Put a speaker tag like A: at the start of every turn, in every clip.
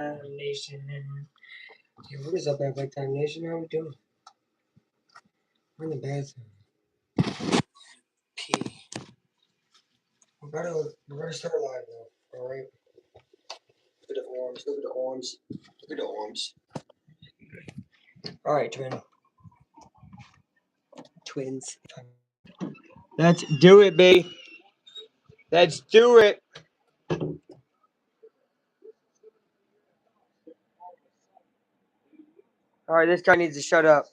A: Nation. Hey, what is up, Epic Time Nation? How we doing? We're in the bathroom. Pee. We're about to start live now. All right. Look at the arms. Look at the arms. Look at the arms. All right, twins. Let's do it, baby. Let's do it. All right, this guy needs to shut up.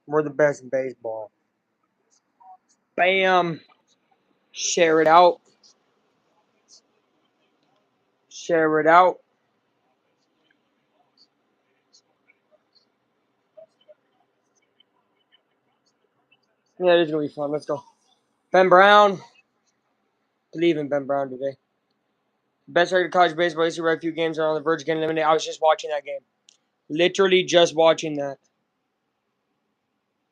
A: We're the best in baseball. Bam. Share it out. Share it out. Yeah, this is going to be fun. Let's go. Ben Brown. Believe in Ben Brown today. Best record of college baseball history. Very few games are on the verge of getting eliminated. I was just watching that game. Literally just watching that.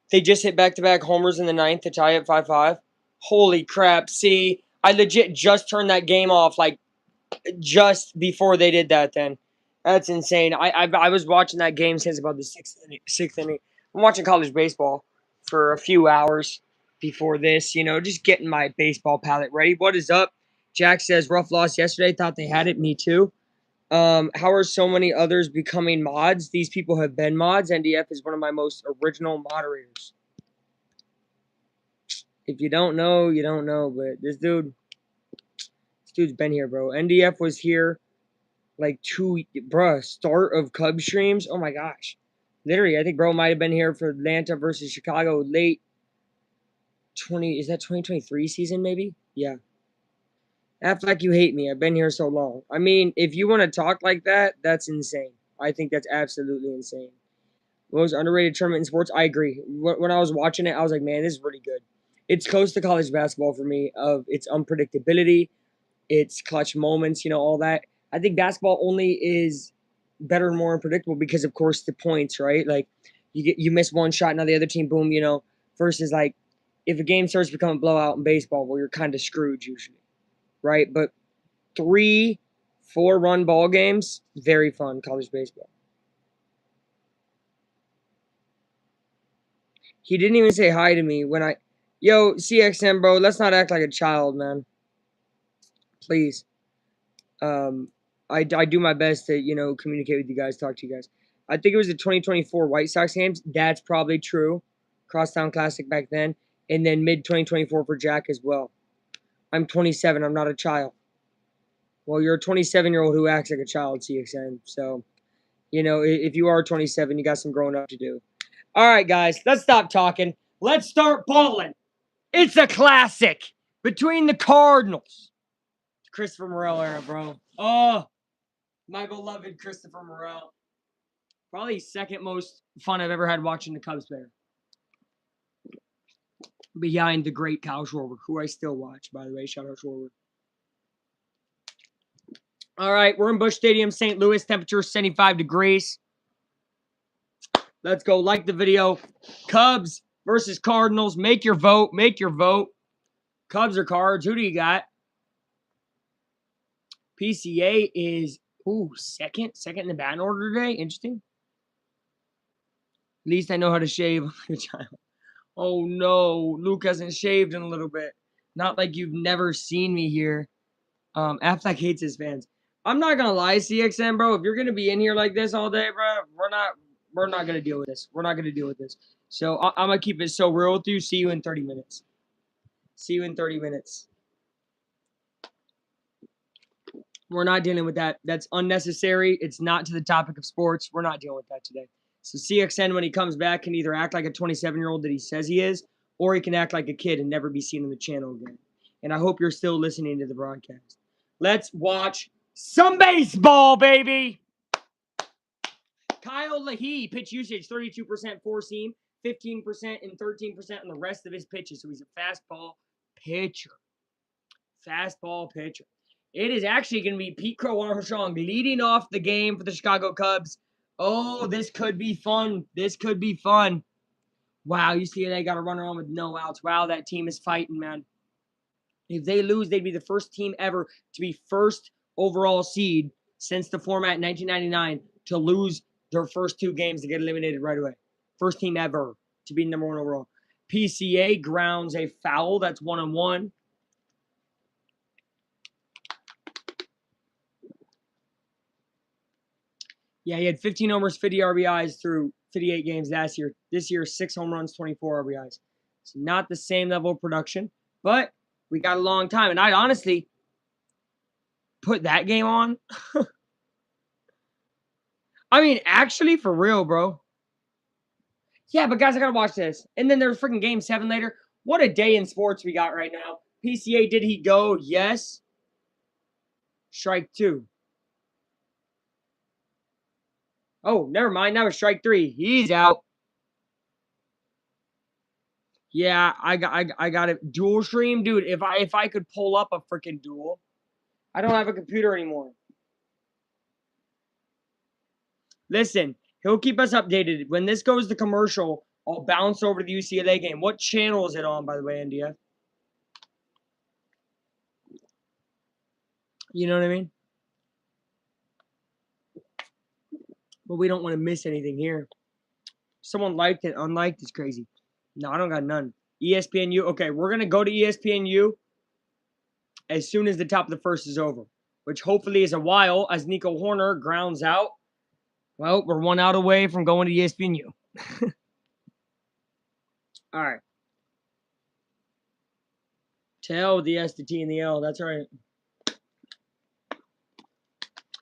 A: They just hit back-to-back homers in the ninth to tie it 5-5. Holy crap. See, I legit just turned that game off like just before they did that then. That's insane. I was watching that game since about the sixth inning. I'm watching college baseball for a few hours before this, just getting my baseball palate ready. What is up? Jack says, rough loss yesterday. Thought they had it. Me too. How are so many others becoming mods? These people have been mods. NDF is one of my most original moderators. If you don't know, you don't know. But this dude's been here, bro. NDF was here like start of Cubs streams. Oh my gosh. Literally, I think bro might have been here for Atlanta versus Chicago late is that 2023 season maybe? Yeah. Act like you hate me. I've been here so long. I mean, if you want to talk like that, that's insane. I think that's absolutely insane. Most underrated tournament in sports, I agree. When I was watching it, I was like, man, this is really good. It's close to college basketball for me of its unpredictability, its clutch moments, all that. I think basketball only is better and more unpredictable because, of course, the points, right? Like, you miss one shot, now the other team, boom, versus, like, if a game starts to become a blowout in baseball, well, you're kind of screwed usually, right? But 3-4 run ball games, very fun, college baseball. He didn't even say hi to me when yo, CXM, bro, let's not act like a child, man. Please. I do my best to, communicate with you guys, talk to you guys. I think it was the 2024 White Sox games. That's probably true. Crosstown Classic back then. And then mid-2024 for Jack as well. I'm 27. I'm not a child. Well, you're a 27-year-old who acts like a child, CXM. So, if you are 27, you got some growing up to do. All right, guys, let's stop talking. Let's start balling. It's a classic between the Cardinals. Christopher Morel era, bro. Oh, my beloved Christopher Morel. Probably second most fun I've ever had watching the Cubs player. Behind the great Kyle Schwarber, who I still watch, by the way. Shout out Schwarber. All right, we're in Busch Stadium, St. Louis. Temperature 75 degrees. Let's go. Like the video. Cubs versus Cardinals. Make your vote. Make your vote. Cubs or Cards? Who do you got? PCA is, second in the batting order today. Interesting. At least I know how to shave like a child. Oh, no. Luke hasn't shaved in a little bit. Not like you've never seen me here. Affleck hates his fans. I'm not going to lie, CXM, bro. If you're going to be in here like this all day, bro, we're not going to deal with this. We're not going to deal with this. So I'm going to keep it so real with you. See you in 30 minutes. See you in 30 minutes. We're not dealing with that. That's unnecessary. It's not to the topic of sports. We're not dealing with that today. So CXN, when he comes back, can either act like a 27-year-old that he says he is, or he can act like a kid and never be seen on the channel again. And I hope you're still listening to the broadcast. Let's watch some baseball, baby. Kyle Lahey, pitch usage, 32% four-seam, 15% and 13% on the rest of his pitches. So he's a fastball pitcher. Fastball pitcher. It is actually going to be Pete Crow Armstrong leading off the game for the Chicago Cubs. Oh, this could be fun. This could be fun. Wow, you see they got a runner on with no outs. Wow, that team is fighting, man. If they lose, they'd be the first team ever to be first overall seed since the format in 1999 to lose their first 2 games to get eliminated right away. First team ever to be number 1 overall. PCA grounds a foul. That's 1-1. Yeah, he had 15 homers, 50 RBIs through 58 games last year. This year, 6 home runs, 24 RBIs. It's not the same level of production, but we got a long time. And I'd honestly put that game on. I mean, actually, for real, bro. Yeah, but guys, I gotta watch this. And then there's freaking game 7 later. What a day in sports we got right now. PCA, did he go? Yes. Strike 2. Oh, never mind. That was strike 3. He's out. Yeah, I got it. Dual stream, dude. If I could pull up a freaking duel, I don't have a computer anymore. Listen, he'll keep us updated. When this goes to commercial, I'll bounce over to the UCLA game. What channel is it on, by the way, NDF? You know what I mean? But we don't want to miss anything here. Someone liked it. Unliked is crazy. No, I don't got none. ESPNU. Okay, we're going to go to ESPNU as soon as the top of the first is over, which hopefully is a while as Nico Horner grounds out. Well, we're 1 out away from going to ESPNU. All right. Tell the S, the T, and the L. That's right.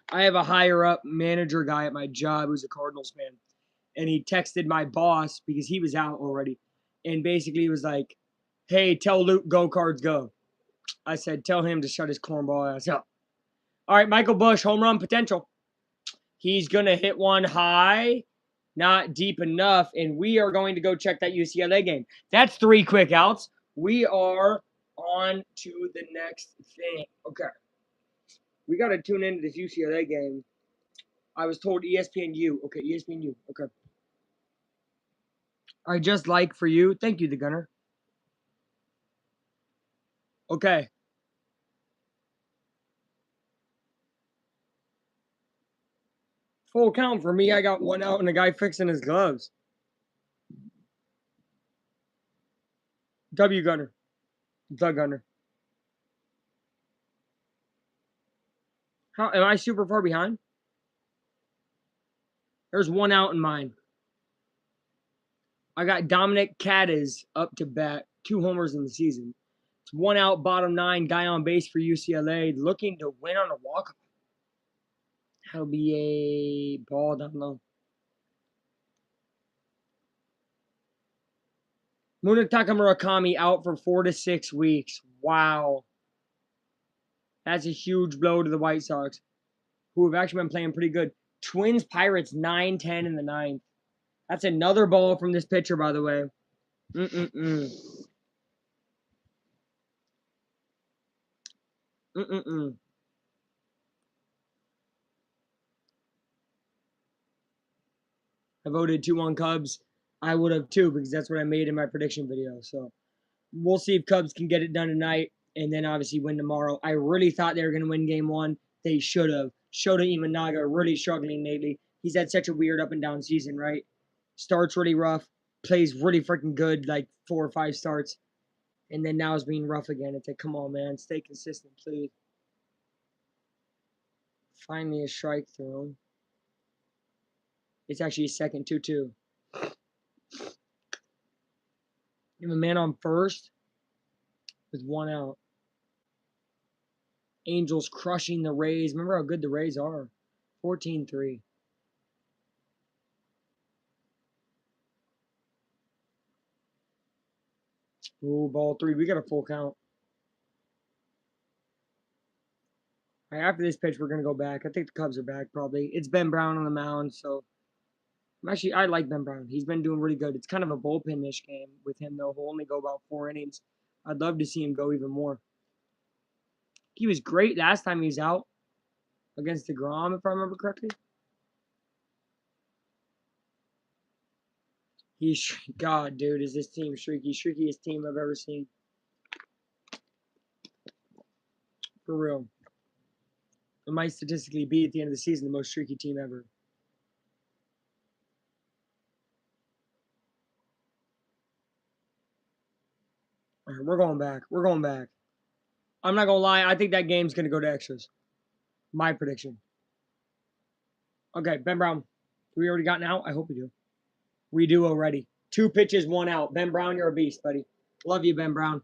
A: I have a higher up manager guy at my job who's a Cardinals fan. And he texted my boss because he was out already. And basically he was like, hey, tell Luke, go Cards, go. I said, tell him to shut his cornball ass up. All right, Michael Busch, home run potential. He's going to hit one high, not deep enough. And we are going to go check that UCLA game. That's 3 quick outs. We are on to the next thing. Okay. We got to tune into this UCLA game. I was told ESPNU. Okay, ESPNU. Okay. I just like for you. Thank you, the gunner. Okay. Full count for me. I got 1 out and a guy fixing his gloves. W gunner. The gunner. How am I super far behind? There's 1 out in mine. I got Dominic Cadiz up to bat. 2 homers in the season. It's 1 out, bottom 9, guy on base for UCLA, looking to win on a walk. That'll be a ball down low. Munetaka Murakami out for 4 to 6 weeks. Wow. That's a huge blow to the White Sox, who have actually been playing pretty good. Twins, Pirates, 9-10 in the 9th. That's another ball from this pitcher, by the way. I voted 2-1 Cubs. I would have too, because that's what I made in my prediction video. So we'll see if Cubs can get it done tonight and then obviously win tomorrow. I really thought they were going to win game 1. They should have. Shota Imanaga really struggling lately. He's had such a weird up and down season, right? Starts really rough, plays really freaking good, like 4 or 5 starts, and then now is being rough again. It's like, come on, man, stay consistent, please. Find me a strike thrown. It's actually a second 2-2. You have a man on first with 1 out. Angels crushing the Rays. Remember how good the Rays are. 14-3. Ooh, ball 3. We got a full count. All right, after this pitch, we're going to go back. I think the Cubs are back, probably. It's Ben Brown on the mound, so I like Ben Brown. He's been doing really good. It's kind of a bullpen-ish game with him, though. He'll only go about 4 innings. I'd love to see him go even more. He was great last time he was out against DeGrom, if I remember correctly. God, dude, is this team streaky? Streakiest team I've ever seen. For real. It might statistically be at the end of the season the most streaky team ever. All right, we're going back. We're going back. I'm not going to lie. I think that game's going to go to extras. My prediction. Okay, Ben Brown. We already got out? I hope we do. We do already. 2 pitches, 1 out. Ben Brown, you're a beast, buddy. Love you, Ben Brown.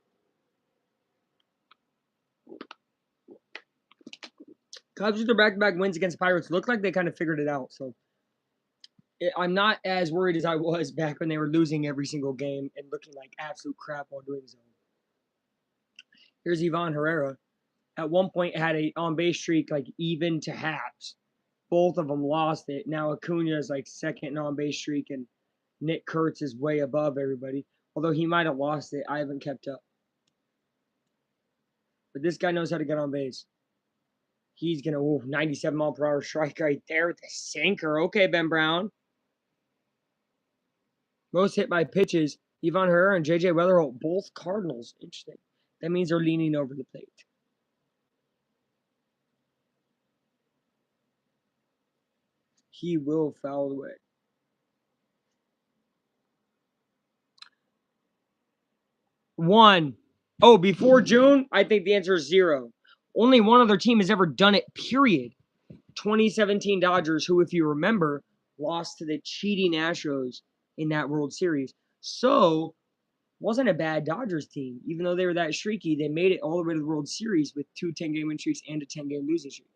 A: Cubs with their back-to-back wins against Pirates look like they kind of figured it out. So I'm not as worried as I was back when they were losing every single game and looking like absolute crap while doing so. Here's Ivan Herrera. At one point had a on-base streak like even to halves. Both of them lost it. Now Acuna is like second on-base streak, and Nick Kurtz is way above everybody. Although he might have lost it. I haven't kept up. But this guy knows how to get on base. He's going to, 97 mile per hour strike right there with the sinker. Okay, Ben Brown. Most hit by pitches, Ivan Herrera and J.J. Weatherholt, both Cardinals. Interesting. That means they're leaning over the plate. He will foul away. One. Oh, before June? I think the answer is 0. Only one other team has ever done it, period. 2017 Dodgers, who, if you remember, lost to the cheating Astros in that World Series. So, wasn't a bad Dodgers team. Even though they were that streaky, they made it all the way to the World Series with 2 10-game win streaks and a 10-game losing streak.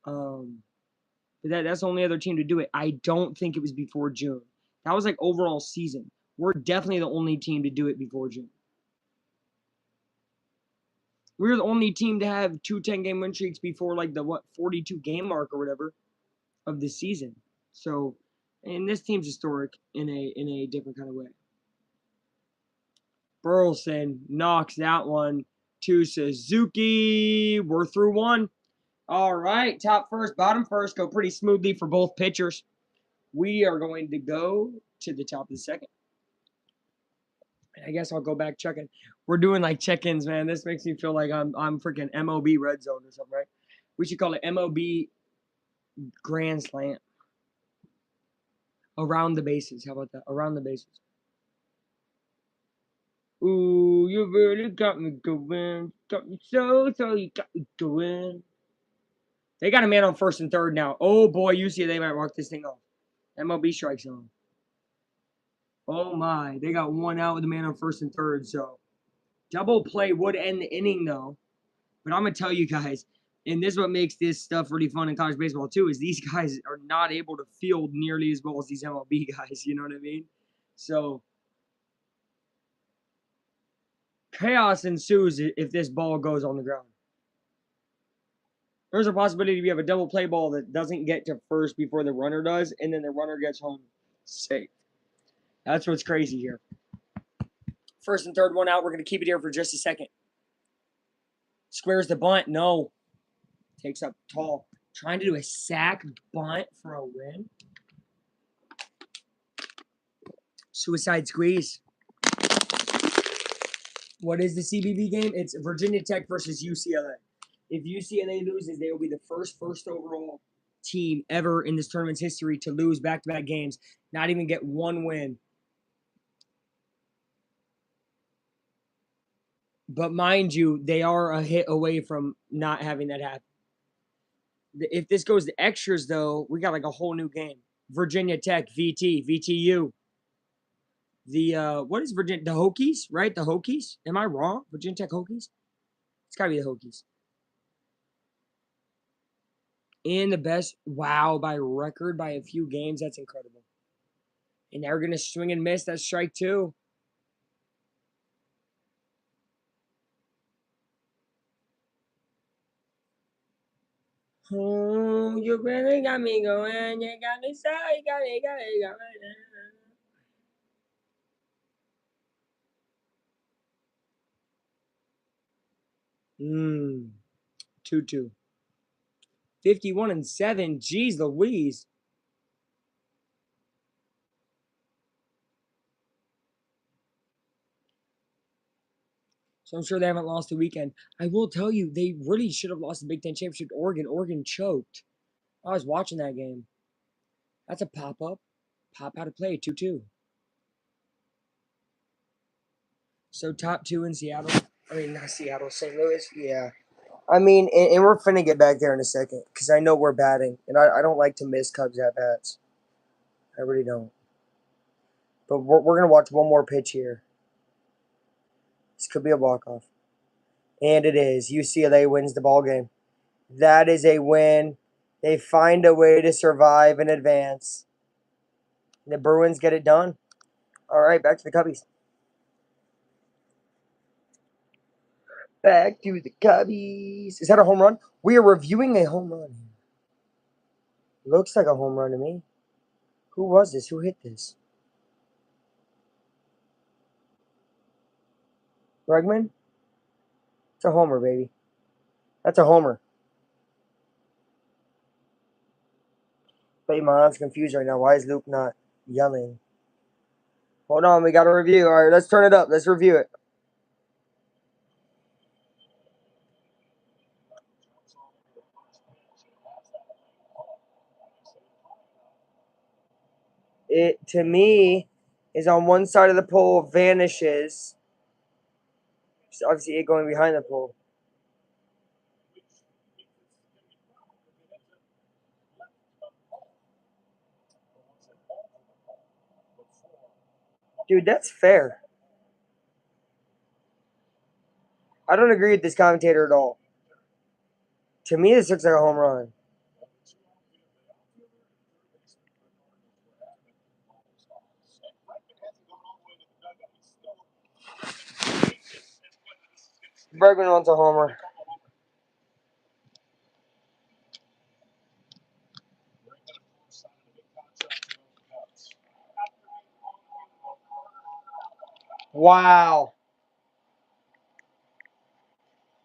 A: But that's the only other team to do it. I don't think it was before June. That was like overall season. We're definitely the only team to do it before June. We're the only team to have 2 10-game win streaks before like the 42 game mark or whatever of the season. So, and this team's historic in a different kind of way. Burleson knocks that one to Suzuki. We're through 1. All right, top first, bottom first, go pretty smoothly for both pitchers. We are going to go to the top of the second. I guess I'll go back checking. We're doing like check-ins, man. This makes me feel like I'm freaking MOB Red Zone or something, right? We should call it MOB Grand Slam. Around the bases. How about that? Around the bases. Ooh, you really got me going. Got me so you got me going. They got a man on first and third now. Oh boy, you see they might walk this thing off. MLB strike zone. Oh my, they got 1 out with a man on first and third. So double play would end the inning though. But I'm gonna tell you guys, and this is what makes this stuff really fun in college baseball too, is these guys are not able to field nearly as well as these MLB guys. You know what I mean? So chaos ensues if this ball goes on the ground. There's a possibility we have a double play ball that doesn't get to first before the runner does, and then the runner gets home safe. That's what's crazy here. First and third, 1 out. We're going to keep it here for just a second. Squares the bunt. No. Takes up tall. Trying to do a sack bunt for a win. Suicide squeeze. What is the CBB game? It's Virginia Tech versus UCLA. If UCLA loses, they will be the first overall team ever in this tournament's history to lose back-to-back games, not even get 1 win. But mind you, they are a hit away from not having that happen. If this goes to extras, though, we got like a whole new game. Virginia Tech, VTU. What is Virginia? The Hokies, right? The Hokies? Am I wrong? Virginia Tech Hokies? It's got to be the Hokies. And the best, wow, by record, by a few games. That's incredible. And they're going to swing and miss. That's strike 2. Oh, you really got me going. You got me so, you got me going. 2-2. 51-7. Jeez Louise. So I'm sure they haven't lost the weekend. I will tell you, they really should have lost the Big Ten championship to Oregon. Oregon choked. I was watching that game. That's a pop-up. Pop out of play, 2-2. So top two in Seattle. I mean, not Seattle, St. Louis. Yeah. I mean, and we're finna get back there in a second because I know we're batting, and I don't like to miss Cubs at bats. I really don't. But we're gonna watch one more pitch here. This could be a walk-off, and it is. UCLA wins the ball game. That is a win. They find a way to survive and advance. The Bruins get it done. All right, back to the Cubbies. Back to the Cubbies. Is that a home run? We are reviewing a home run. Looks like a home run to me. Who was this? Who hit this? Bregman? It's a homer, baby. That's a homer. But my mind's confused right now. Why is Luke not yelling? Hold on, we got a review. All right, let's turn it up. Let's review it. It, to me, is on one side of the pole, vanishes. So obviously, it going behind the pole. Dude, that's fair. I don't agree with this commentator at all. To me, this looks like a home run. Bregman wants a homer. Wow.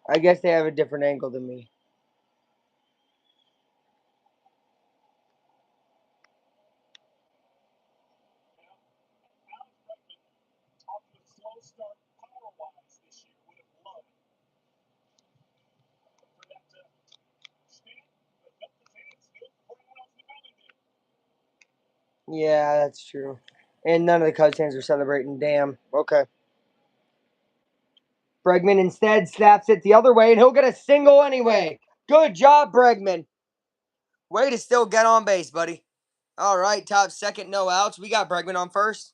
A: I guess they have a different angle than me. Yeah, that's true. And none of the Cubs fans are celebrating. Damn. Okay. Bregman instead snaps it the other way, and he'll get a single anyway. Good job, Bregman. Way to still get on base, buddy. All right, top second, no outs. We got Bregman on first.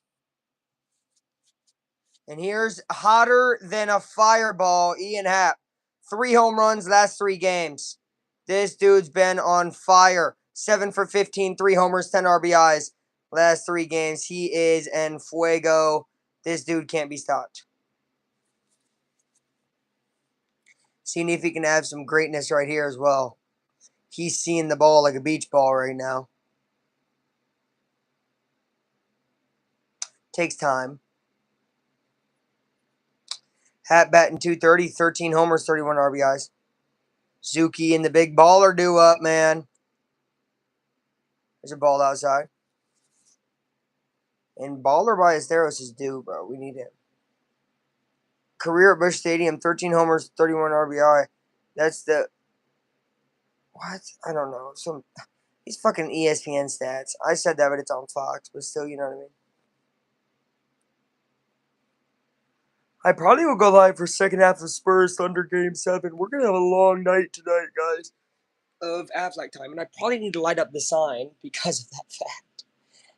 A: And here's hotter than a fireball, Ian Happ. 3 home runs last 3 games. This dude's been on fire. 7 for 15, 3 homers, 10 RBIs. Last 3 games. He is en fuego. This dude can't be stopped. Seeing if he can have some greatness right here as well. He's seeing the ball like a beach ball right now. Takes time. Hat batting 230, 13 homers, 31 RBIs. Zuki and the big baller do up, man. There's a ball outside. And Baller by Esteros is due, bro. We need him. Career at Busch Stadium, 13 homers, 31 RBI. That's the... What? I don't know. These fucking ESPN stats. I said that, but it's on Fox. But still, you know what I mean? I probably will go live for second half of Spurs Thunder Game 7. We're going to have a long night tonight, guys, of Aflac time. And I probably need to light up the sign because of that fact.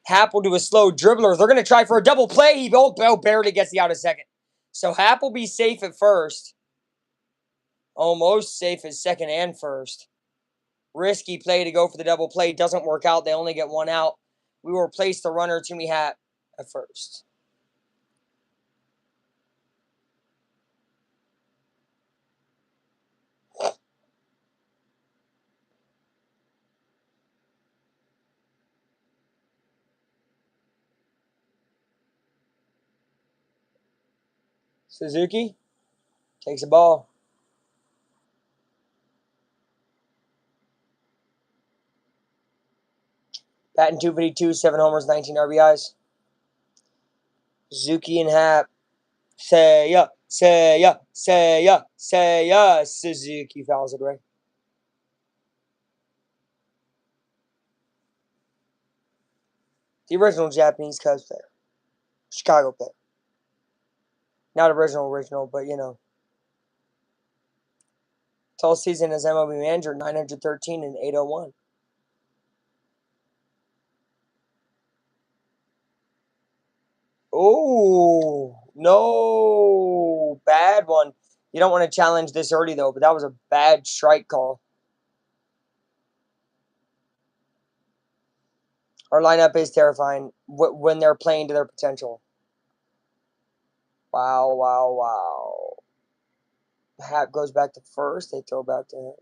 A: Happ will do a slow dribbler. They're going to try for a double play. He barely gets the out of second. So Happ will be safe at first. Almost safe at second and first. Risky play to go for the double play. Doesn't work out. They only get 1 out. We will replace the runner, Timmy Happ, at first. Suzuki takes a ball. Batting 252, 7 homers, 19 RBIs. Suzuki and Happ say, yeah, Say ya, say ya, say ya. Suzuki fouls it away. The original Japanese Cubs player. Chicago player. Not original, but you know. Total season as MLB manager, 913 and 801. Oh, no. Bad one. You don't want to challenge this early, though, but that was a bad strike call. Our lineup is terrifying when they're playing to their potential. Wow, wow, wow. Hat goes back to first. They throw back to him.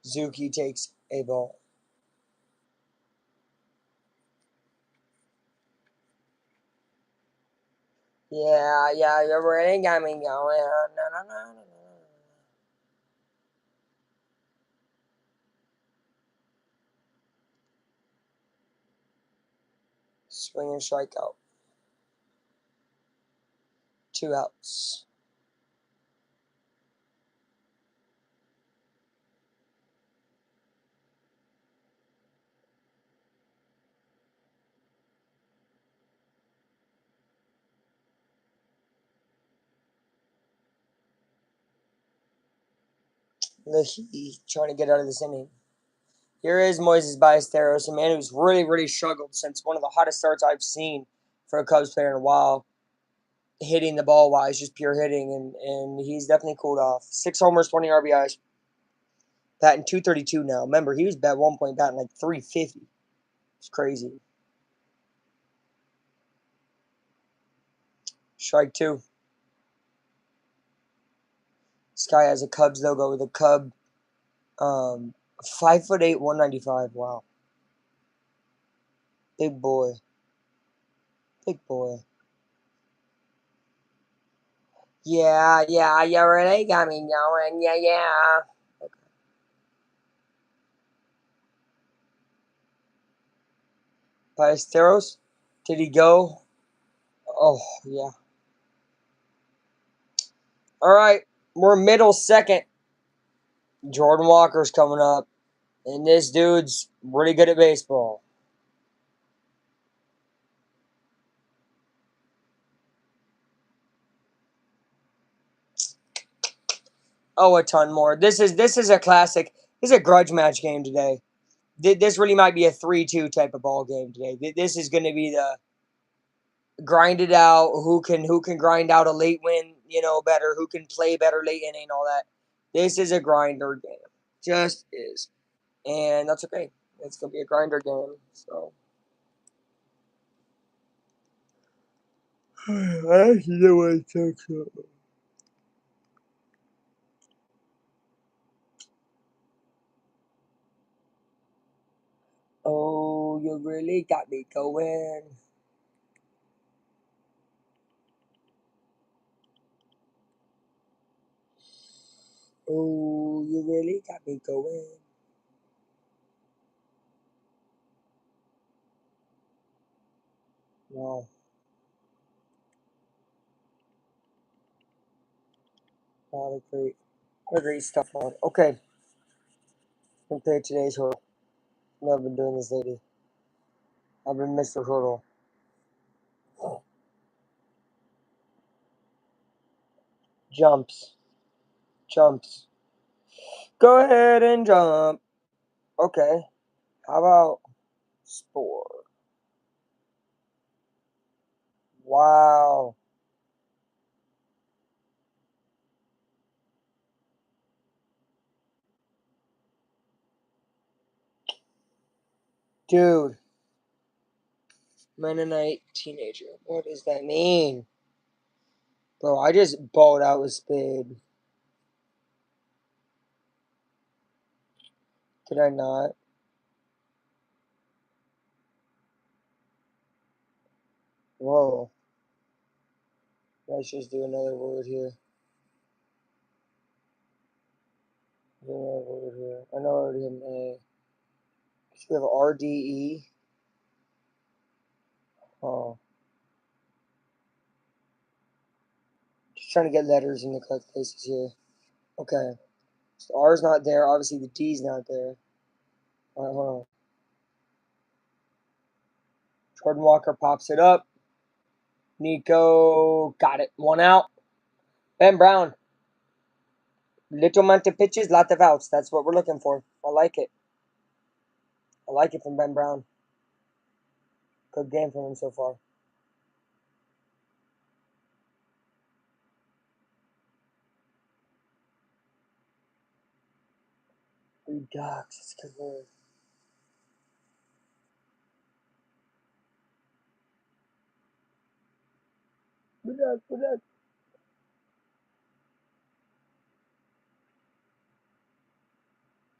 A: Zuki takes a ball. Yeah, yeah, you really got me going. No, no, no, no. Swing and strikeout. 2 outs. He's trying to get out of this inning. Here is Moises Ballesteros, a man who's really, really struggled since one of the hottest starts I've seen for a Cubs player in a while. Hitting the ball wise, just pure hitting, and he's definitely cooled off. 6 homers, 20 RBIs. Batting 232 now. Remember, he was at one point batting like 350. It's crazy. Strike 2. This guy has a Cubs logo with a Cub. 5'8", 195. Wow. Big boy. Big boy. Yeah, yeah, you really got me going. Yeah, yeah. Okay. Ballesteros? Did he go? Oh, yeah. All right. We're middle second. Jordan Walker's coming up. And this dude's really good at baseball. Oh, a ton more. This is a classic. This is a grudge match game today. This really might be a 3-2 type of ball game today. This is going to be the grind it out. Who can grind out a late win, better. Who can play better late inning, all that. This is a grinder game. Just is, and that's okay. It's gonna be a grinder game. So I actually know what I took. Oh, you really got me going. Oh, you really got me going. Wow, what a great stuff on. Okay, I'm gonna play today's hurdle. I've been doing this lately. I've been Mr. Hurdle. Jumps, jumps. Go ahead and jump. Okay, how about sport? Wow, dude. Mennonite teenager. What does that mean? Bro, I just balled out with Spade. Did I not? Whoa. Let's just do another word here. over here? I know I already have an A. We have RDE. Oh. Just trying to get letters in the correct places here. Okay. So the R's not there. Obviously, the D's not there. All right, hold on. Jordan Walker pops it up. Nico got it. One out. Ben Brown. Little amount of pitches, lot of outs. That's what we're looking for. I like it. I like it from Ben Brown. Good game from him so far. Redux. That's a good word. Redux.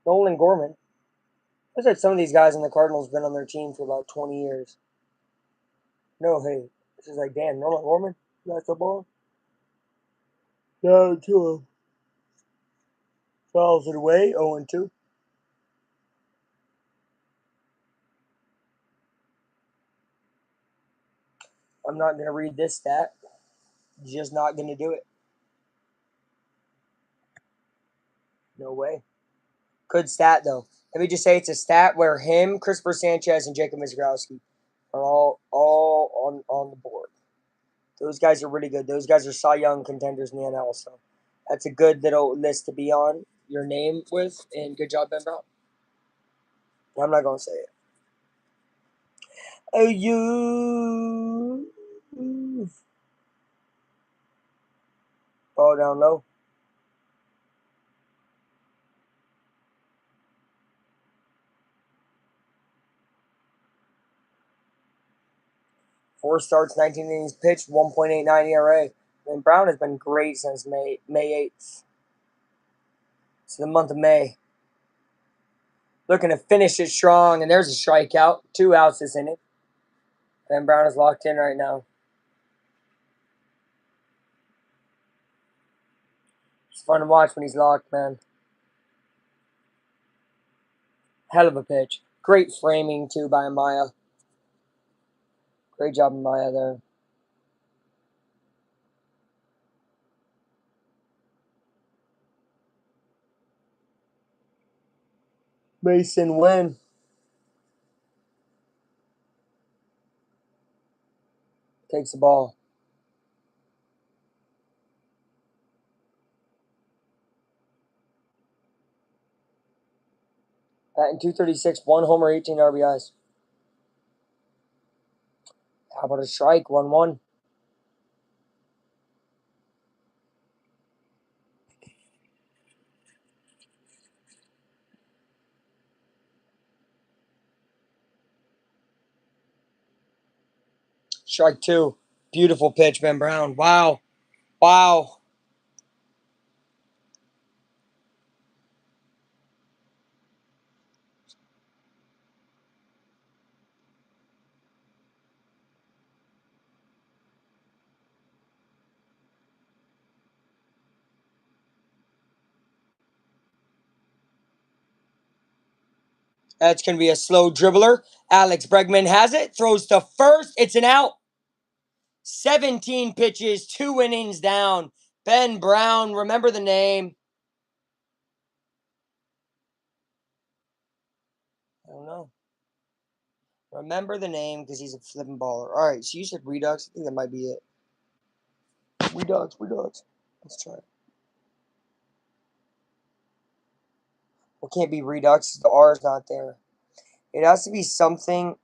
A: Nolan Gorman. Looks like some of these guys in the Cardinals been on their team for about 20 years. No, hey. This is like, damn, Nolan Gorman? That's the ball? No, 2 fouls it away. 0-2. I'm not going to read this stat. Just not going to do it. No way. Good stat, though. Let me just say it's a stat where him, Christopher Sanchez, and Jacob Mizgrowski are all on the board. Those guys are really good. Those guys are Cy Young contenders in the NL. So that's a good little list to be on your name with. And good job, Ben Brown. I'm not going to say it. Oh, you. Ball down low. Four starts, 19 innings pitched, 1.89 ERA. And Brown has been great since May 8th. It's the month of May. Looking to finish it strong, and there's a strikeout. 2 outs this inning. Ben Brown is locked in right now. It's fun to watch when he's locked, man. Hell of a pitch. Great framing, too, by Amaya. Great job, Amaya, there. Mason Wynn. Takes the ball. Batting .236, 1 homer, 18 RBIs. How about a strike? 1-1. Strike 2. Beautiful pitch, Ben Brown. Wow. Wow. That's going to be a slow dribbler. Alex Bregman has it. Throws to first. It's an out. 17 pitches, 2 innings down. Ben Brown, remember the name. I don't know. Remember the name because he's a flipping baller. All right, so you said Redux. I think that might be it. Redux. Let's try it. Well, it can't be Redux. The R is not there. It has to be something.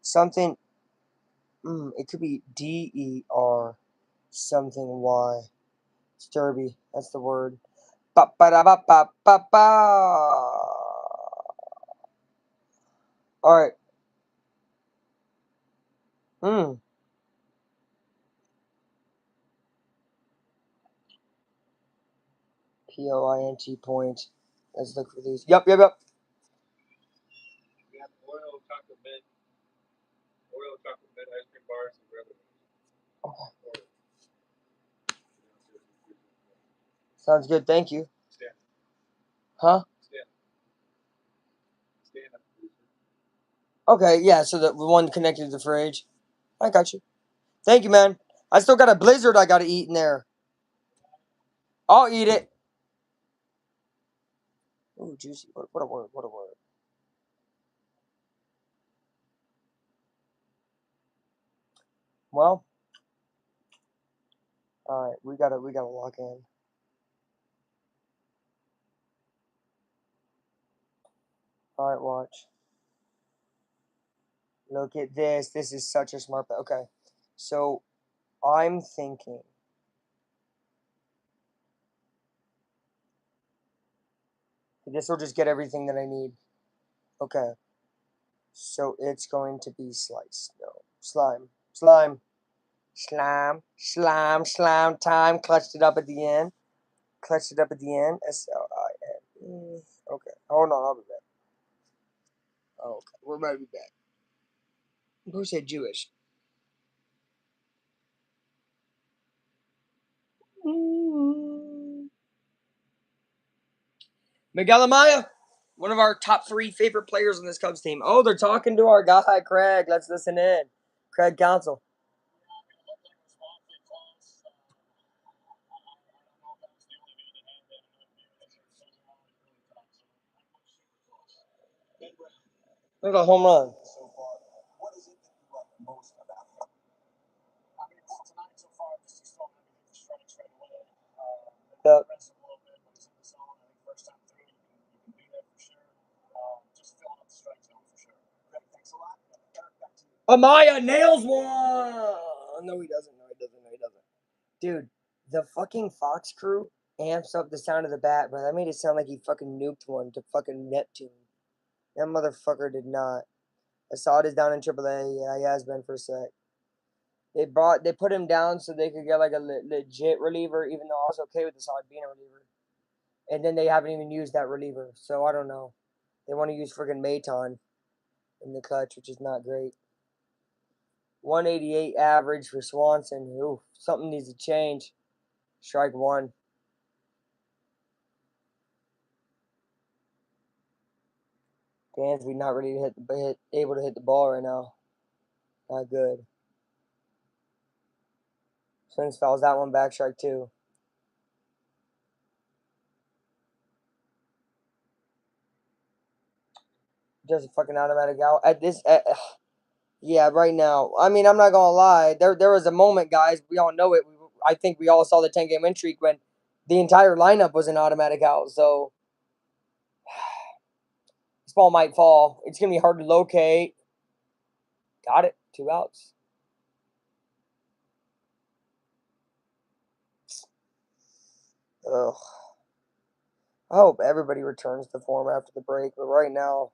A: Something. It could be DER. Something Y. It's Derby. That's the word. Ba ba da ba ba ba ba. All right. POINT point. Let's look for these. Yep.
B: We have Oreo chocolate mint ice cream bars and regular.
A: Okay. Sounds good. Thank you.
B: Yeah.
A: Huh?
B: Stand up, producer.
A: Okay, yeah, so the one connected to the fridge. I got you. Thank you, man. I still got a blizzard I gotta eat in there. I'll eat it. Ooh, juicy. What a word. What a word. Well, alright, we gotta lock in. Alright, watch. Look at this. This is such a smart bet. Okay. So I'm thinking this will just get everything that I need. Okay. So it's going to be slice. No. Slime. Slime. Slime. Slime. Slime time. Clutched it up at the end. Clutched it up at the end. S-L-I-M-E. Okay. Hold on. I'll be back. Okay. We're about to be back. Who said Jewish? Miguel Amaya, one of our top 3 favorite players on this Cubs team. Oh, they're talking to our guy, Craig. Let's listen in. Craig Counsell. Look at a home run. Yep. Amaya nails one. No, he doesn't. No, he doesn't. No, he doesn't. Dude, the fucking Fox crew amps up the sound of the bat, but that made it sound like he fucking nuked one to fucking Neptune. That motherfucker did not. Assad is down in AAA. Yeah, he has been for a sec. They put him down so they could get like a legit reliever, even though I was okay with Assad being a reliever. And then they haven't even used that reliever, so I don't know. They want to use friggin' Maton in the clutch, which is not great. 188 average for Swanson. Ooh, something needs to change. Strike one. Dansby not ready to able to hit the ball right now. Not good. Swings fouls that one back. Strike two. Just a fucking automatic out at this. Yeah, right now. I mean, I'm not gonna lie. There was a moment, guys. We all know it. I think we all saw the 10-game win streak when the entire lineup was an automatic out. So this ball might fall. It's gonna be hard to locate. Got it. 2 outs. Ugh. I hope everybody returns to form after the break, but right now,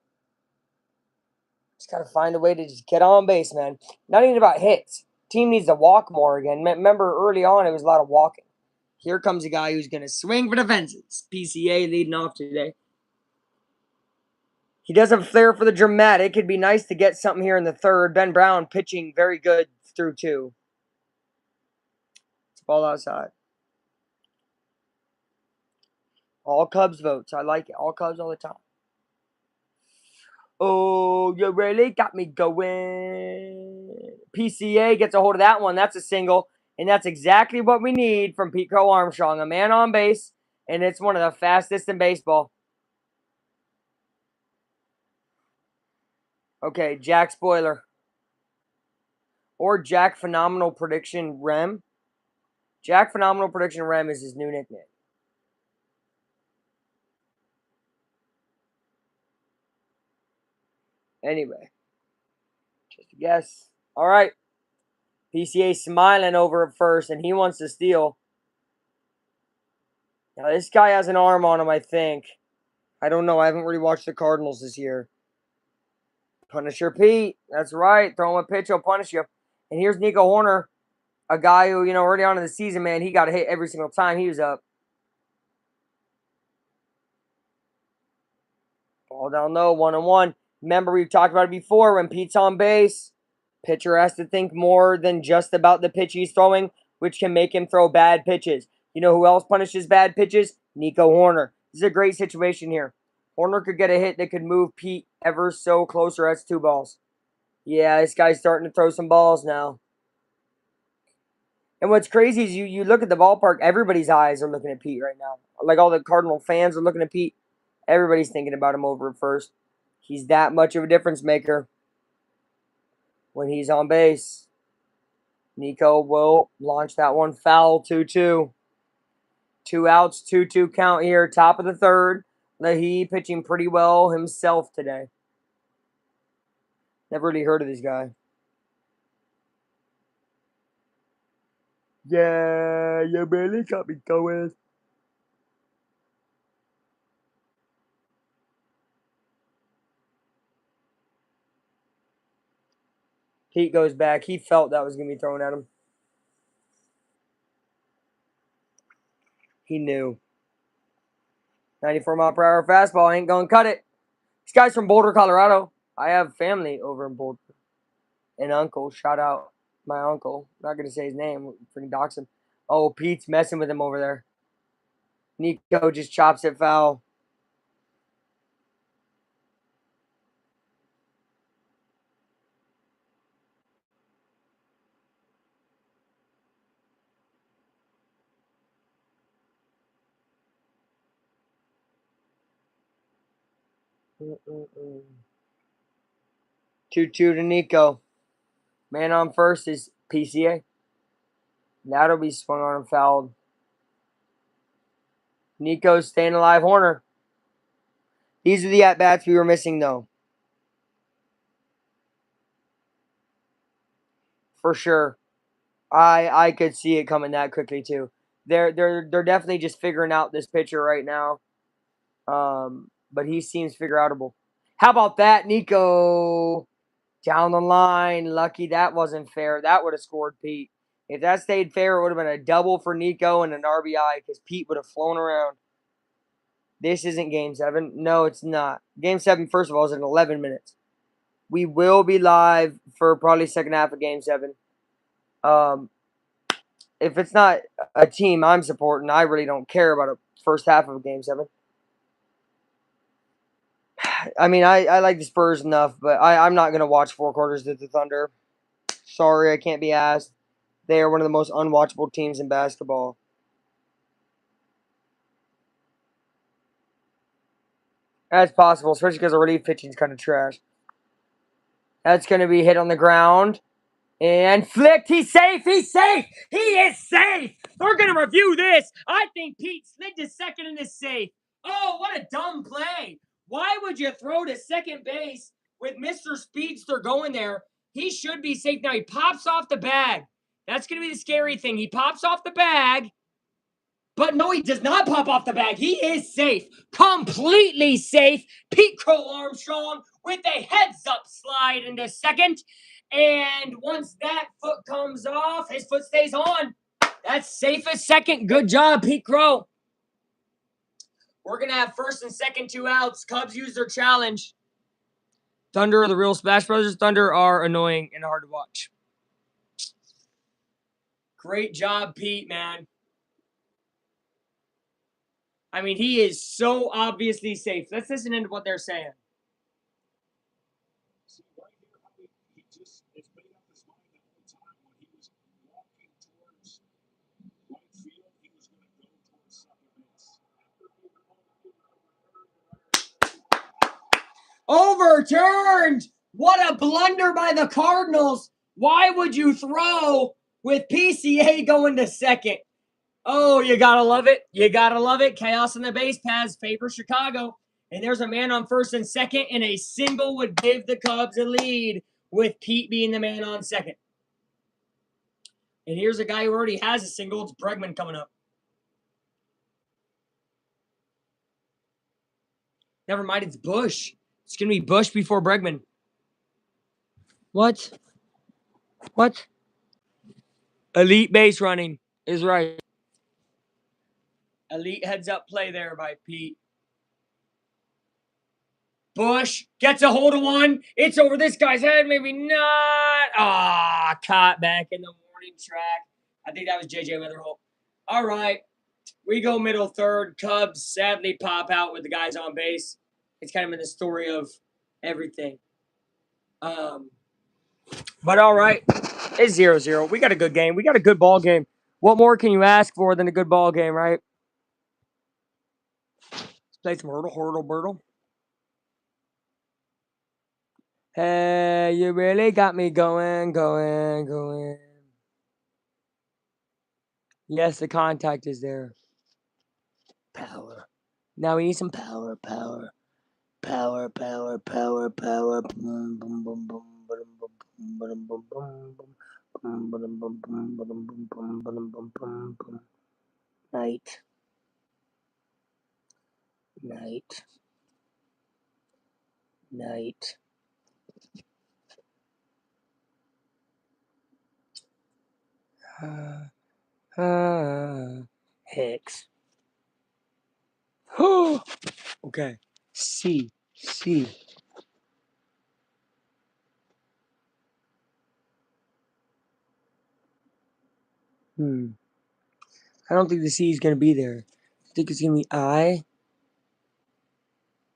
A: just gotta find a way to just get on base, man. Not even about hits. Team needs to walk more again. Remember, early on, it was a lot of walking. Here comes a guy who's gonna swing for the fences. PCA leading off today. He does have a flair for the dramatic. It'd be nice to get something here in the third. Ben Brown pitching very good through 2. It's ball outside. All Cubs votes. I like it. All Cubs all the time. Oh, you really got me going. PCA gets a hold of that one. That's a single. And that's exactly what we need from Pete Crow Armstrong. A man on base. And it's one of the fastest in baseball. Okay, Jack Spoiler. Or Jack Phenomenal Prediction Rem. Jack Phenomenal Prediction Rem is his new nickname. Anyway, just a guess. All right. PCA smiling over at first, and he wants to steal. Now, this guy has an arm on him, I think. I don't know. I haven't really watched the Cardinals this year. Punisher Pete. That's right. Throw him a pitch, he'll punish you. And here's Nico Horner, a guy who, early on in the season, man, he got a hit every single time he was up. Ball down low, 1-1. Remember, we've talked about it before. When Pete's on base, pitcher has to think more than just about the pitch he's throwing, which can make him throw bad pitches. You know who else punishes bad pitches? Nico Horner. This is a great situation here. Horner could get a hit that could move Pete ever so closer. That's 2 balls. Yeah, this guy's starting to throw some balls now. And what's crazy is you look at the ballpark, everybody's eyes are looking at Pete right now. Like all the Cardinal fans are looking at Pete. Everybody's thinking about him over at first. He's that much of a difference maker when he's on base. Nico will launch that one foul, 2-2. 2 outs, 2-2 count here, top of the third. Leahy pitching pretty well himself today. Never really heard of this guy. Yeah, you really got me going. Pete goes back. He felt that was going to be thrown at him. He knew. 94-mile-per-hour fastball ain't going to cut it. This guy's from Boulder, Colorado. I have family over in Boulder. An uncle. Shout out my uncle. Not going to say his name. Freaking dox him. Oh, Pete's messing with him over there. Nico just chops it foul. Mm-mm-mm. 2-2 to Nico. Man on first is PCA. That'll be swung on and fouled. Nico's staying alive. Horner. These are the at-bats we were missing, though. For sure. I could see it coming that quickly, too. They're definitely just figuring out this pitcher right now. But he seems figure-outable. How about that, Nico? Down the line. Lucky that wasn't fair. That would have scored Pete. If that stayed fair, it would have been a double for Nico and an RBI because Pete would have flown around. This isn't Game 7. No, it's not. Game 7, first of all, is in 11 minutes. We will be live for probably second half of Game 7. If it's not a team I'm supporting, I really don't care about a first half of Game 7. I mean, I like the Spurs enough, but I'm not going to watch 4 quarters of the Thunder. Sorry, I can't be asked. They are one of the most unwatchable teams in basketball. That's possible, especially because the relief pitching is kind of trash. That's going to be hit on the ground. And flicked. He's safe. He's safe. He is safe. We're going to review this. I think Pete slid to second and is safe. Oh, what a dumb play. Why would you throw to second base with Mr. Speedster going there? He should be safe. Now he pops off the bag. That's going to be the scary thing. He pops off the bag. But no, he does not pop off the bag. He is safe. Completely safe. Pete Crow Armstrong with a heads-up slide into second. And once that foot comes off, his foot stays on. That's safe as second. Good job, Pete Crow. We're going to have first and second 2 outs. Cubs use their challenge. Thunder are the real Splash Brothers. Thunder are annoying and hard to watch. Great job, Pete, man. I mean, he is so obviously safe. Let's listen into what they're saying.
B: See right here how he just it's made up his mind the whole time when he was walking towards right field, he was going to go towards second base.
A: Overturned! What a blunder by the Cardinals. Why would you throw with PCA going to second? Oh, you gotta love it. You gotta love it. Chaos in the base paths favor Chicago. And there's a man on first and second, and a single would give the Cubs a lead with Pete being the man on second. And here's a guy who already has a single. It's Bregman coming up. Never mind, it's Bush. It's going to be Bush before Bregman. What? What? Elite base running is right. Elite heads up play there by Pete. Bush gets a hold of one. It's over this guy's head. Maybe not. Caught back in the warning track. I think that was JJ Weatherholt. All right. We go middle third. Cubs sadly pop out with the guys on base. It's kind of been the story of everything. But all right, it's 0-0. We got a good game. We got a good ball game. What more can you ask for than a good ball game, right? Let's play some hurdle, birtle. Hey, you really got me going. Yes, the contact is there. Power. Now we need some power. Power. Boom, boom, boom, boom, boom, boom, boom, boom, boom, boom. Night. Hicks. Okay. C. I don't think the C is going to be there. I think it's going to be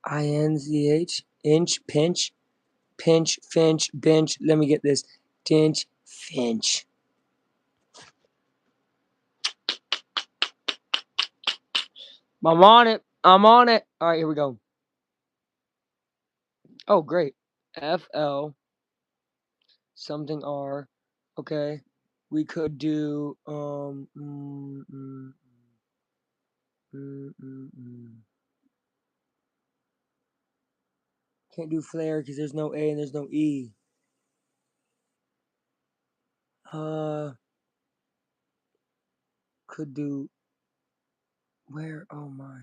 A: INCH, inch, pinch, finch, bench. Let me get this. Dinch, finch. I'm on it. All right, here we go. Oh, great. FL, something R. Okay. We could do, Can't do flare because there's no A and there's no E. Could do, where? Oh my.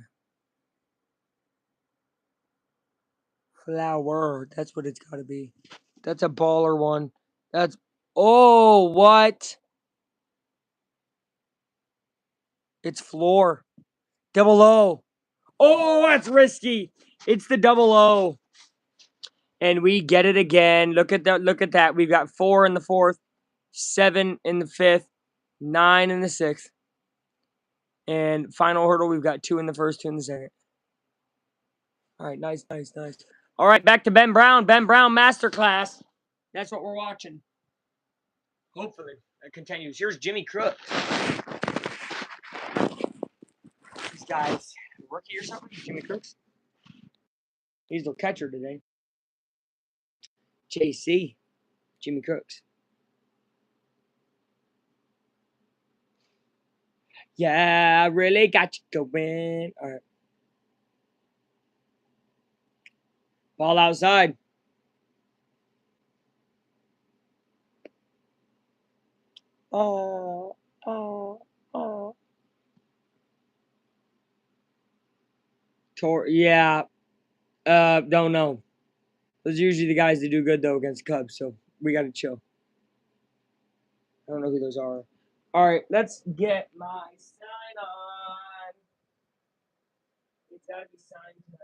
A: Flower. That's what it's got to be. That's a baller one. That's, oh, what? It's floor. Double O. Oh, that's risky. It's the double O. And we get it again. Look at that. We've got 4 in the fourth, 7 in the fifth, 9 in the sixth. And final hurdle, we've got 2 in the first, 2 in the second. All right, nice. All right, back to Ben Brown. Ben Brown masterclass. That's what we're watching. Hopefully, it continues. Here's Jimmy Crook. This guy's rookie or something. Jimmy Crooks. He's the catcher today. JC. Jimmy Crooks. Yeah, I really got you going. All right. Ball outside. Oh. Yeah. Don't know. Those are usually the guys that do good though against Cubs, so we gotta chill. I don't know who those are. All right, let's get my sign on. It's gotta be signed tonight,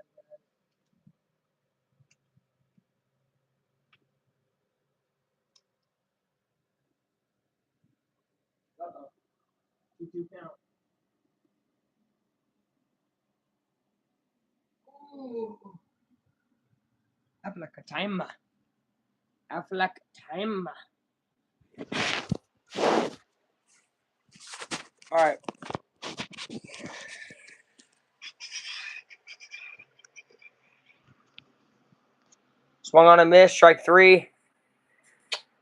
A: man. Uh-oh. 2-2 count. Ooh. I feel like a timer. All right. Swung on a miss, strike 3.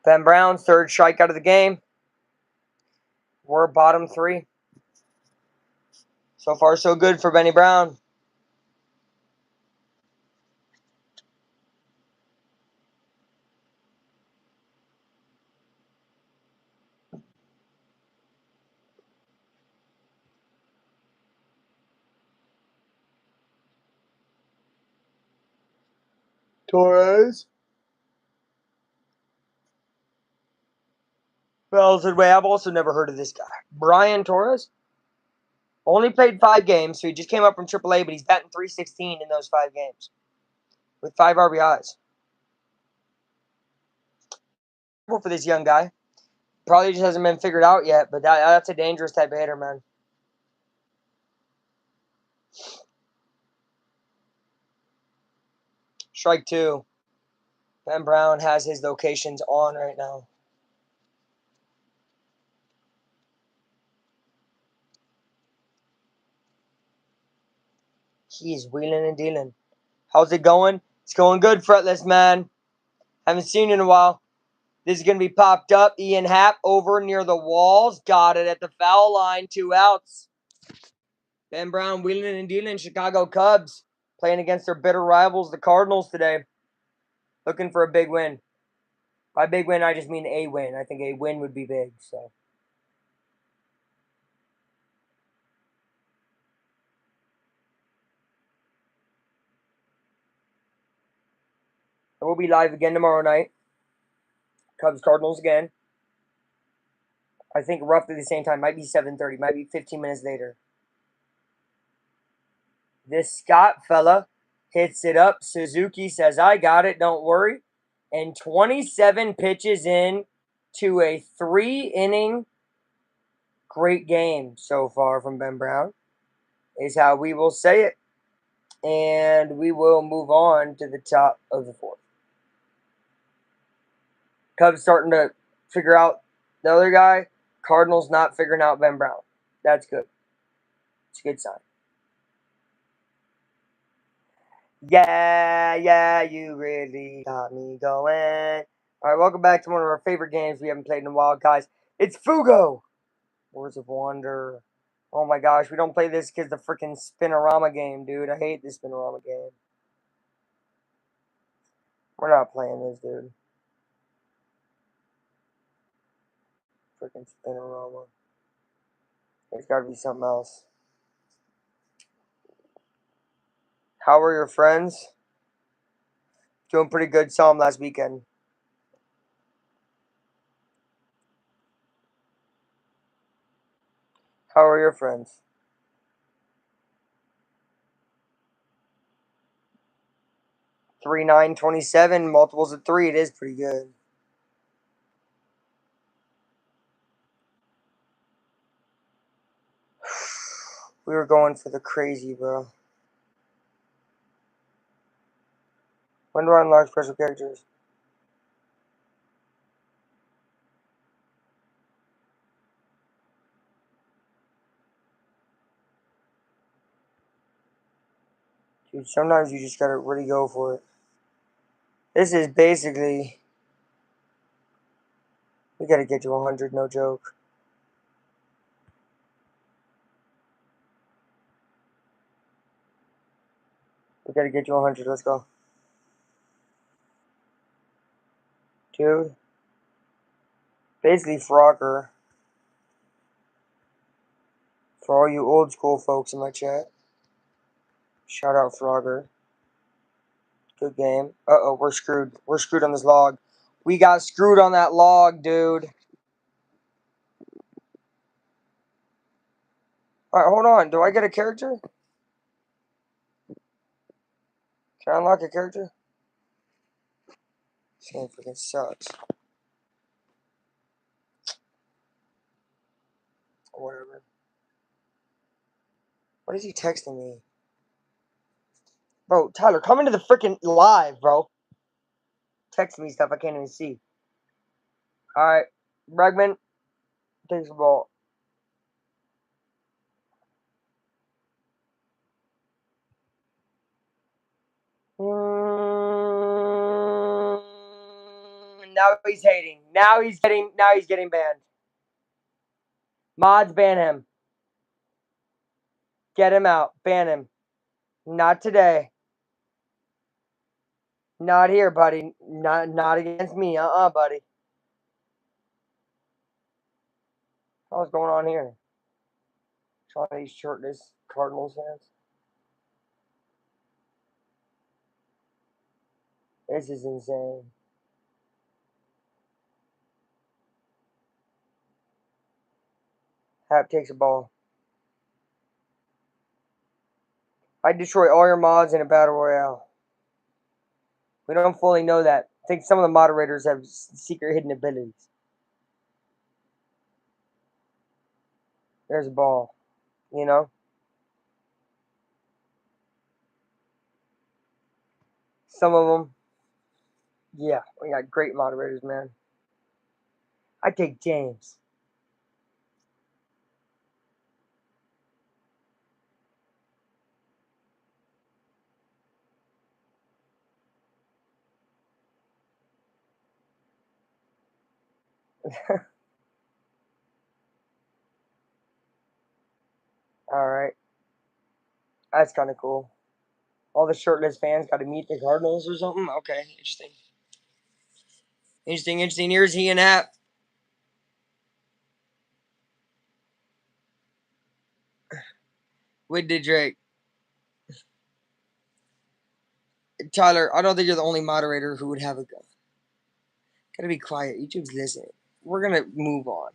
A: Ben Brown's third strikeout of the game. We're bottom 3. So far, so good for Benny Brown. Torres. Way. I've also never heard of this guy. Brian Torres. Only played 5 games, so he just came up from AAA, but he's batting .316 in those 5 games with 5 RBIs. For this young guy. Probably just hasn't been figured out yet, but that's a dangerous type of hitter, man. strike two. Ben Brown has his locations on right now. He's wheeling and dealing. How's it going? It's going good, Fretless, man. Haven't seen you in a while. This is going to be popped up. Ian Happ over near the walls. Got it at the foul line. 2 outs. Ben Brown wheeling and dealing. Chicago Cubs playing against their bitter rivals, the Cardinals, today. Looking for a big win. By big win, I just mean a win. I think a win would be big. So. We'll be live again tomorrow night. Cubs Cardinals again. I think roughly the same time. Might be 7:30. Might be 15 minutes later. This Scott fella hits it up. Suzuki says, I got it. Don't worry. And 27 pitches in to a 3-inning great game so far from Ben Brown is how we will say it. And we will move on to the top of the fourth. Cubs starting to figure out the other guy. Cardinals not figuring out Ben Brown. That's good. It's a good sign. Yeah, you really got me going. All right, welcome back to one of our favorite games we haven't played in a while, guys. It's Fugo. Words of Wonder. Oh my gosh, we don't play this because the freaking Spinorama game, dude. I hate this Spinorama game. We're not playing this, dude. Freaking Spinorama. There's got to be something else. How are your friends? Doing pretty good. Saw them last weekend. How are your friends? 3, 9, 27. Multiples of 3. It is pretty good. We were going for the crazy, bro. When do I unlock special characters? Dude, sometimes you just gotta really go for it. This is basically... We gotta get to 100, no joke. We gotta get to 100, let's go. Dude. Basically Frogger. For all you old school folks in my chat. Shout out Frogger. Good game. Uh-oh, we're screwed. We're screwed on this log. We got screwed on that log, dude. Alright, hold on. Do I get a character? Can I unlock a character? This game freaking sucks. Or whatever. What is he texting me? Bro, Tyler, come into the freaking live, bro. Text me stuff I can't even see. Alright. Bregman takes the ball. Now he's hating. Now he's getting banned. Mods ban him. Get him out. Ban him. Not today. Not here, buddy. Not against me. Buddy. What's going on here? Trying these shirtless Cardinals fans. This is insane. Hap takes a ball. I destroy all your mods in a battle royale. We don't fully know that. I think some of the moderators have secret hidden abilities. There's a ball. You know? Some of them, yeah, we got great moderators, man. I take James. All right, that's kind of cool. All the shirtless fans got to meet the Cardinals or something. Okay, interesting. Interesting. Here's he and App. With the Drake. Tyler, I don't think you're the only moderator who would have a gun. Gotta be quiet. YouTube's listening. We're gonna move on.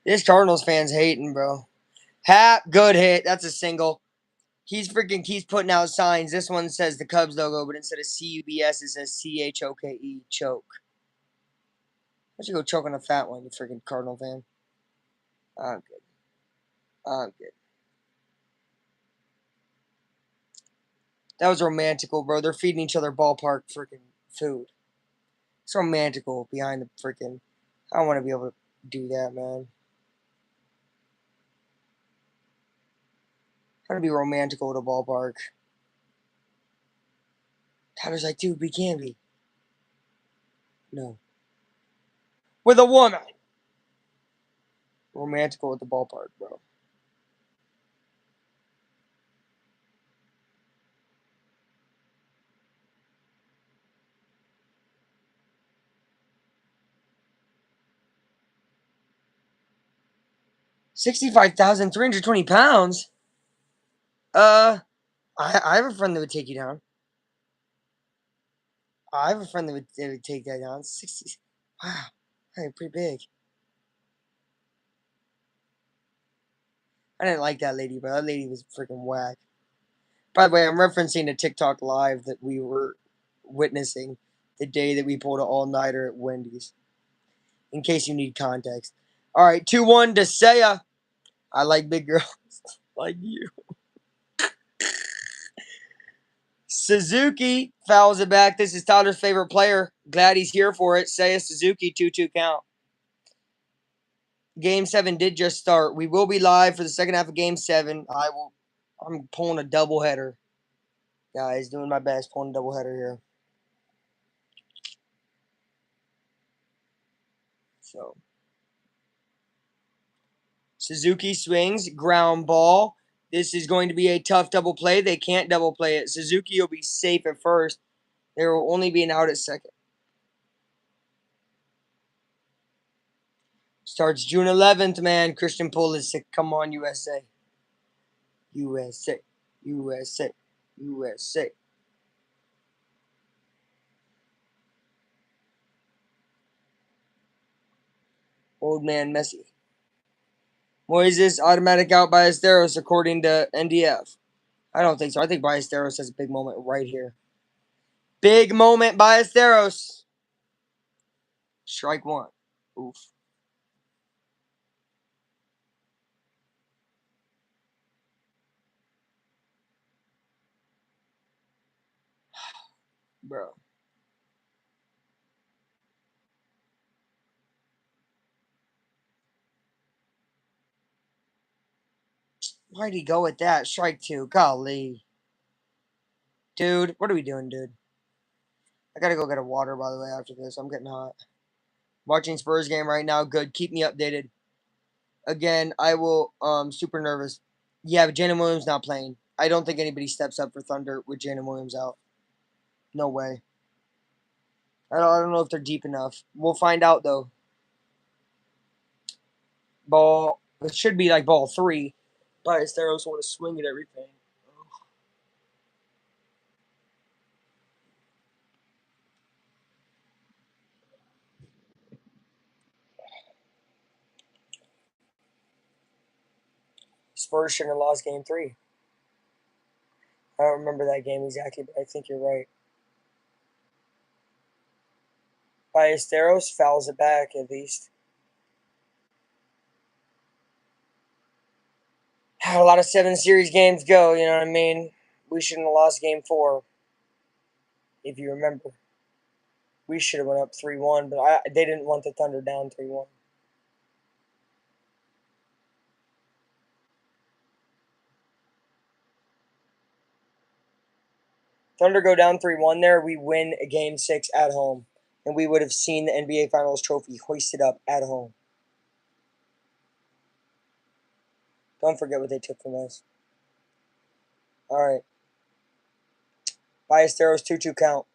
A: This Cardinals fan's hating, bro. Hap, good hit. That's a single. He's putting out signs. This one says the Cubs logo, but instead of CUBS, it says CHOKE, choke. I should go choke on a fat one, you freaking Cardinal fan. I'm good. I'm good. That was romantical, bro. They're feeding each other ballpark freaking food. It's romantical behind the freaking. I don't want to be able to do that, man. How to be romantical at a ballpark. Tyler's like, dude, we can be. No. With a woman. Romantical at the ballpark, bro. £65,320. I have a friend that would take you down. I have a friend that would take that down. 60. Wow. Hey, pretty big. I didn't like that lady, but that lady was freaking whack. By the way, I'm referencing a TikTok live that we were witnessing the day that we pulled an all-nighter at Wendy's. In case you need context. All right, 2-1 to Seiya. I like big girls like you. Suzuki fouls it back. This is Tyler's favorite player. Glad he's here for it. Seiya Suzuki, 2-2 count. Game 7 did just start. We will be live for the second half of Game 7. I'm pulling a doubleheader. Guys, doing my best pulling a doubleheader here. So Suzuki swings, ground ball. This is going to be a tough double play. They can't double play it. Suzuki will be safe at first. There will only be an out at second. Starts June 11th, man. Christian Pulisic. Come on, USA. USA. USA. USA. Old man Messi. Moises automatic out by Esteros according to NDF. I don't think so. I think Ballesteros has a big moment right here. Big moment by Esteros. Strike one. Oof. Bro. Why'd he go with that? Strike two. Golly. Dude, what are we doing, dude? I gotta go get a water, by the way, after this. I'm getting hot. Watching Spurs game right now. Good. Keep me updated. Again, I will, super nervous. Yeah, but Jalen Williams not playing. I don't think anybody steps up for Thunder with Jalen Williams out. No way. I don't know if they're deep enough. We'll find out, though. Ball. It should be like ball 3. Ballesteros want to swing at everything. Spurs shouldn't have lost game 3. I don't remember that game exactly, but I think you're right. Ballesteros fouls it back, at least. Had a lot of 7 series games go, you know what I mean? We shouldn't have lost game 4, if you remember. We should have went up 3-1, but they didn't want the Thunder down 3-1. Thunder go down 3-1 there, we win a game 6 at home, and we would have seen the NBA Finals trophy hoisted up at home. Don't forget what they took from us. All right. Ballesteros 2-2 count.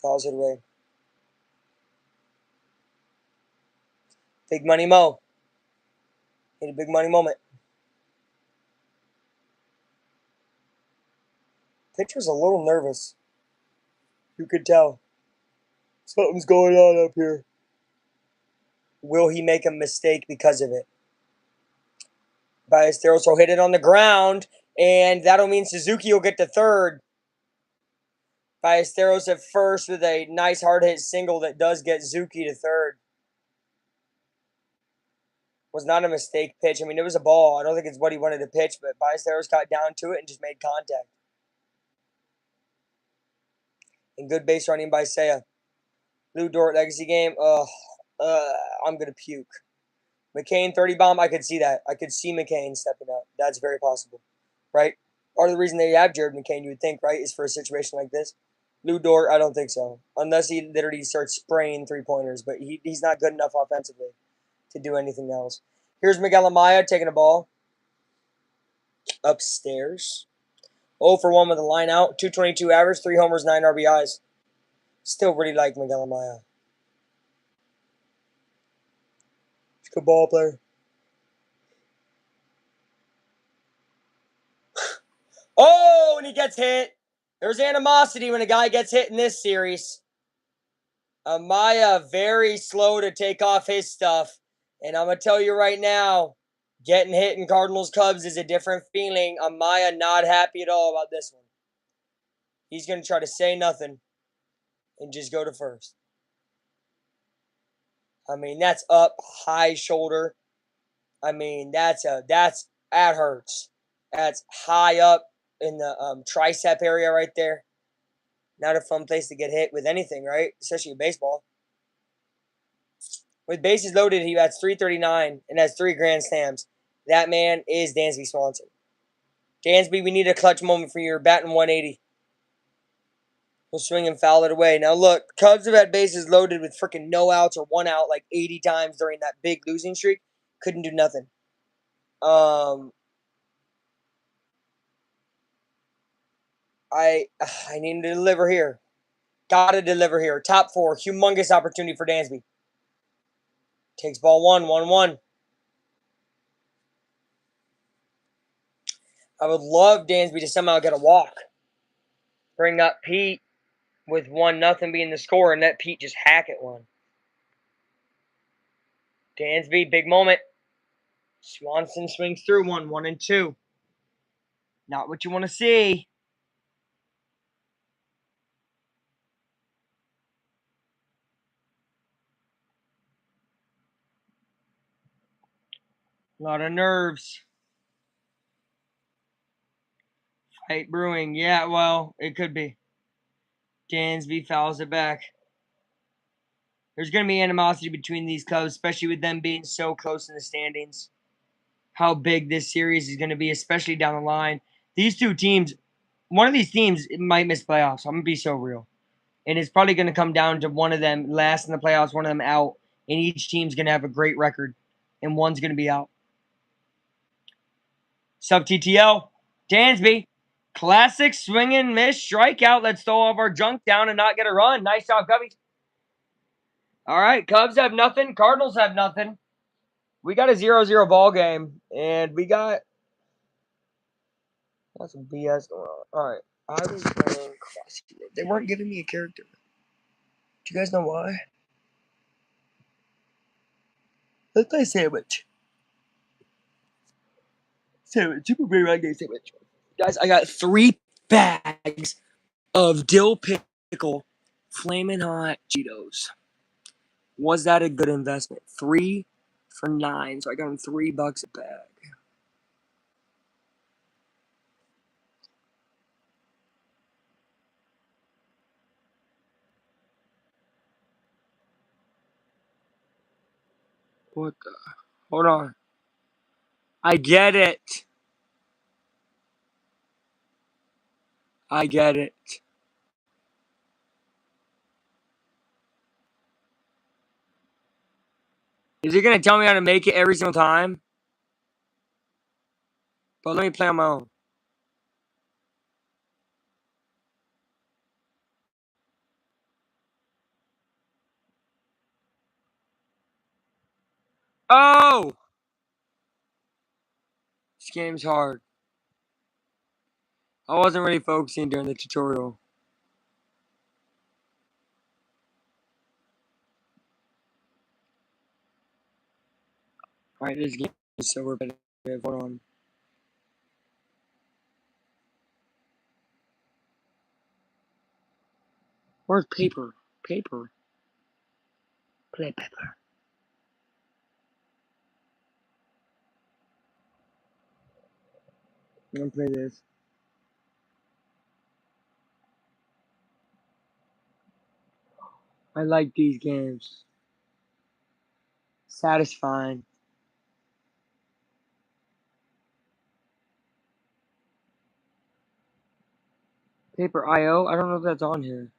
A: Fouls it away. Big money Mo. Hit a big money moment. Pitcher's a little nervous. You could tell. Something's going on up here. Will he make a mistake because of it? Ballesteros will hit it on the ground, and that'll mean Suzuki will get to third. Ballesteros at first with a nice hard hit single that does get Zuki to third. Was not a mistake pitch. I mean, it was a ball. I don't think it's what he wanted to pitch, but Ballesteros got down to it and just made contact. And good base running by Seiya. Lou Dort legacy game. I'm gonna puke. McCain 30 bomb. I could see that. I could see McCain stepping up. That's very possible, right? Part of the reason they have Jared McCain, you would think, right, is for a situation like this. Lou Dort, I don't think so, unless he literally starts spraying 3-pointers. But he's not good enough offensively to do anything else. Here's Miguel Amaya taking a ball upstairs. 0 for 1 with a line out. 222 average, 3 homers, 9 RBIs. Still really like Miguel Amaya. He's a good ball player. Oh, and he gets hit. There's animosity when a guy gets hit in this series. Amaya very slow to take off his stuff. And I'm going to tell you right now, getting hit in Cardinals Cubs is a different feeling. Amaya not happy at all about this one. He's going to try to say nothing and just go to first. I mean, that's up, high shoulder. I mean, that hurts. That's high up in the tricep area right there. Not a fun place to get hit with anything, right? Especially in baseball. With bases loaded, he bats .339 and has 3 grand slams. That man is Dansby Swanson. Dansby, we need a clutch moment for you. Batting 180. We'll swing and foul it away. Now look, Cubs have had bases loaded with freaking no outs or 1 out like 80 times during that big losing streak. Couldn't do nothing. I need to deliver here. Gotta deliver here. Top 4. Humongous opportunity for Dansby. Takes ball 1-1-1. I would love Dansby to somehow get a walk. Bring up Pete with 1-0 being the score and let Pete just hack at one. Dansby, big moment. Swanson swings through 1-1-2. Not what you want to see. A lot of nerves. Fight brewing. Yeah, well, it could be. Dansby fouls it back. There's going to be animosity between these Cubs, especially with them being so close in the standings. How big this series is going to be, especially down the line. These two teams, one of these teams might miss playoffs. I'm going to be so real. And it's probably going to come down to one of them last in the playoffs, one of them out. And each team's going to have a great record. And one's going to be out. Sub TTL, Dansby. Classic swing and miss strikeout. Let's throw all of our junk down and not get a run. Nice job, Cubbies. All right, Cubs have nothing. Cardinals have nothing. We got a 0-0 ball game, and we got some BS going on. All right, I was playing Crossy Road. They weren't giving me a character. Do you guys know why? Let's play Sandwich. Sandwich, Super Great Run Game Sandwich. Guys, I got 3 bags of dill pickle flaming hot Cheetos. Was that a good investment? 3 for 9, so I got him $3 back. What the? Hold on. I get it. I get it. Is he gonna tell me how to make it every single time? But let me play on my own. Oh! This game's hard. I wasn't really focusing during the tutorial. Alright, this game is so repetitive. Hold on. Where's paper? Paper. Play paper. I'm gonna play this. I like these games. Satisfying. Paper IO? I don't know if that's on here.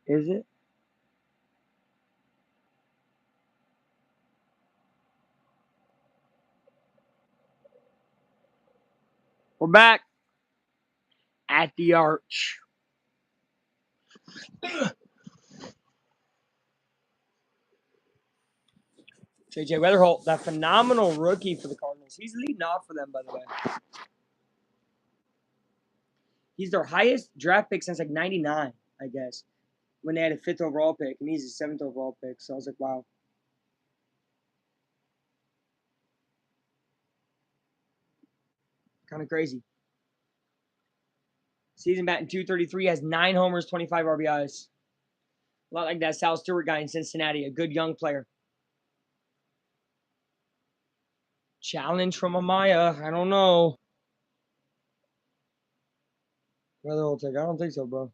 A: Is it? We're back at the arch. JJ Weatherholt, that phenomenal rookie for the Cardinals. He's leading off for them, by the way. He's their highest draft pick since like 99, I guess, when they had a 5th overall pick, and he's a 7th overall pick. So I was like, wow. Kind of crazy. Season batting .233, has 9 homers, 25 RBIs. A lot like that Sal Stewart guy in Cincinnati, a good young player. Challenge from Amaya. I don't know. Weatherholt, I don't think so, bro.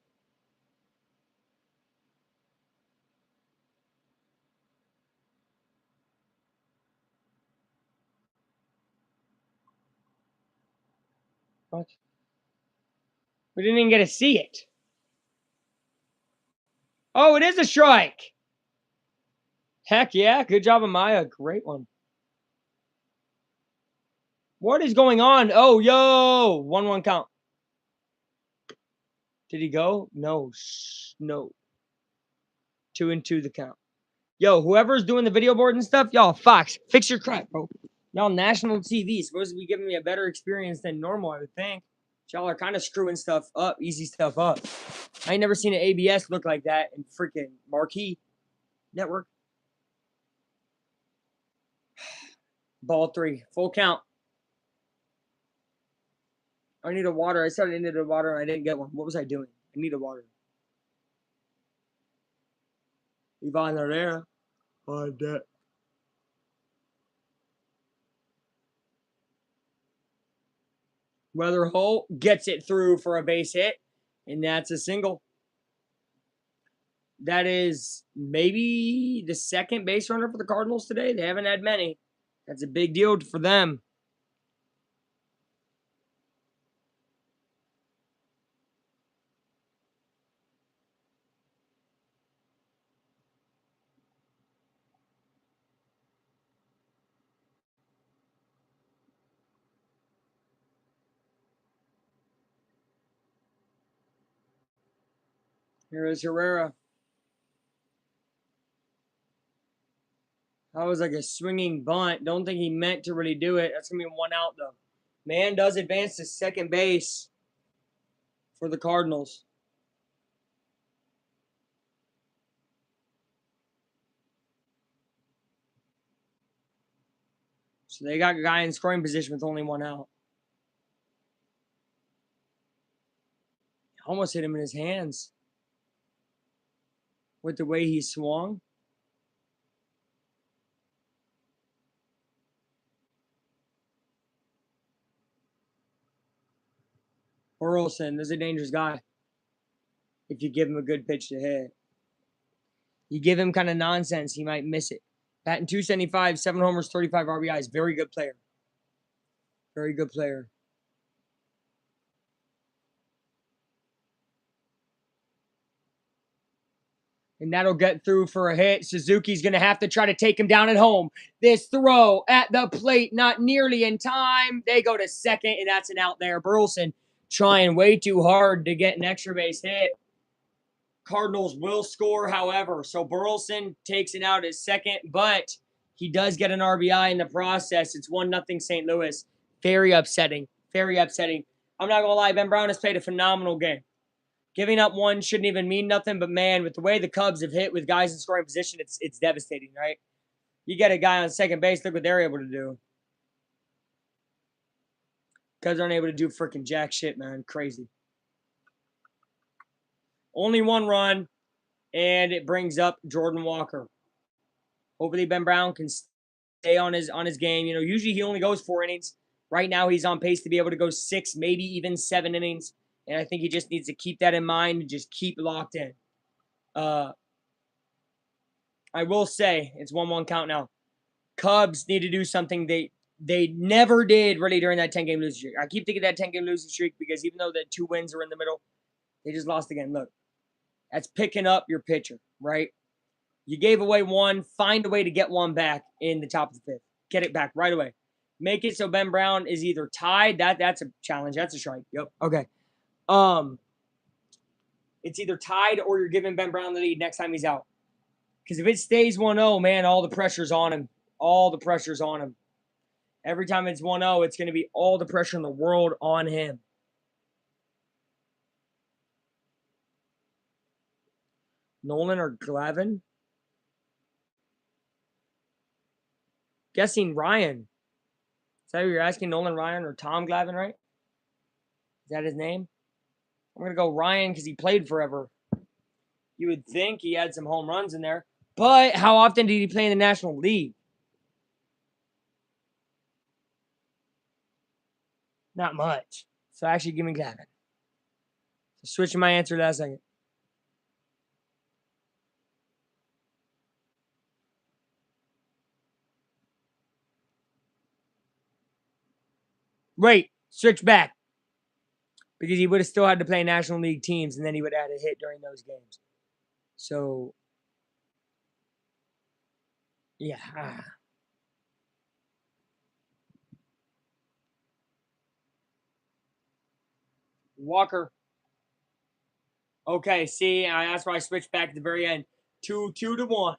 A: What? We didn't even get to see it. Oh, it is a strike. Heck yeah. Good job, Amaya. Great one. What is going on? Oh, yo. 1-1 count. Did he go? No. No. 2-2 the count. Yo, whoever's doing the video board and stuff, y'all, Fox, fix your crap, bro. Y'all national TV supposed to be giving me a better experience than normal, I would think. Y'all are kind of screwing stuff up, easy stuff up. I ain't never seen an ABS look like that in freaking Marquee Network. Ball 3, full count. I need a water. I said I needed a water and I didn't get one. What was I doing? I need a water. Ivan Herrera on deck. Weatherholt gets it through for a base hit, and that's a single. That is maybe the second base runner for the Cardinals today. They haven't had many. That's a big deal for them. Here is Herrera. That was like a swinging bunt. Don't think he meant to really do it. That's going to be 1 out, though. Man does advance to second base for the Cardinals. So they got a guy in scoring position with only 1 out. Almost hit him in his hands. with the way he swung. Burleson is a dangerous guy if you give him a good pitch to hit. You give him kind of nonsense, he might miss it. Batting 275, 7 homers, 35 RBIs. Very good player. Very good player. And that'll get through for a hit. Suzuki's going to have to try to take him down at home. This throw at the plate, not nearly in time. They go to second, and that's an out there. Burleson trying way too hard to get an extra base hit. Cardinals will score, however. So Burleson takes it out at second, but he does get an RBI in the process. It's 1-0 St. Louis. Very upsetting. Very upsetting. I'm not going to lie. Ben Brown has played a phenomenal game. Giving up one shouldn't even mean nothing, but man, with the way the Cubs have hit with guys in scoring position, it's devastating, right? You get a guy on second base, look what they're able to do. Cubs aren't able to do freaking jack shit, man. Crazy. Only one run, and it brings up Jordan Walker. Hopefully Ben Brown can stay on his game. You know, usually he only goes 4 innings. Right now he's on pace to be able to go 6, maybe even 7 innings. And I think he just needs to keep that in mind and just keep locked in. I will say, it's 1-1 count now. Cubs need to do something they never did really during that 10-game losing streak. I keep thinking that 10-game losing streak because even though the 2 wins are in the middle, they just lost again. Look, that's picking up your pitcher, right? You gave away 1. Find a way to get 1 back in the top of the 5th. Get it back right away. Make it so Ben Brown is either tied. That's a challenge. That's a strike. Yep. Okay. It's either tied or you're giving Ben Brown the lead next time he's out. Because if it stays 1-0, man, all the pressure's on him. All the pressure's on him. Every time it's 1-0, it's going to be all the pressure in the world on him. Nolan or Glavin? Guessing Ryan. Is that who you're asking? Nolan Ryan or Tom Glavin, right? Is that his name? I'm going to go Ryan because he played forever. You would think he had some home runs in there. But how often did he play in the National League? Not much. So actually give me Glavin. So switching my answer last second. Wait, switch back. Because he would have still had to play National League teams, and then he would have had a hit during those games. So, yeah. Walker. Okay, see, that's why I switched back at the very end. 2-1.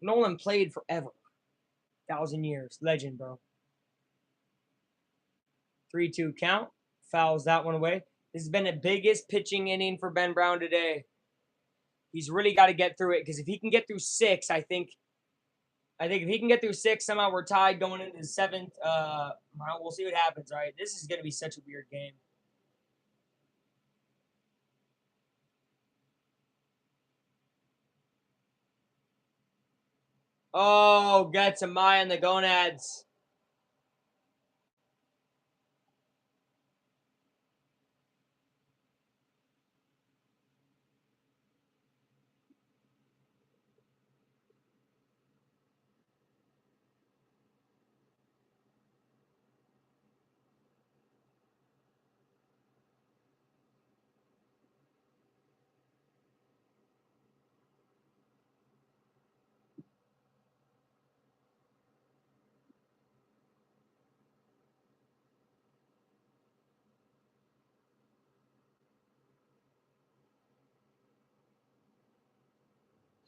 A: Nolan played forever. 1,000 years. Legend, bro. 3-2 count. Fouls that one away. This has been the biggest pitching inning for Ben Brown today. He's really got to get through it because if he can get through 6, I think if he can get through 6, somehow we're tied going into the 7th. We'll see what happens. All right, this is going to be such a weird game. Oh, got some Maya in the gonads.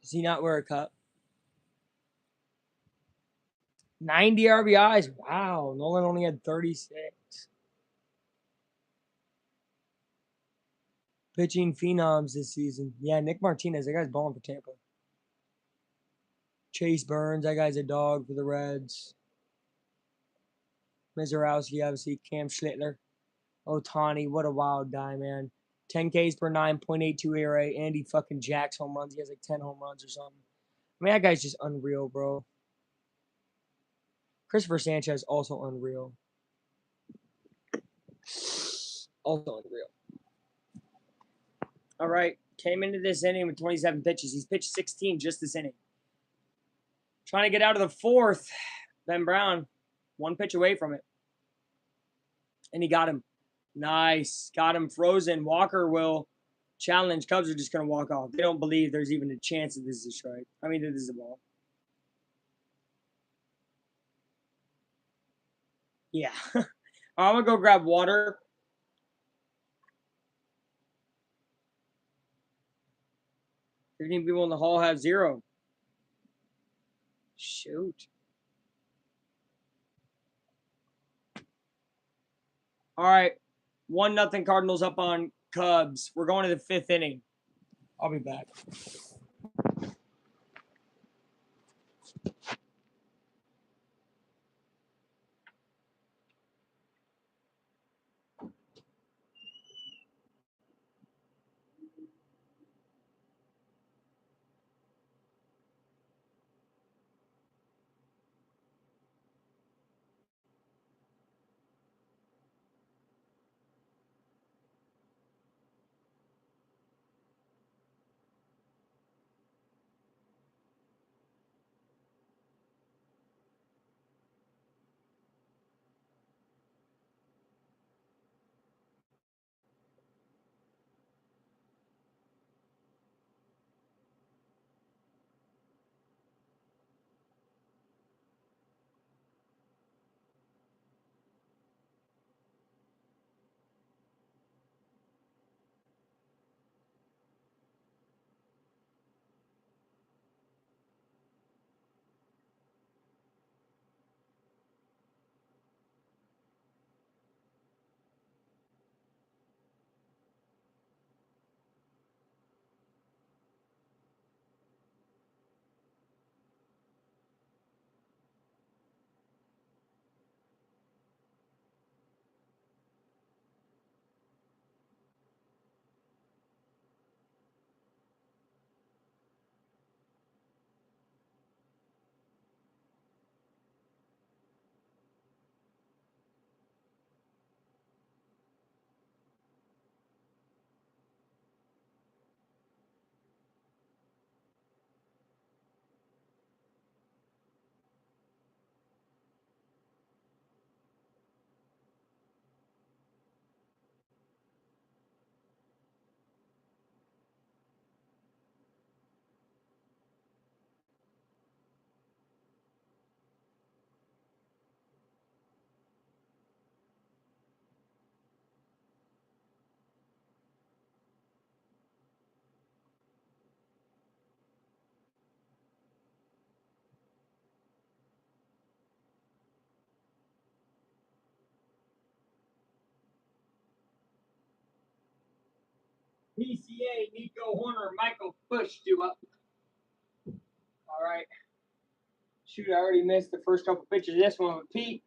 A: Does he not wear a cup? 90 RBIs. Wow. Nolan only had 36. Pitching phenoms this season. Yeah, Nick Martinez. That guy's balling for Tampa. Chase Burns. That guy's a dog for the Reds. Mizorowski, obviously. Cam Schlittler. Otani. What a wild guy, man. 10 Ks per 9, 0.82 ERA. Andy fucking jacks home runs. He has like 10 home runs or something. I mean, that guy's just unreal, bro. Christopher Sanchez, also unreal. Also unreal. All right. Came into this inning with 27 pitches. He's pitched 16 just this inning. Trying to get out of the fourth. Ben Brown, 1 pitch away from it. And he got him. Nice. Got him frozen. Walker will challenge. Cubs are just going to walk off. They don't believe there's even a chance that this is a strike. I mean, that this is a ball. Yeah. I'm going to go grab water. Fifteen people in the hall have 0. Shoot. All right. 1-0 Cardinals up on Cubs. We're going to the 5th inning. I'll be back. PCA, Nico Horner, Michael Bush due up. All right. Shoot, I already missed the first couple pitches of this one with Pete.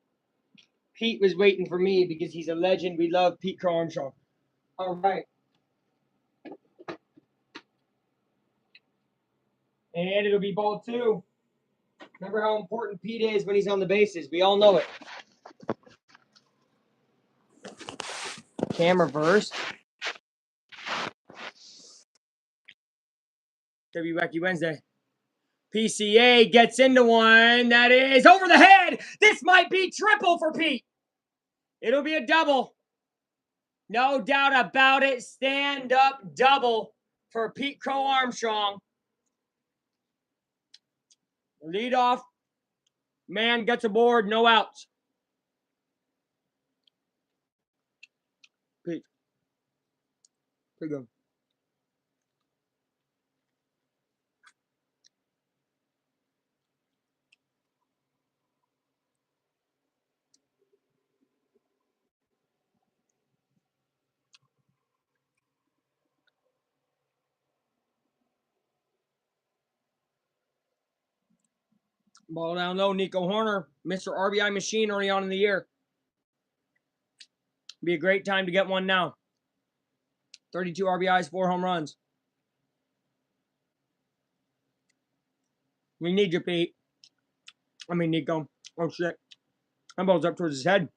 A: Pete was waiting for me because he's a legend. We love Pete Crow Armstrong. All right. And it'll be ball 2. Remember how important Pete is when he's on the bases. We all know it. Cam reverse. W Wacky Wednesday. PCA gets into one. That is over the head. This might be triple for Pete. It'll be a double. No doubt about it. Stand up double for Pete Crow Armstrong. Lead off man gets aboard. No outs. Pete. Pretty good. Ball down low. Nico Horner, Mr. RBI machine, early on in the year. Be a great time to get one now. 32 RBIs, 4 home runs. We need you, Pete. I mean, Nico. Oh, shit. That ball's up towards his head.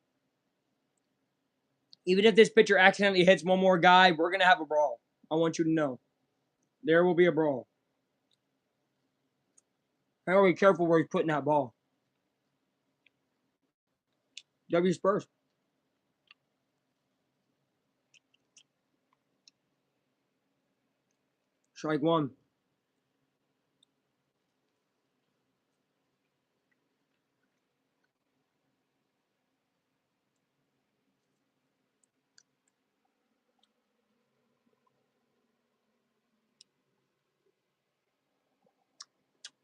A: Even if this pitcher accidentally hits one more guy, we're going to have a brawl. I want you to know. There will be a brawl. I gotta be careful where he's putting that ball. W Spurs. Strike one.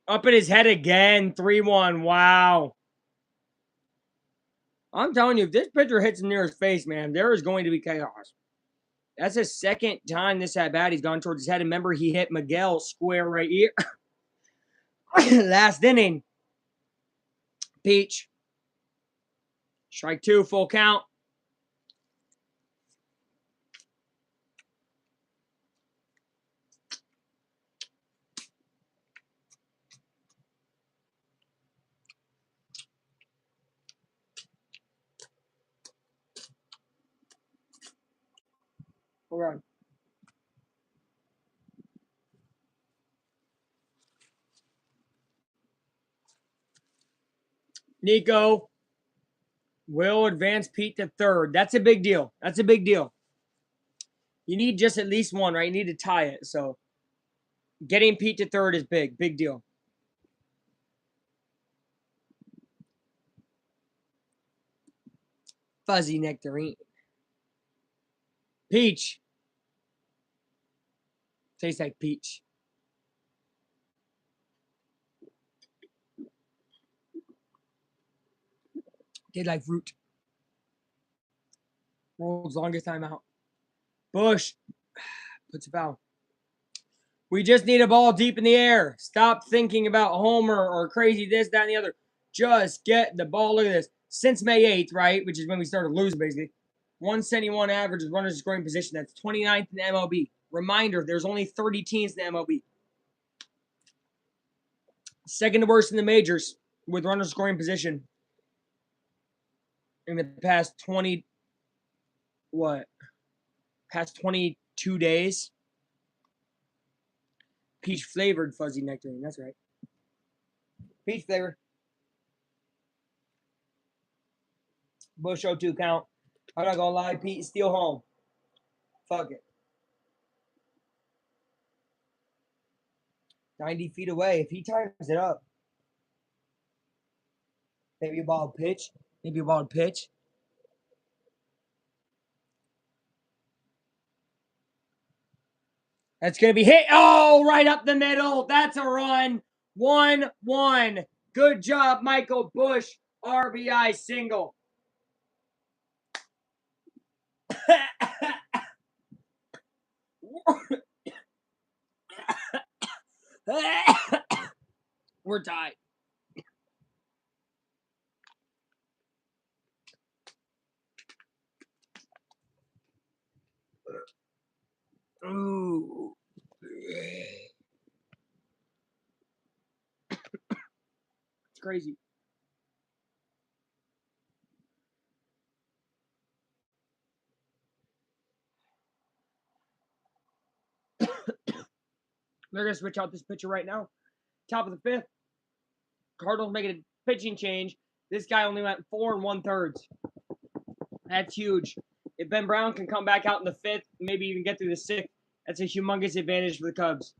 A: Up in his head again. 3-1. Wow. I'm telling you, if this pitcher hits him near his face, man, there is going to be chaos. That's his second time this at bat. He's gone towards his head. And remember, he hit Miguel square right here. Last inning. Peach. Strike two, full count. All right. Nico will advance Pete to third. That's a big deal. That's a big deal. You need just at least one, right? You need to tie it. So getting Pete to third is big. Big deal. Fuzzy nectarine. Peach. Tastes like peach. Tastes like fruit. World's longest timeout. Bush puts a foul. We just need a ball deep in the air. Stop thinking about Homer or crazy this, that, and the other. Just get the ball. Look at this. Since May 8th, right, which is when we started losing, basically, 171 average is runners in scoring position. That's 29th in the MLB. Reminder, there's only 30 teams in the MLB. Second to worst in the majors with runners scoring position in the past 22 days. Peach flavored fuzzy nectarine. That's right. Peach flavor. Bush 0-2 count. I'm not gonna lie, Pete, steal home. Fuck it. 90 feet away. If he times it up, maybe a ball pitch. Maybe a ball pitch. That's gonna be hit. Oh, right up the middle. That's a run. 1-1. Good job, Michael Bush. RBI single. We're tied. Ooh. It's crazy. They're going to switch out this pitcher right now. Top of the fifth. Cardinals making a pitching change. This guy only went 4 1/3. That's huge. If Ben Brown can come back out in the fifth, maybe even get through the sixth, that's a humongous advantage for the Cubs.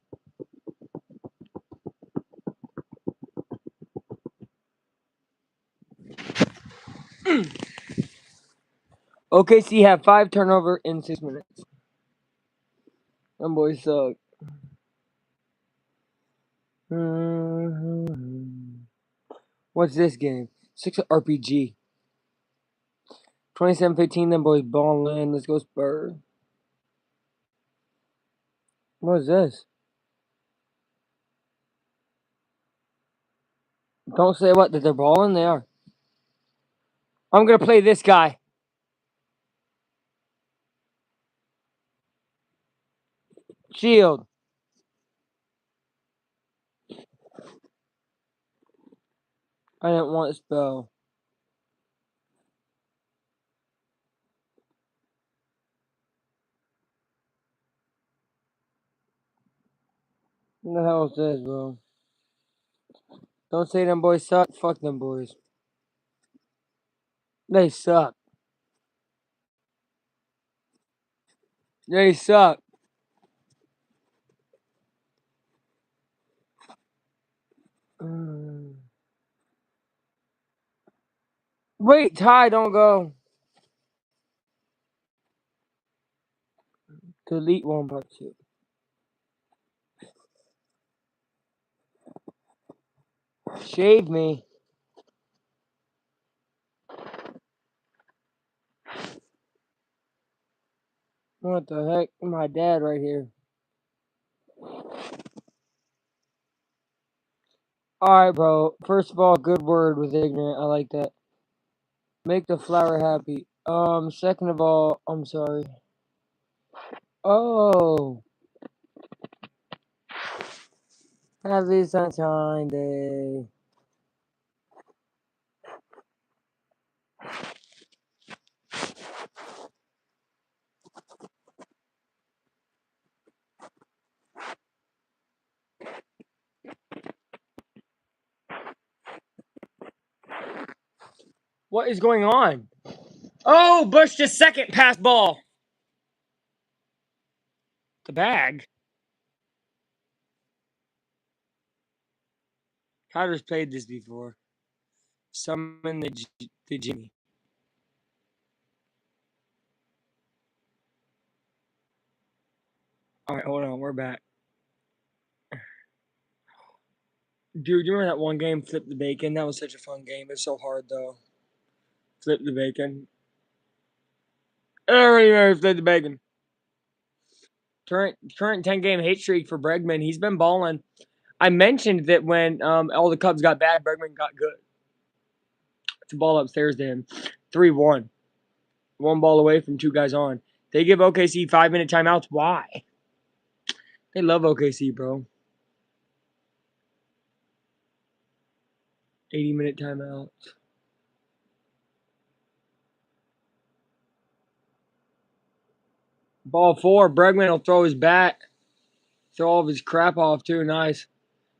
A: OKC have 5 turnover in 6 minutes. Them boys suck. What's this game? 6 RPG. 27-15. Them boys balling. Let's go Spurs. What is this? Don't say what, that they're balling? They are. I'm going to play this guy. Shield. I didn't want spell. What the hell is this, bro? Don't say them boys suck. Fuck them boys. They suck. They suck. Wait, Ty, don't go. Delete one part two. Shave me. What the heck? My dad right here. Alright, bro. First of all, good word with ignorant. I like that. Make the flower happy. Second of all, I'm sorry. Oh. Happy Sunshine Day. What is going on? Oh, Bush just second pass ball. The bag. Tyler's played this before. Summon the Jimmy. Alright, hold on. We're back. Dude, you remember that one game, Flip the Bacon? That was such a fun game. It's so hard, though. Flip the Bacon. Everybody Flip the Bacon. Current 10-game hate streak for Bregman. He's been balling. I mentioned that when all the Cubs got bad, Bregman got good. It's a ball upstairs to him. 3-1. One ball away from two guys on. They give OKC 5-minute timeouts. Why? They love OKC, bro. 80-minute timeouts. Ball 4. Bregman will throw his bat. Throw all of his crap off, too. Nice.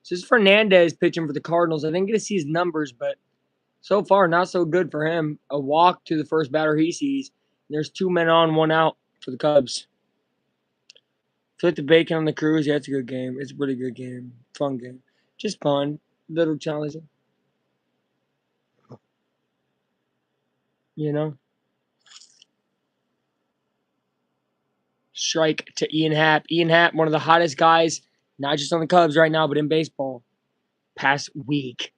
A: This is Fernandez pitching for the Cardinals. I didn't get to see his numbers, but so far, not so good for him. A walk to the first batter he sees. There's 2 men on, 1 out for the Cubs. Flip the Bacon on the Cruise. Yeah, it's a good game. It's a really good game. Fun game. Just fun. Little challenging. You know? Strike to Ian Happ. Ian Happ, one of the hottest guys, not just on the Cubs right now, but in baseball. Past week.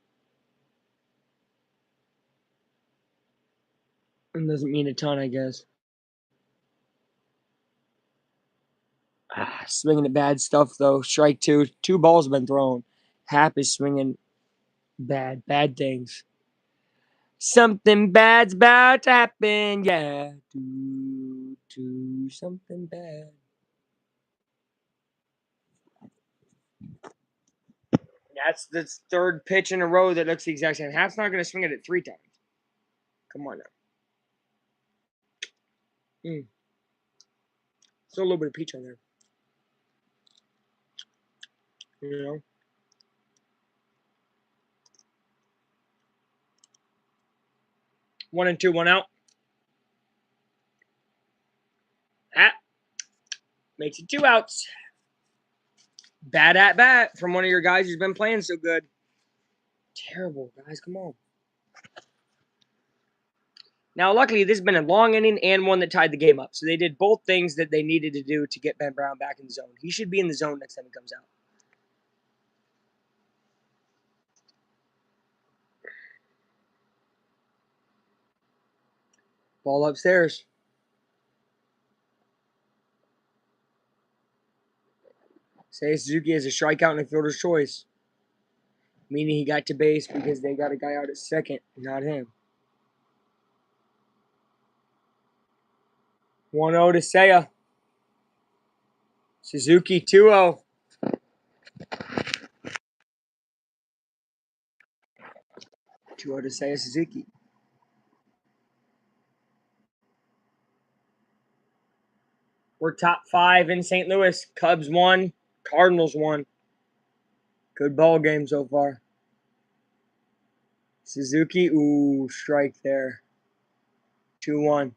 A: It doesn't mean a ton, I guess. Swinging at bad stuff, though. Strike 2. 2 balls have been thrown. Happ is swinging bad things. Something bad's about to happen, yeah. Do something bad. That's the third pitch in a row that looks the exact same. Happ's not going to swing it 3 times. Come on now. Still a little bit of peach on there. You know? One and two, 1 out. Happ makes it 2 outs. Bad at bat from one of your guys who's been playing so good. Terrible, guys. Come on. Now, luckily, this has been a long inning and one that tied the game up. So they did both things that they needed to do to get Ben Brown back in the zone. He should be in the zone next time he comes out. Ball upstairs. Say Suzuki has a strikeout and a fielder's choice. Meaning he got to base because they got a guy out at second, not him. 1-0 to Seiya. Suzuki 2-0. To say Suzuki. We're top 5 in St. Louis. Cubs won. Cardinals won. Good ball game so far. Suzuki, ooh, strike there. 2-1.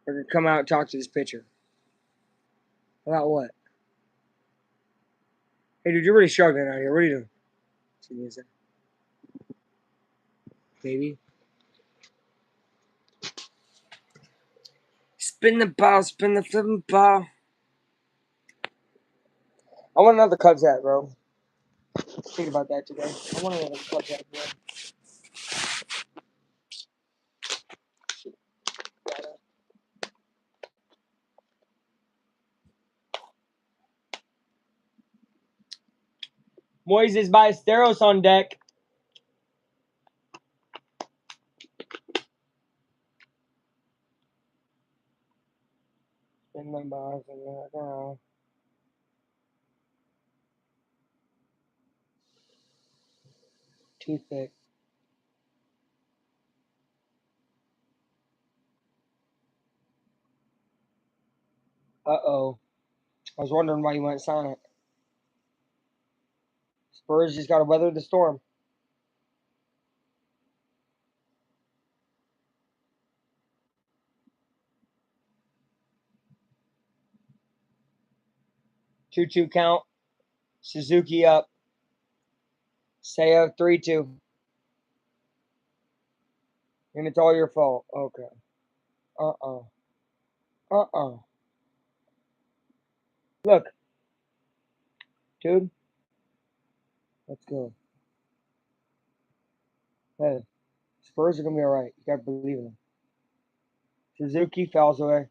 A: We're going to come out and talk to this pitcher. About what? Hey, dude, you're really struggling out here. What are you doing? Baby. Spin the ball, spin the flipping ball. I want another Cubs hat, bro. Think about that today. I want another Cubs hat, bro. Moises Ballesteros on deck. Spin the ball, spin the ball. Too thick. Uh-oh. I was wondering why you went silent. Spurs just got to weather the storm. Two-two count. Suzuki up. Seiya 3-2. And it's all your fault. Okay. Uh-oh. Uh-oh. Look. Dude. Let's go. Hey. Spurs are going to be all right. You got to believe in them. Suzuki fouls away.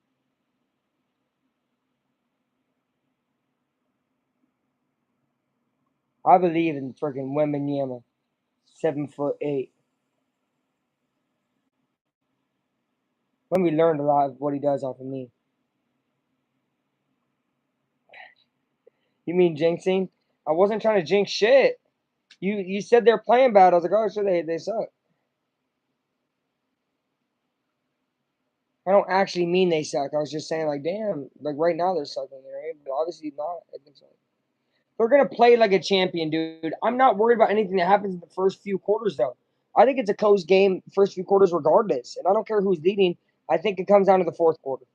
A: I believe in freaking Wembanyama. 7'8". When we learned a lot of what he does off of me. You mean jinxing? I wasn't trying to jinx shit. You said they're playing bad. I was like, oh shit, they suck. I don't actually mean they suck. I was just saying like, damn, like right now they're sucking, right? But obviously not. I think so. They're gonna play like a champion, dude. I'm not worried about anything that happens in the first few quarters though. I think it's a close game first few quarters regardless, and I don't care who's leading. I think it comes down to the fourth quarter.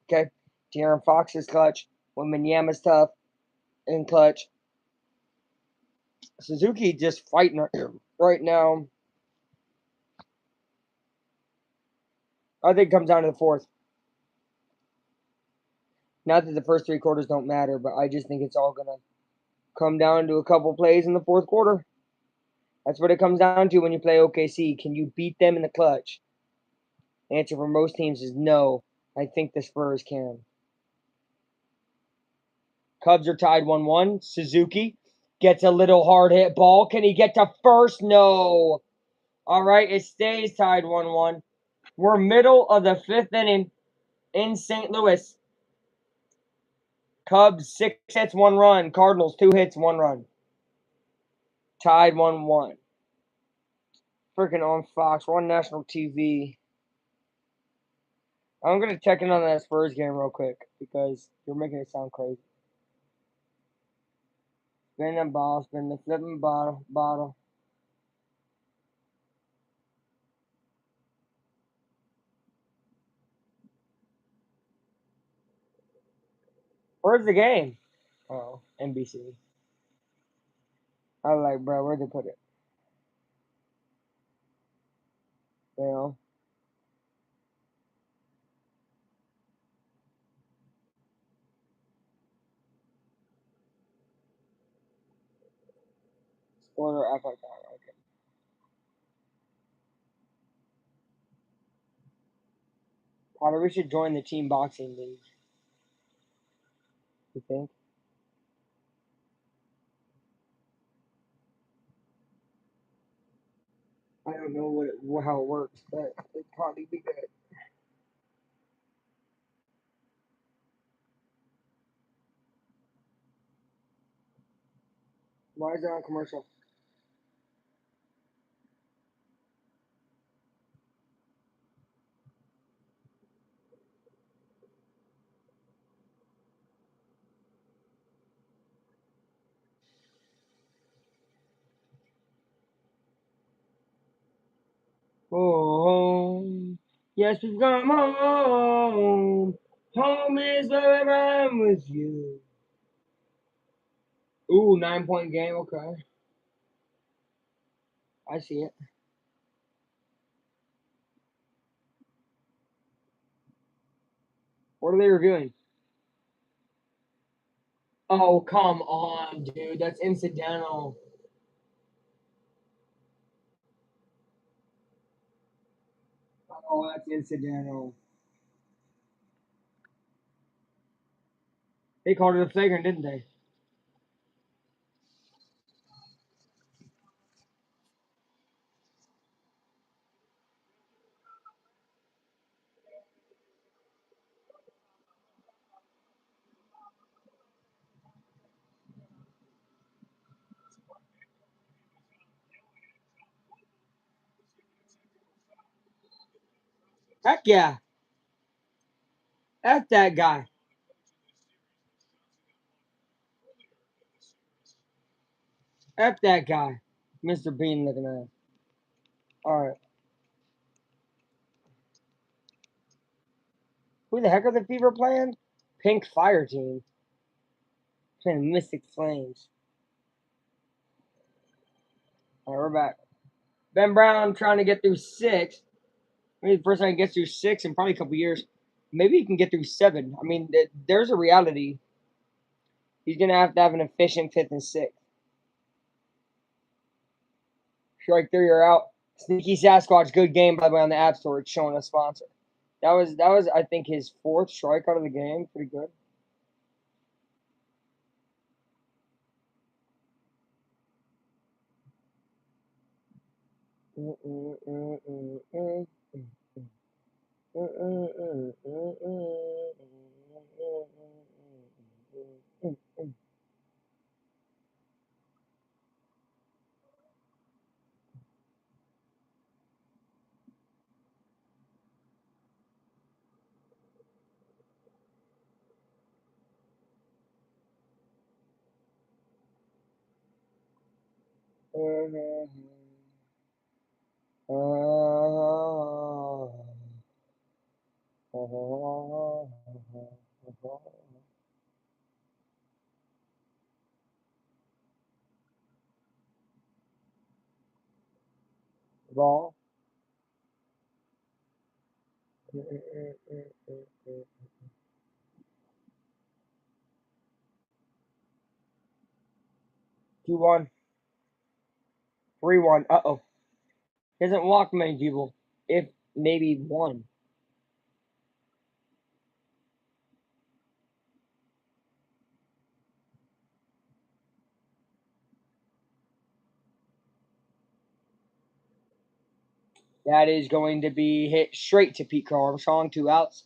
A: Okay, De'Aaron Fox is clutch. Wembanyama's tough and clutch. Suzuki just fighting right now. I think it comes down to the fourth. Not that the first three quarters don't matter, but I just think it's all going to come down to a couple plays in the fourth quarter. That's what it comes down to when you play OKC. Can you beat them in the clutch? The answer for most teams is no. I think the Spurs can. Cubs are tied 1-1. Suzuki gets a little hard hit ball. Can he get to first? No. All right, it stays tied 1-1. We're middle of the fifth inning in St. Louis. Cubs 6 hits, 1 run. Cardinals 2 hits, 1 run. Tied 1-1. Freaking on Fox. We're on national TV. I'm going to check in on that Spurs game real quick because you're making it sound crazy. Spin the ball, spin the flipping bottle. Where's the game? Oh, NBC. I was like, bro, where'd they put it? You know? Spoiler, I like that. Okay. Potter, we should join the team boxing league. You think? I don't don't know how it works, but it'd probably be good. Why is it on commercial? Home. Yes, we've come home. Home is where I'm with you. Ooh, 9-point game. Okay. I see it. What are they reviewing? Oh, come on, dude. That's incidental. Oh, that's incidental. They called it a flagrant, didn't they? Heck yeah. F that guy. F that guy. Mr. Bean looking at him. All right. Who the heck are the Fever playing? Pink Fire Team. Playing Mystic Flames. All right, we're back. Ben Brown trying to get through 6. Maybe the first time he gets through 6 in probably a couple years. Maybe he can get through 7. I mean, there's a reality. He's going to have an efficient 5th and 6th. Strike 3 or out. Sneaky Sasquatch, good game by the way on the App Store. It's showing a sponsor. That was I think his 4th strikeout of the game. Pretty good. Ball. 2-1. 3-1. Uh-oh. He hasn't walked many people. If maybe one. That is going to be hit straight to Pete Crow Armstrong. 2 outs.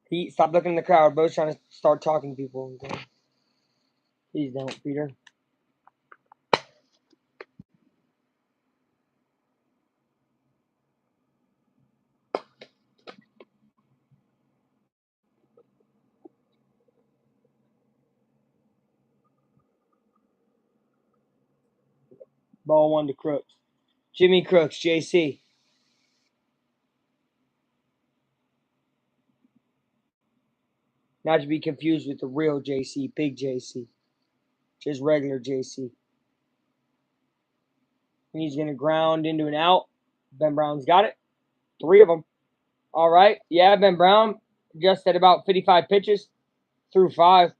A: Pete, stop looking in the crowd. Bo's trying to start talking to people. Please don't, Peter. Ball 1 to Crooks. Jimmy Crooks, JC. Not to be confused with the real JC, Big JC. Just regular JC. And he's going to ground into an out. Ben Brown's got it. 3 of them. All right. Yeah, Ben Brown just at about 55 pitches through 5.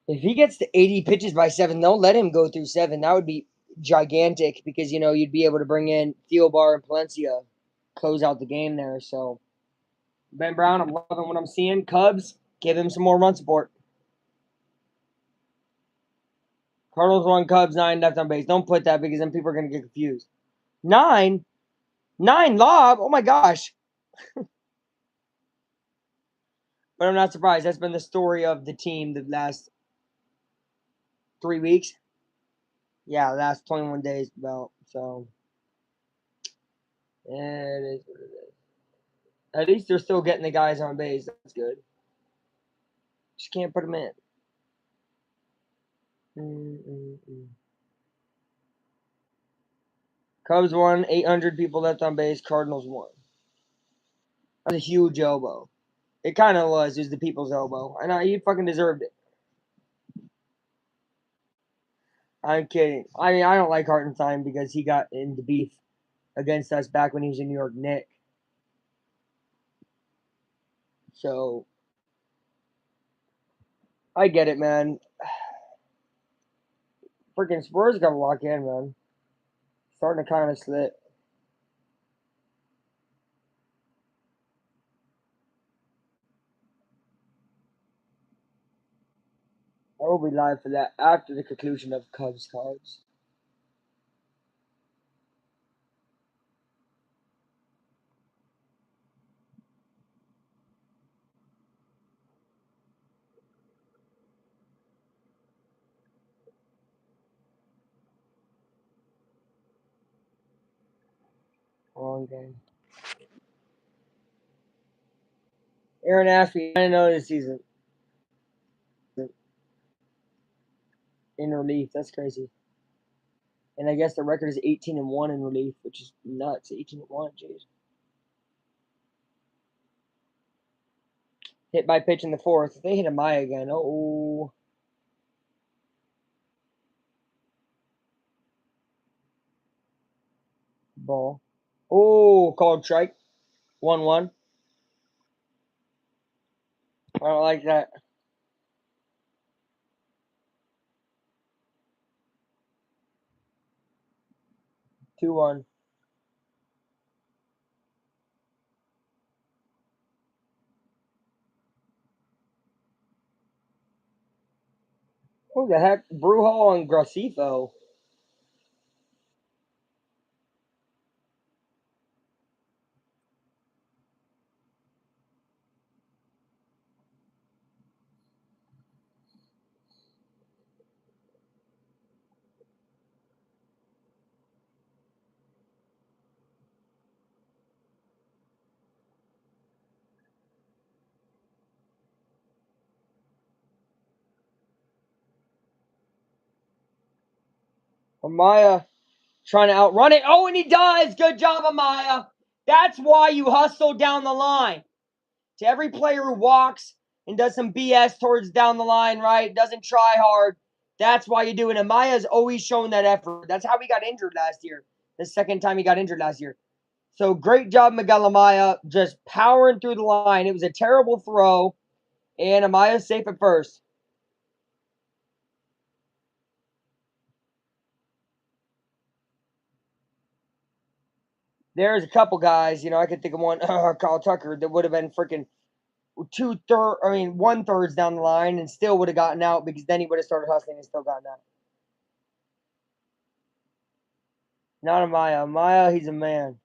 A: If he gets to 80 pitches by 7, they'll let him go through 7. That would be gigantic because, you'd be able to bring in Theobar and Palencia, close out the game there. So Ben Brown, I'm loving what I'm seeing. Cubs, give him some more run support. Cardinals 1, Cubs 9, left on base. Don't put that because then people are going to get confused. 9? 9 lob? Oh my gosh. But I'm not surprised. That's been the story of the team the last 3 weeks. Yeah, last 21 days about. So, it is what it is. At least they're still getting the guys on base. That's good. Just can't put them in. Mm-mm-mm. Cubs won, 800 people left on base. Cardinals won. That was a huge elbow. It kind of was. It was the people's elbow. I know he fucking deserved it. I'm kidding. I mean, I don't like Hartenstein because he got into beef against us back when he was a New York Knick. So I get it, man. Freaking Spurs got to lock in, man. Starting to kind of slip. I will be live for that after the conclusion of Cubs cards. Long game. Aaron Ashby, I didn't know this season in relief. That's crazy. And I guess the record is 18-1 in relief, which is nuts. 18-1, jeez. Hit by pitch in the fourth. They hit a Maya again. Oh. Ball. Oh, called strike. 1-1. I don't like that. 2-1. Who the heck? Brujol and Gracifo. Amaya trying to outrun it. Oh, and he does. Good job, Amaya. That's why you hustle down the line. To every player who walks and does some BS towards down the line, right? Doesn't try hard. That's why you do it. Amaya's always shown that effort. That's how he got injured last year. The second time he got injured last year. So great job, Miguel Amaya, just powering through the line. It was a terrible throw, and Amaya's safe at first. There's a couple guys, I could think of one, Carl Tucker, that would have been freaking 1/3 down the line and still would have gotten out because then he would have started hustling and still gotten out. Not Amaya. Amaya, he's a man.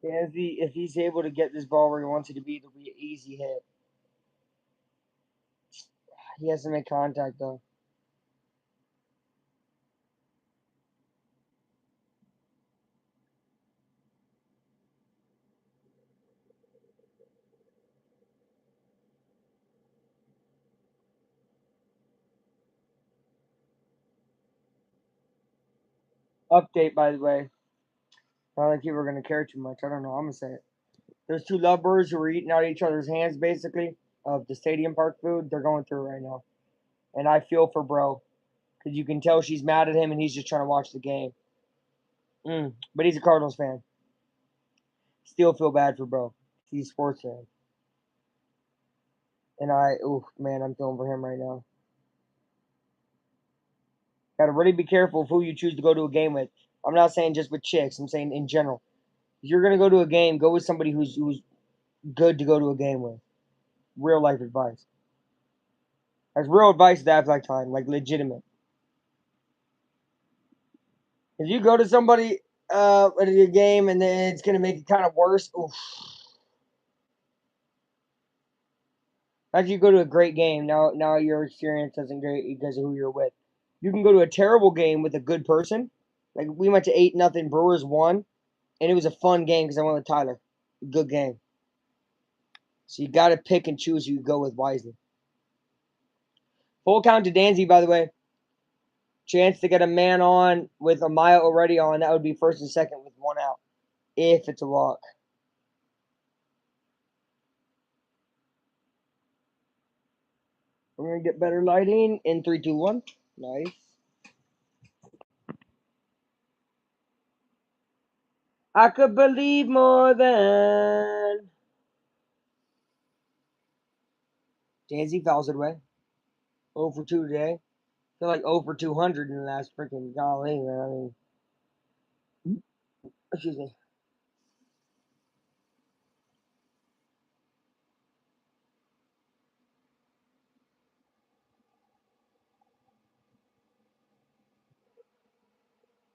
A: If he's able to get this ball where he wants it to be, it'll be an easy hit. He has to make contact though. Update, by the way. I don't think people are gonna care too much. I don't know. I'm gonna say it. There's two lovebirds who are eating out each other's hands, basically, of the stadium park food. They're going through it right now, and I feel for bro because you can tell she's mad at him, and he's just trying to watch the game. But he's a Cardinals fan. Still feel bad for bro. He's a sports fan, and man, I'm feeling for him right now. Got to really be careful of who you choose to go to a game with. I'm not saying just with chicks. I'm saying in general. If you're gonna go to a game, go with somebody who's good to go to a game with. Real life advice. That's real advice that lifetime, like legitimate. If you go to somebody at a game and then it's gonna make it kind of worse, oof. Imagine you go to a great game. Now your experience isn't great because of who you're with. You can go to a terrible game with a good person. Like we went to 8-0, Brewers won, and it was a fun game because I went with Tyler. Good game. So you got to pick and choose who you go with wisely. Full count to Danzy, by the way. Chance to get a man on with a mile already on. That would be first and second with one out. If it's a walk. We're going to get better lighting in 3, 2, 1. Nice. I could believe more than. Danzy fouls it away. 0 for 2 today. I feel like 0 for 200 in the last freaking golly, man. I mean, excuse me.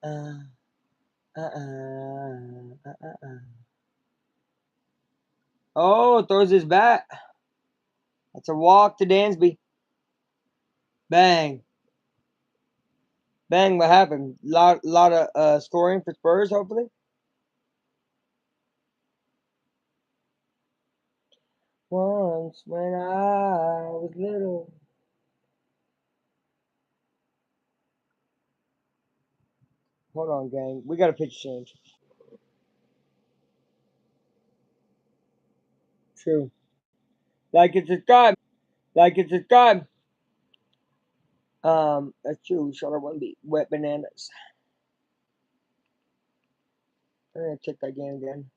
A: Uh, Oh, throws his bat. That's a walk to Dansby. Bang. Bang, what happened? Lot of scoring for Spurs, hopefully. Once when I was little. Hold on, gang. We got a pitch change. True. Like it's a god. Like it's a god. That's true. Short one beat. Wet bananas. I'm gonna check that game again.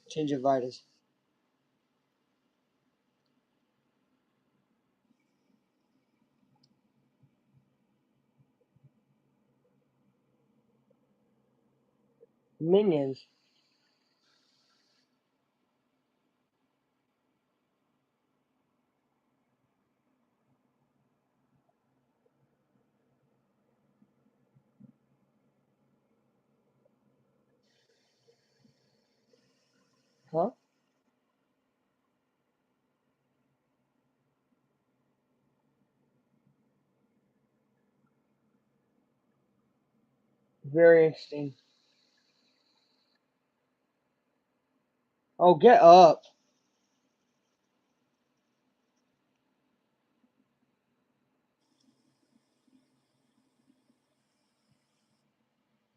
A: Change of Vitus. Minions. Huh? Very interesting. Oh, get up.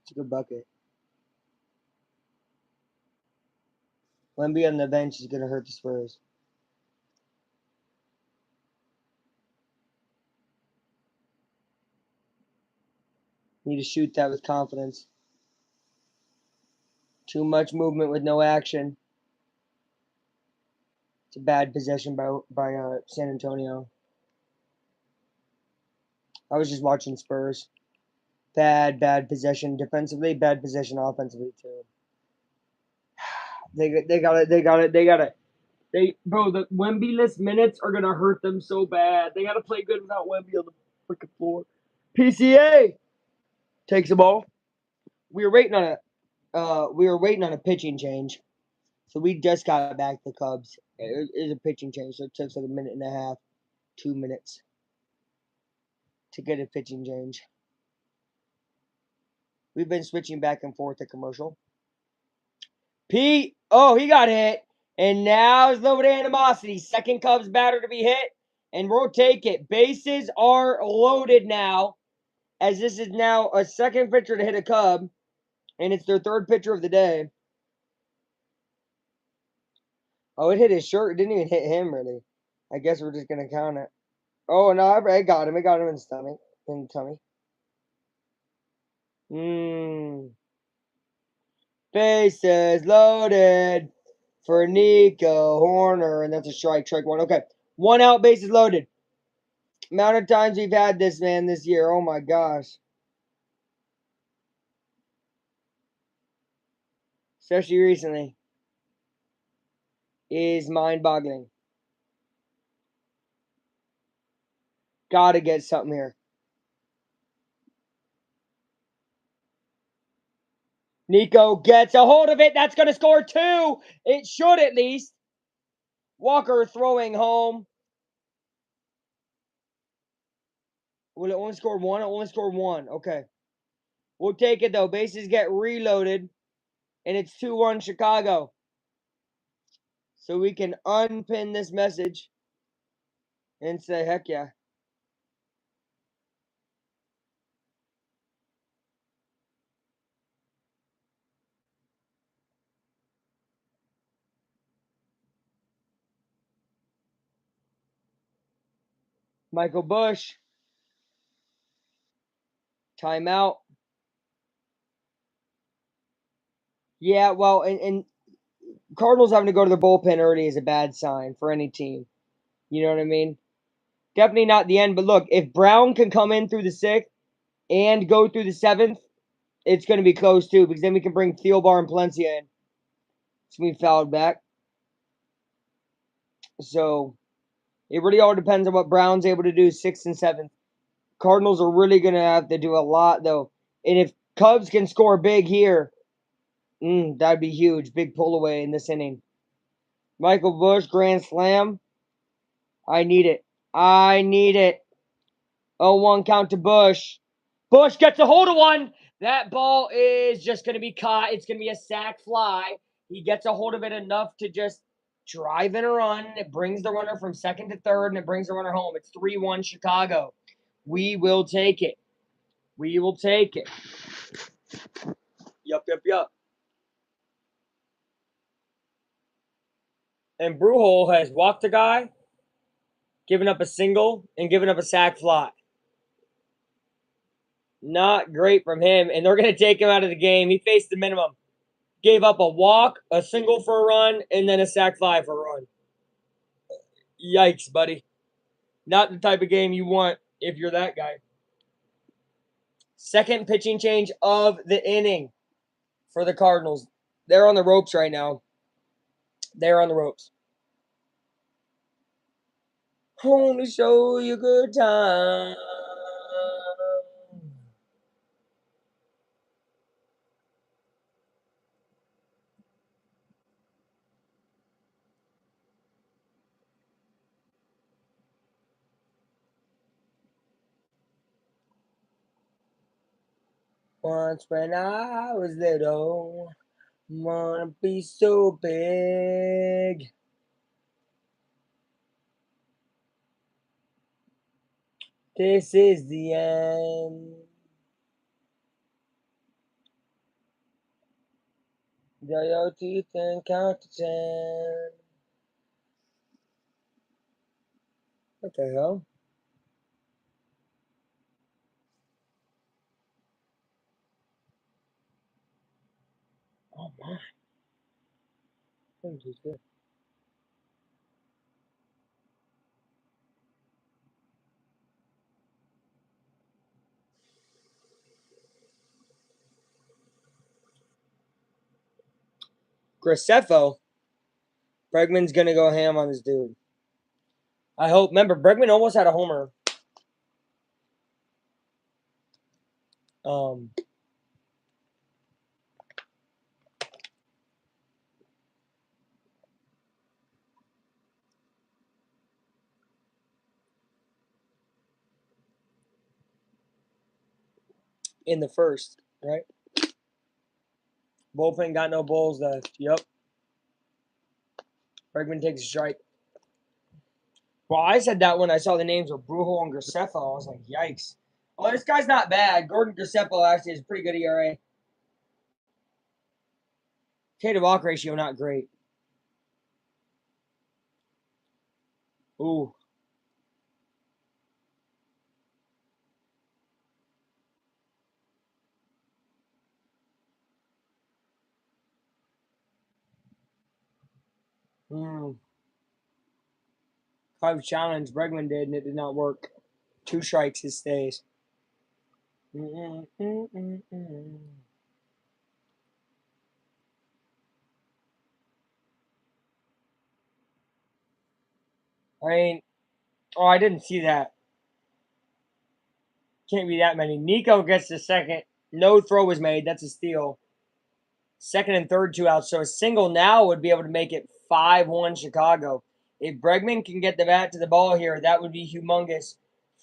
A: It's a good bucket. Wemby on the bench is gonna hurt the Spurs. Need to shoot that with confidence. Too much movement with no action. It's a bad possession by San Antonio. I was just watching Spurs. Bad possession defensively, bad possession offensively too. They got it. Bro, the Wemby-less minutes are gonna hurt them so bad. They gotta play good without Wemby on the freaking floor. PCA takes the ball. We were waiting on a pitching change. So we just got back to the Cubs. It is a pitching change, so it took like a minute and a half, 2 minutes to get a pitching change. We've been switching back and forth to commercial. Pete, oh, he got hit. And now it's a little bit of animosity. Second Cubs batter to be hit, and we'll take it. Bases are loaded now, as this is now a second pitcher to hit a Cub, and it's their third pitcher of the day. Oh, it hit his shirt. It didn't even hit him, really. I guess we're just going to count it. Oh, no, I got him. I got him in the stomach, in the tummy. Bases loaded for Nico Horner, and that's a strike. Strike one. Okay, 1 out, bases loaded. Amount of times we've had this, man, this year. Oh, my gosh. Especially recently. Is mind-boggling. Gotta get something here. Nico gets a hold of it. That's going to score 2. It should at least. Walker throwing home. Will it only score 1? It only scored 1. Okay. We'll take it, though. Bases get reloaded. And it's 2-1 Chicago. So we can unpin this message and say, heck yeah. Michael Bush. Timeout. Yeah, well, and Cardinals having to go to their bullpen early is a bad sign for any team. You know what I mean? Definitely not the end. But look, if Brown can come in through the 6th and go through the 7th, it's going to be close too, because then we can bring Thielbar and Palencia in. It's going to be fouled back. So it really all depends on what Brown's able to do 6th and 7th. Cardinals are really going to have to do a lot, though. And if Cubs can score big here, that'd be huge. Big pull away in this inning. Michael Bush, grand slam. I need it. I need it. 0-1 count to Bush. Bush gets a hold of one. That ball is just going to be caught. It's going to be a sac fly. He gets a hold of it enough to just drive in a run. It brings the runner from 2nd to 3rd, and it brings the runner home. It's 3-1 Chicago. We will take it. We will take it. Yup. And Brujol has walked a guy, given up a single, and given up a sac fly. Not great from him, and they're going to take him out of the game. He faced the minimum. Gave up a walk, a single for a run, and then a sac fly for a run. Yikes, buddy. Not the type of game you want if you're that guy. Second pitching change of the inning for the Cardinals. They're on the ropes right now. They're on the ropes. Home to show you good time. Once when I was little, wanna be so big. This is the end. Draw your teeth and count to 10. What the hell? Oh my. What is this? Graceffo. Bregman's gonna go ham on this dude. I hope. Remember, Bregman almost had a homer. Um, in the first, right? Bullpen got no balls left. Yep. Bregman takes a strike. Well, I said that when I saw the names of Brujo and Graceffa. I was like, yikes. Oh, this guy's not bad. Gordon Graceffa actually is a pretty good ERA. K to walk ratio, not great. Ooh. Five challenge Bregman did, and it did not work. 2 strikes, his stays. I mean, oh, I didn't see that. Can't be that many. Nico gets the second. No throw was made. That's a steal. Second and third, 2 outs. So a single now would be able to make it 5-1 Chicago. If Bregman can get the bat to the ball here, that would be humongous.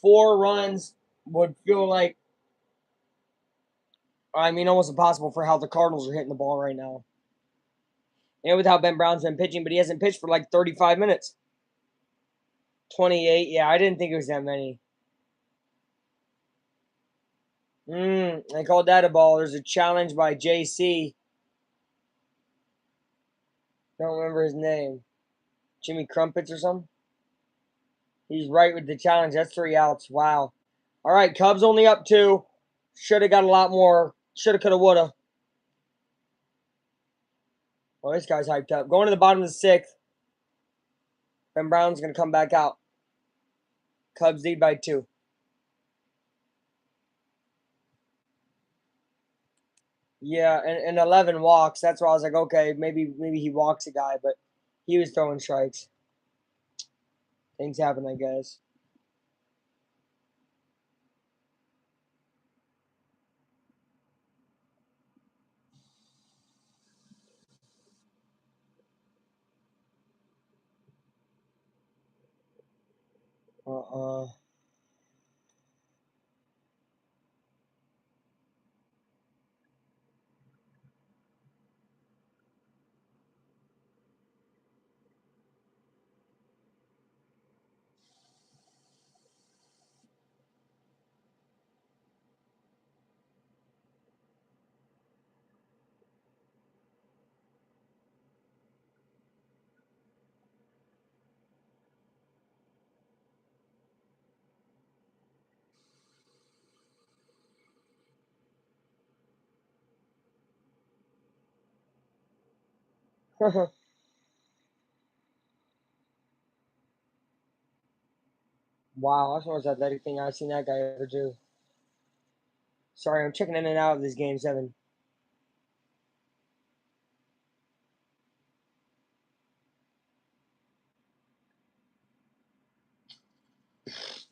A: 4 runs would feel like, I mean, almost impossible for how the Cardinals are hitting the ball right now. And with how Ben Brown's been pitching, but he hasn't pitched for like 35 minutes. 28. Yeah, I didn't think it was that many. I called that a ball. There's a challenge by JC. Don't remember his name. Jimmy Crumpets or something? He's right with the challenge. That's 3 outs. Wow. All right, Cubs only up 2. Should have got a lot more. Shoulda, coulda, woulda. Well, this guy's hyped up. Going to the bottom of the 6th. Ben Brown's going to come back out. Cubs lead by 2. Yeah, and 11 walks. That's why I was like, okay, maybe he walks a guy, but he was throwing strikes. Things happen, I guess. Uh-uh. Wow, that's the most athletic thing I've seen that guy ever do. Sorry, I'm checking in and out of this game 7.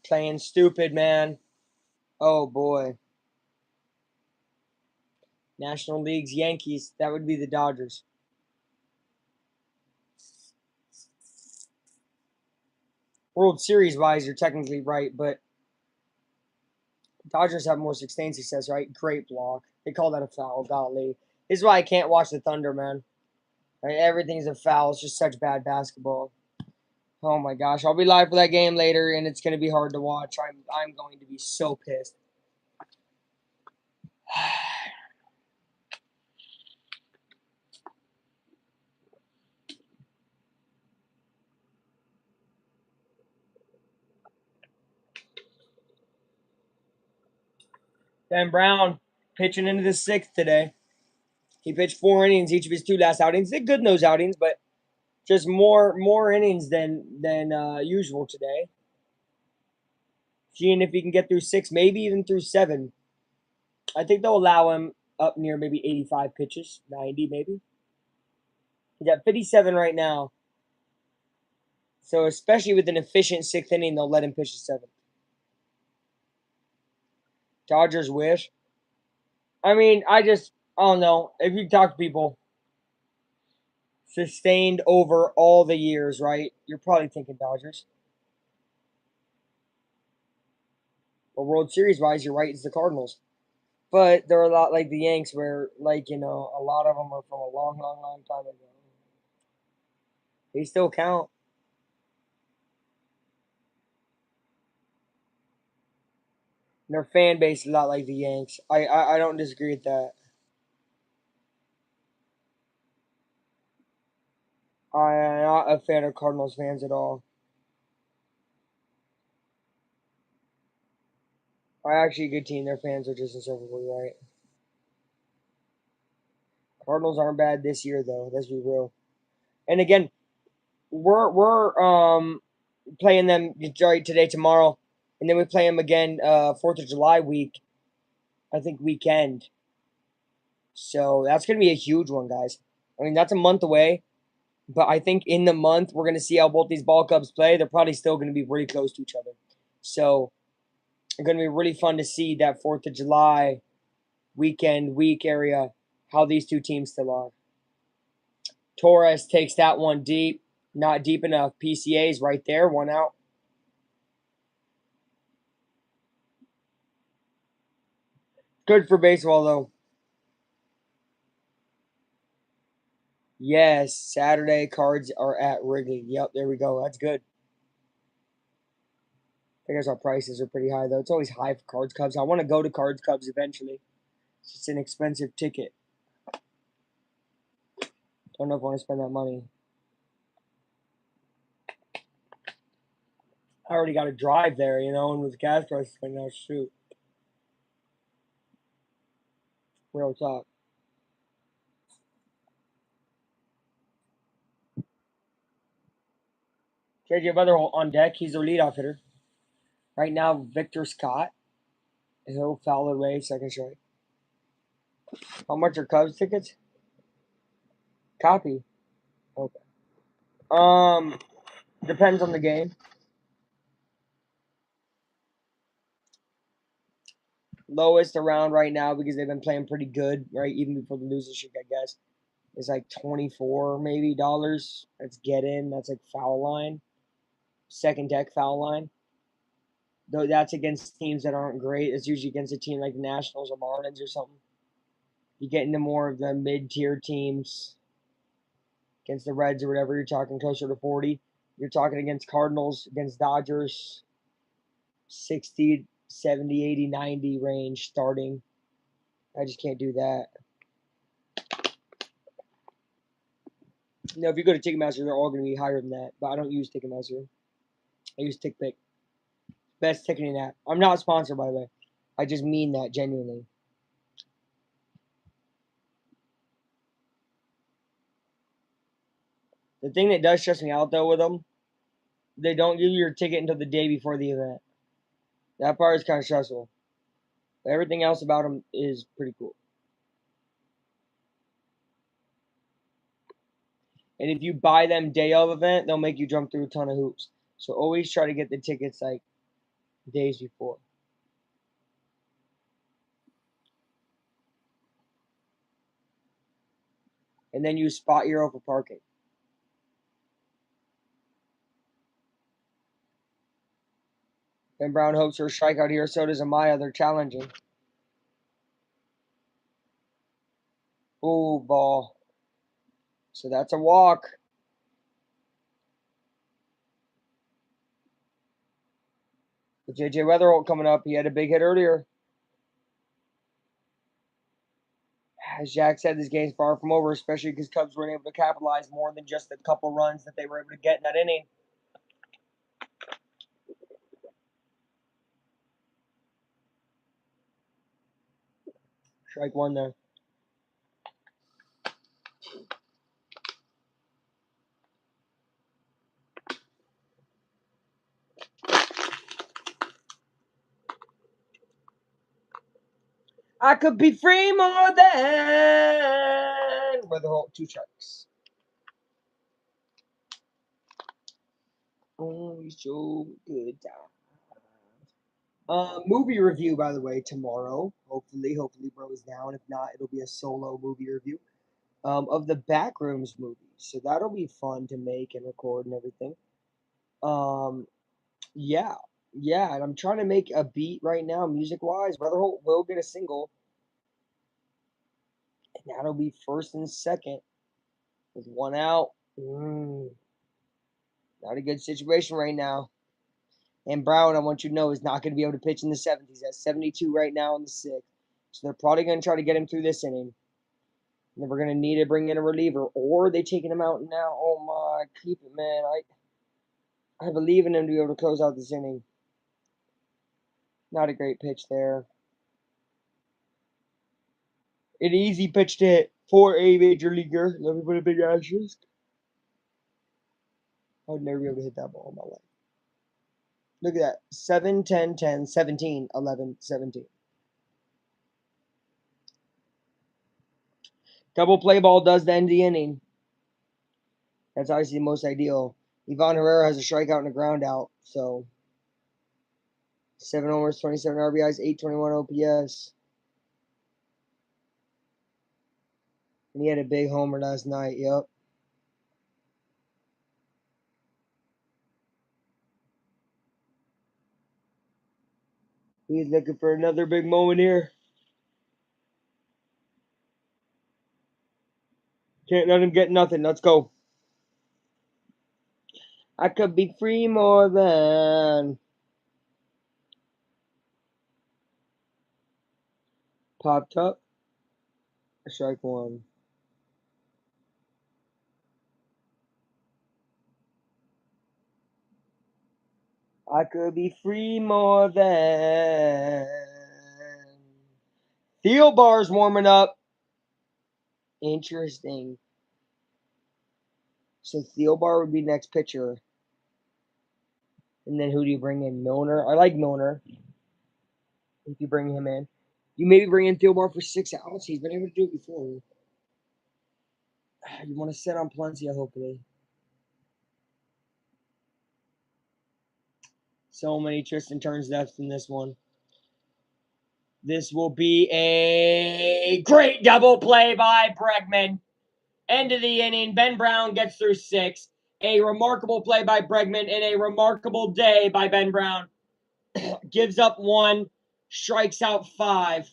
A: Playing stupid, man. Oh boy. National League's Yankees. That would be the Dodgers. World Series wise, you're technically right, but Dodgers have more sustained success, right? Great block. They call that a foul. Golly. This is why I can't watch the Thunder, man. Right? Everything's a foul. It's just such bad basketball. Oh my gosh. I'll be live for that game later, and it's going to be hard to watch. I'm going to be so pissed. Ben Brown pitching into the 6th today. He pitched 4 innings each of his 2 last outings. Did good in those outings, but just more innings than usual today. Seeing if he can get through 6, maybe even through 7. I think they'll allow him up near maybe 85 pitches, 90 maybe. He's at 57 right now. So especially with an efficient 6th inning, they'll let him pitch the 7th. Dodgers wish. I mean, I don't know. If you talk to people sustained over all the years, right? You're probably thinking Dodgers. But World Series wise, you're right, it's the Cardinals. But they're a lot like the Yanks, where, like, a lot of them are from a long, long, long time ago. They still count. And their fan base is a lot like the Yanks. I don't disagree with that. I am not a fan of Cardinals fans at all. Are actually a good team. Their fans are just insufferably right. Cardinals aren't bad this year though. Let's be real. And again, we're playing them right today, tomorrow, and then we play them again 4th of July week. I think weekend. So that's gonna be a huge one, guys. I mean, that's a month away, but I think in the month we're gonna see how both these ball clubs play. They're probably still gonna be pretty close to each other. So it's gonna be really fun to see that 4th of July week area how these two teams still are. Torres takes that one deep, not deep enough. PCA's right there, one out. Good for baseball though. Yes, Saturday Cards are at Wrigley. Yep, there we go. That's good. I guess our prices are pretty high though. It's always high for Cards Cubs. I want to go to Cards Cubs eventually. It's an expensive ticket. Don't know if I want to spend that money. I already got to drive there, and with gas prices right now, shoot. Real talk. JJ Weatherholt on deck. He's their leadoff hitter. Right now, Victor Scott. He'll foul it away, second strike. How much are Cubs tickets? Copy. Okay. Depends on the game. Lowest around right now because they've been playing pretty good, right? Even before the losing streak, I guess. It's like 24 maybe dollars. That's get in. That's like foul line. Second deck foul line. Though that's against teams that aren't great. It's usually against a team like the Nationals or Marlins or something. You get into more of the mid-tier teams against the Reds or whatever. You're talking closer to 40. You're talking against Cardinals, against Dodgers, 60, 70, 80, 90 range starting. I just can't do that. If you go to Ticketmaster, they're all going to be higher than that. But I don't use Ticketmaster. I use TickPick. Best ticketing app. I'm not sponsored, by the way. I just mean that genuinely. The thing that does stress me out, though, with them, they don't give you your ticket until the day before the event. That part is kind of stressful. But everything else about them is pretty cool. And if you buy them day of event, they'll make you jump through a ton of hoops. So always try to get the tickets like days before. And then use Spot Hero for parking. Ben Brown hopes for a strikeout here. So does Amaya. They're challenging. Ooh, ball. So that's a walk. With JJ Weatherholt coming up, he had a big hit earlier. As Jack said, this game's far from over, especially because Cubs weren't able to capitalize more than just a couple runs that they were able to get in that inning. Strike one there. I could be free more than Weatherholt, two strikes. Oh, so good. Movie review, by the way, tomorrow. Hopefully, bro is down. If not, it'll be a solo movie review. Of the Backrooms movie. So that'll be fun to make and record and everything. Um, yeah, yeah, and I'm trying to make a beat right now, music wise. Brother Holt will get a single, and that'll be first and second with one out. Not a good situation right now. And Brown, I want you to know, is not going to be able to pitch in the seventh. He's at 72 right now in the sixth. So they're probably going to try to get him through this inning. And then we're going to need to bring in a reliever. Or are they taking him out now? Oh, my. Keep it, man. I believe in him to be able to close out this inning. Not a great pitch there. An easy pitch to hit for a major leaguer. Let me put a big asterisk. I would never be able to hit that ball in my life. Look at that. 7, 10, 10, 17, 11, 17. Double play ball does the end of the inning. That's obviously the most ideal. Ivan Herrera has a strikeout and a ground out. So 7 homers, 27 RBIs, 821 OPS. And he had a big homer last night. Yep. He's looking for another big moment here. Can't let him get nothing. Let's go. I could be free more than. Popped up. Strike one. I could be free more than. Field bar's warming up. Interesting. So Thielbar would be next pitcher. And then who do you bring in? Milner. I like Milner. If you bring him in. You maybe bring in Thielbar for 6 outs. He's been able to do it before. You want to set on Palencia, hopefully. So many twists and turns left in this one. This will be a great double play by Bregman. End of the inning. Ben Brown gets through 6. A remarkable play by Bregman and a remarkable day by Ben Brown. Gives up 1, strikes out 5,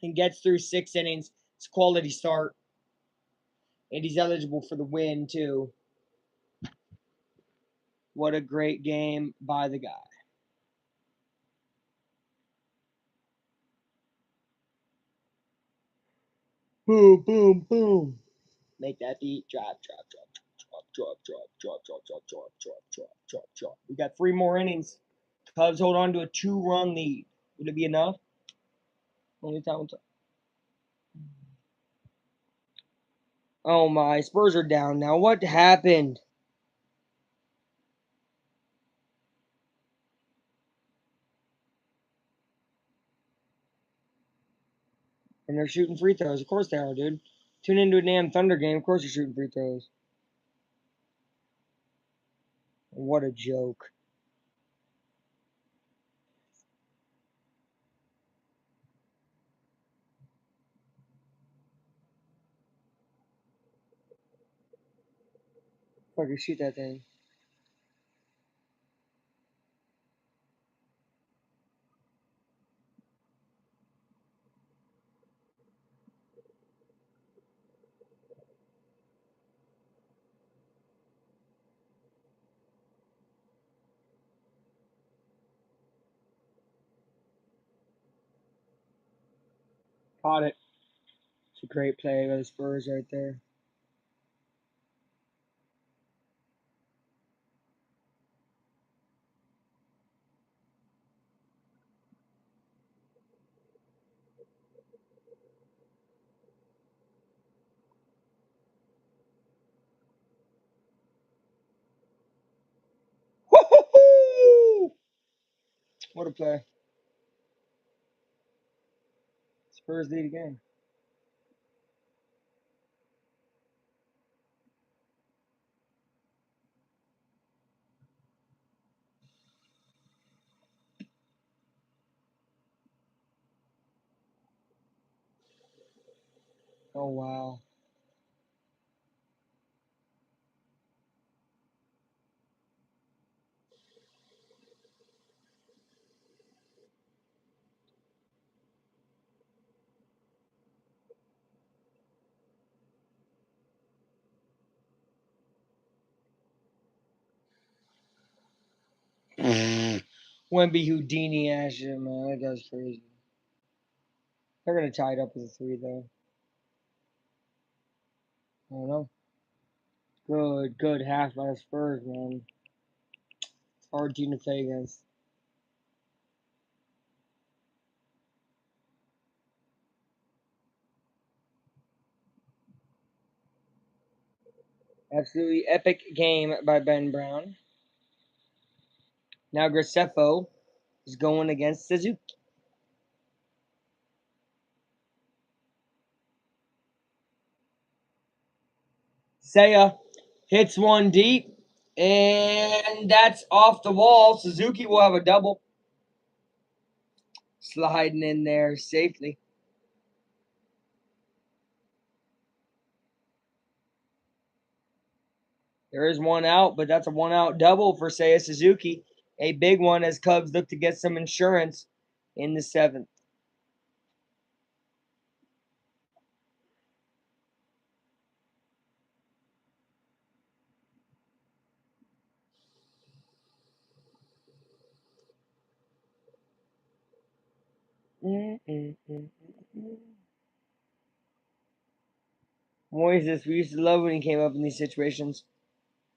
A: and gets through 6 innings. It's a quality start. And he's eligible for the win, too. What a great game by the guy. Boom, boom, boom. Make that beat. Drop, drop, drop, drop, drop, drop, drop, drop, drop, drop, drop, drop, drop, drop. We got 3 more innings. Cubs hold on to a 2-run lead. Would it be enough? Only time. Oh my, Spurs are down now. What happened? And they're shooting free throws. Of course they are, dude. Tune into a damn Thunder game. Of course you're shooting free throws. What a joke. Fucking shoot that thing. Caught it. It's a great play by the Spurs right there. Woo-hoo-hoo! What a play. Spurs lead again. Oh, wow. Wemby Houdini action, man. That guy's crazy. They're going to tie it up with a 3, though. I don't know. Good half by the Spurs, man. Hard team to play against. Absolutely epic game by Ben Brown. Now Graceffo is going against Suzuki. Saya hits one deep, and that's off the wall. Suzuki will have a double. Sliding in there safely. There is one out, but that's a one out double for Seiya Suzuki. A big one as Cubs look to get some insurance in the 7th. Moises, we used to love when he came up in these situations,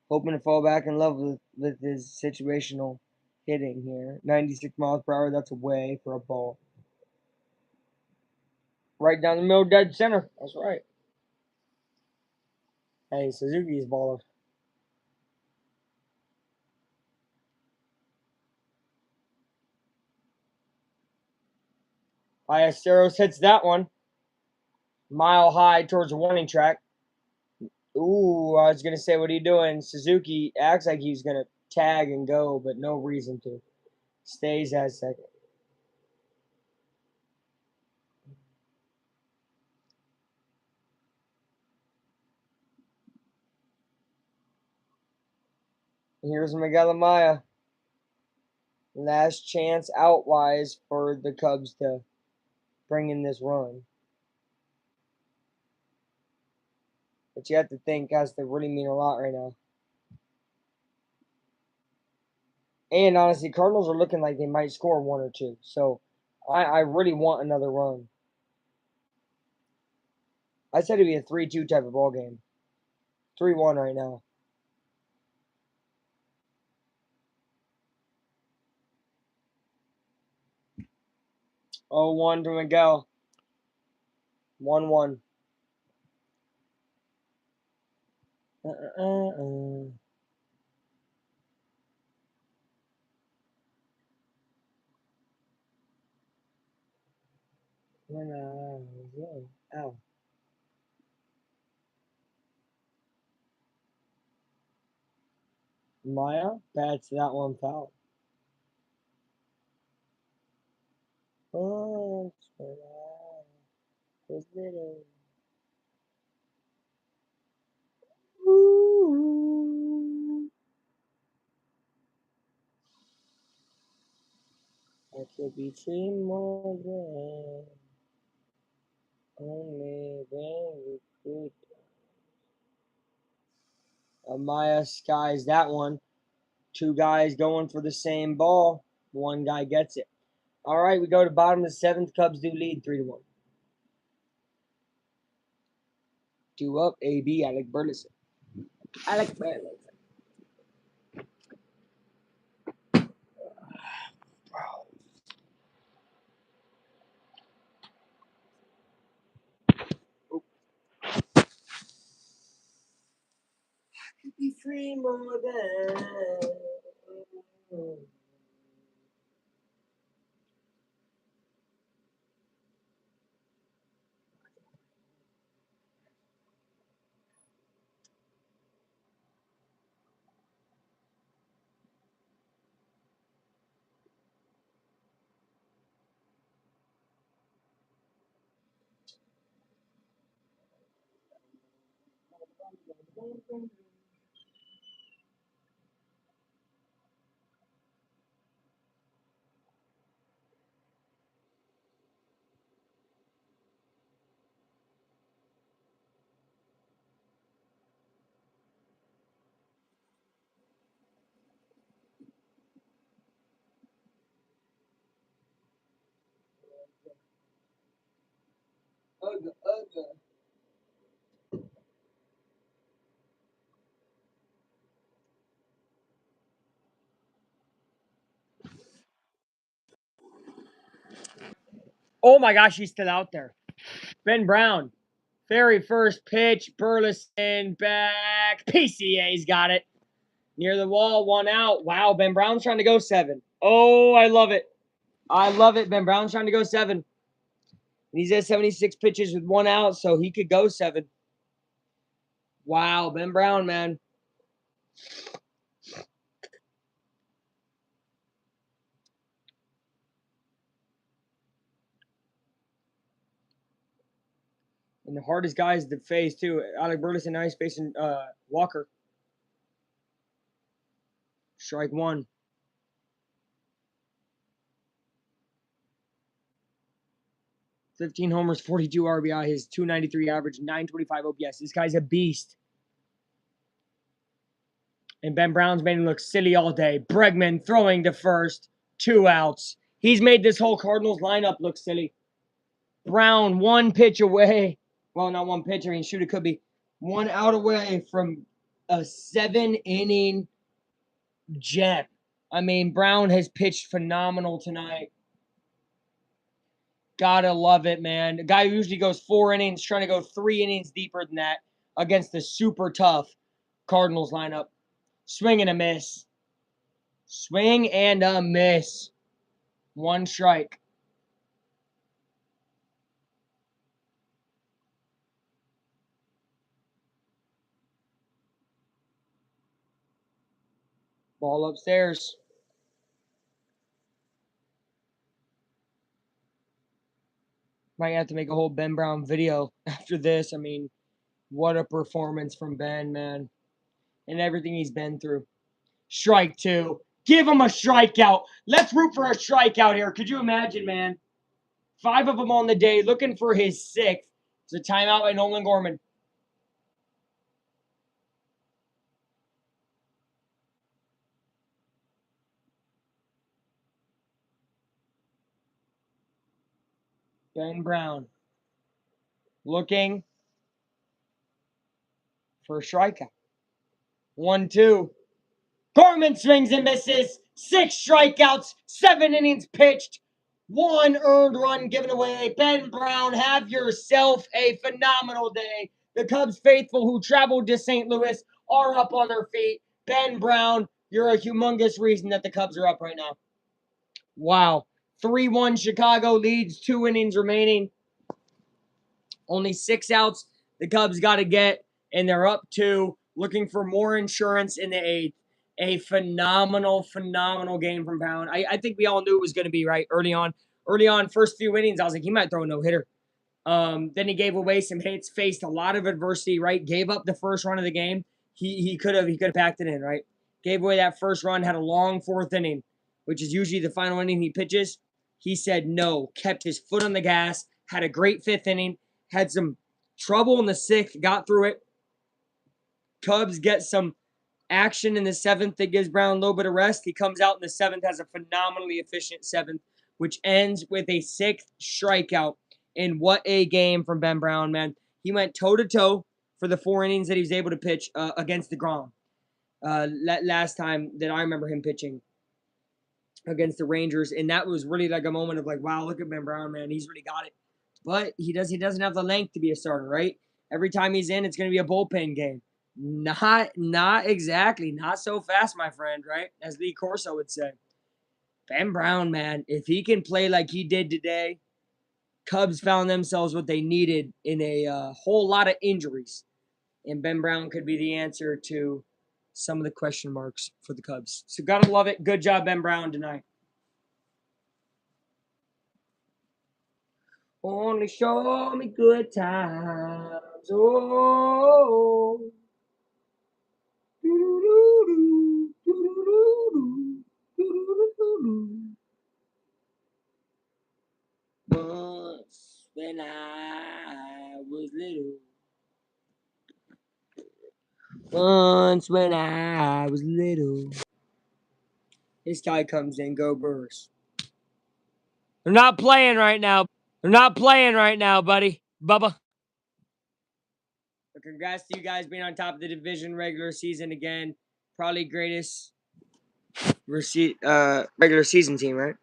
A: hoping to fall back in love with his situational hitting here. 96 miles per hour, that's away for a ball. Right down the middle, dead center. That's right. Hey, Suzuki's baller. Ballesteros hits that one. Mile high towards the warning track. Ooh, I was going to say, what are you doing? Suzuki acts like he's going to tag and go, but no reason to. Stays at second. Here's Miguel Amaya. Last chance outwise for the Cubs to bring in this run. But you have to think has to really mean a lot right now. And honestly, Cardinals are looking like they might score 1 or 2. So I really want another run. I said it'd be a 3-2 type of ball game. 3-1 right now. 0-1 to Miguel. 1-1. Ow. Maya bats that one foul. Oh, I could be free more than only very good. Maya skies that one. 2 guys going for the same ball. 1 guy gets it. All right, we go to bottom of the 7th. Cubs do lead 3-1. 2 up. AB Alec Burleson. Alec Burleson. Be free more than. Ugga, ugga. Oh my gosh, he's still out there. Ben Brown. Very first pitch. Burleson back. PCA's got it. Near the wall, 1 out. Wow, Ben Brown's trying to go 7. Oh, I love it. I love it. Ben Brown's trying to go 7. And he's at 76 pitches with 1 out, so he could go 7. Wow, Ben Brown, man. And the hardest guys to face, too. Alec Burleson now he's facing Walker. Strike 1. 15 homers, 42 RBI, his 293 average, 925 OPS. This guy's a beast. And Ben Brown's made him look silly all day. Bregman throwing to first. 2 outs. He's made this whole Cardinals lineup look silly. Brown 1 pitch away. Well, not 1 pitch. I mean, shoot, it could be 1 out away from a 7-inning gem. I mean, Brown has pitched phenomenal tonight. Gotta love it, man. A guy who usually goes 4 innings, trying to go 3 innings deeper than that against the super tough Cardinals lineup. Swing and a miss. Swing and a miss. 1 strike. Ball upstairs. Might have to make a whole Ben Brown video after this. I mean, what a performance from Ben, man. And everything he's been through. Strike 2. Give him a strikeout. Let's root for a strikeout here. Could you imagine, man? 5 of them on the day, looking for his 6th. It's a timeout by Nolan Gorman. Ben Brown looking for a strikeout. 1-2. Gorman swings and misses. 6 strikeouts, 7 innings pitched, 1 earned run given away. Ben Brown, have yourself a phenomenal day. The Cubs faithful who traveled to St. Louis are up on their feet. Ben Brown, you're a humongous reason that the Cubs are up right now. Wow. 3-1 Chicago leads, 2 innings remaining. Only 6 outs the Cubs got to get, and they're up 2, looking for more insurance in the 8th. A phenomenal, phenomenal game from Brown. I think we all knew it was going to be right early on. Early on, first few innings, I was like, he might throw a no-hitter. Then he gave away some hits, faced a lot of adversity, right? Gave up the first run of the game. He could have packed it in, right? Gave away that first run, had a long 4th inning, which is usually the final inning he pitches. He said no, kept his foot on the gas, had a great 5th inning, had some trouble in the 6th, got through it. Cubs get some action in the 7th that gives Brown a little bit of rest. He comes out in the 7th, has a phenomenally efficient 7th, which ends with a 6th strikeout. And what a game from Ben Brown, man. He went toe-to-toe for the 4 innings that he was able to pitch against DeGrom. Last time that I remember him pitching against the Rangers. And that was really like a moment of like, wow, look at Ben Brown, man. He's really got it. But he doesn't have the length to be a starter, right? Every time he's in, it's going to be a bullpen game. Not exactly. Not so fast, my friend, right? As Lee Corso would say. Ben Brown, man, if he can play like he did today, Cubs found themselves what they needed in a whole lot of injuries. And Ben Brown could be the answer to some of the question marks for the Cubs. So gotta love it. Good job, Ben Brown, tonight. Only show me good times. Oh. Once when I was little. Once when I was little. His tie comes in, go Burrs. They're not playing right now. They're not playing right now, buddy. Bubba. But congrats to you guys being on top of the division regular season again. Probably greatest regular season team, right?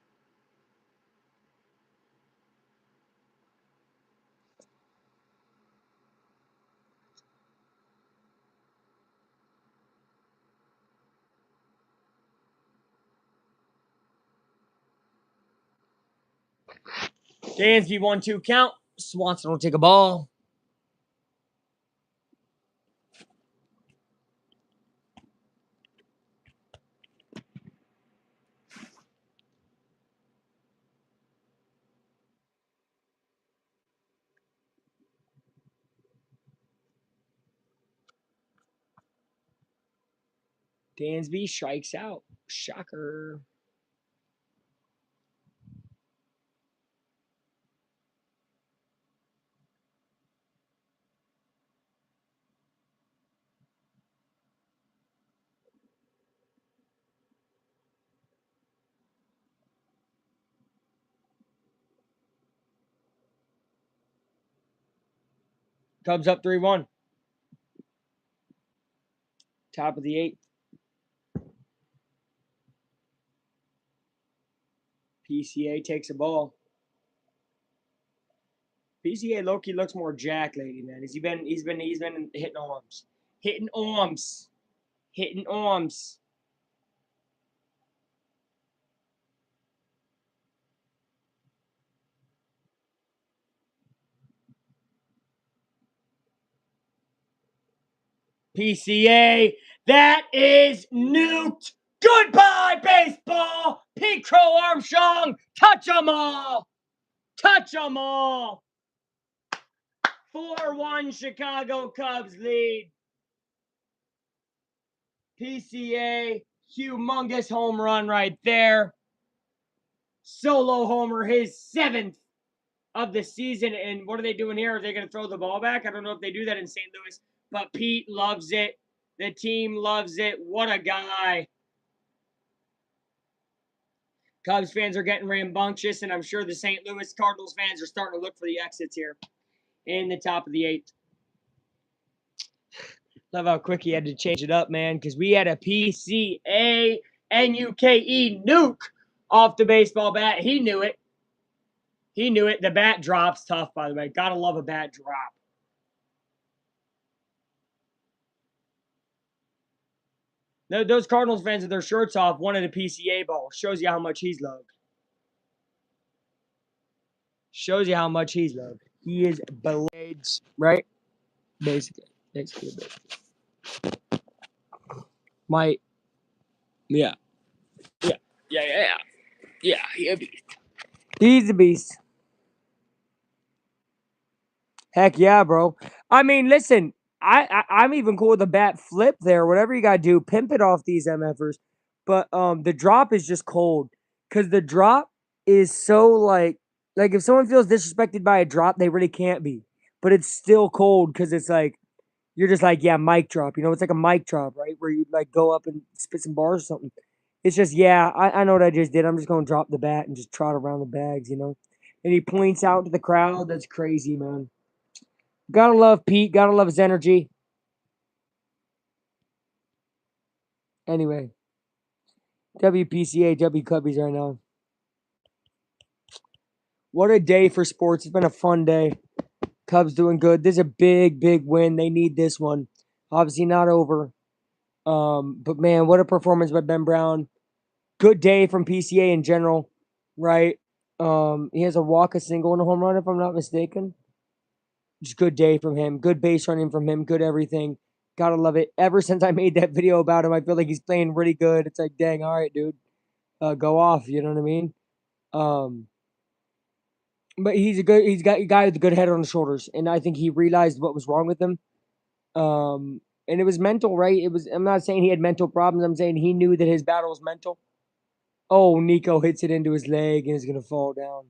A: Dansby 1-2 count. Swanson will take a ball. Dansby strikes out. Shocker. Cubs up 3-1. Top of the 8th. PCA takes a ball. PCA Loki looks more jacked lately, man. He's been hitting arms. Hitting arms. Hitting arms. PCA, that is nuked. Goodbye, baseball. Pete Crow Armstrong, touch them all. Touch them all. 4-1 Chicago Cubs lead. PCA, humongous home run right there. Solo homer, his 7th of the season. And what are they doing here? Are they going to throw the ball back? I don't know if they do that in St. Louis, but Pete loves it. The team loves it. What a guy. Cubs fans are getting rambunctious, and I'm sure the St. Louis Cardinals fans are starting to look for the exits here in the top of the 8th. Love how quick he had to change it up, man, because we had a PCA NUKE nuke off the baseball bat. He knew it. He knew it. The bat drop's tough, by the way. Gotta love a bat drop. Those Cardinals fans with their shirts off wanted a PCA ball. Shows you how much he's loved. Shows you how much he's loved. He is blades, right? Basically. My, yeah. Yeah, he's a beast. He's a beast. Heck yeah, bro. I mean, listen, I'm even cool with the bat flip there. Whatever you gotta do, pimp it off these MFers. But the drop is just cold. Cause the drop is so like if someone feels disrespected by a drop, they really can't be. But it's still cold because it's like you're just like, yeah, mic drop. You know, it's like a mic drop, right? Where you like go up and spit some bars or something. It's just, yeah, I know what I just did. I'm just gonna drop the bat and just trot around the bags, you know. And he points out to the crowd. That's crazy, man. Gotta love Pete. Gotta love his energy. Anyway, WPCA, W Cubbies right now. What a day for sports. It's been a fun day. Cubs doing good. This is a big, big win. They need this one. Obviously not over. But man, what a performance by Ben Brown. Good day from PCA in general, right? He has a walk, a single, and a home run, if I'm not mistaken. Just good day from him. Good base running from him. Good everything. Gotta love it. Ever since I made that video about him, I feel like he's playing really good. It's like, dang, all right, dude. Go off. You know what I mean? But he's got a guy with a good head on his shoulders, and I think he realized what was wrong with him. And it was mental, right? It was. I'm not saying he had mental problems. I'm saying he knew that his battle was mental. Oh, Nico hits it into his leg and is gonna fall down.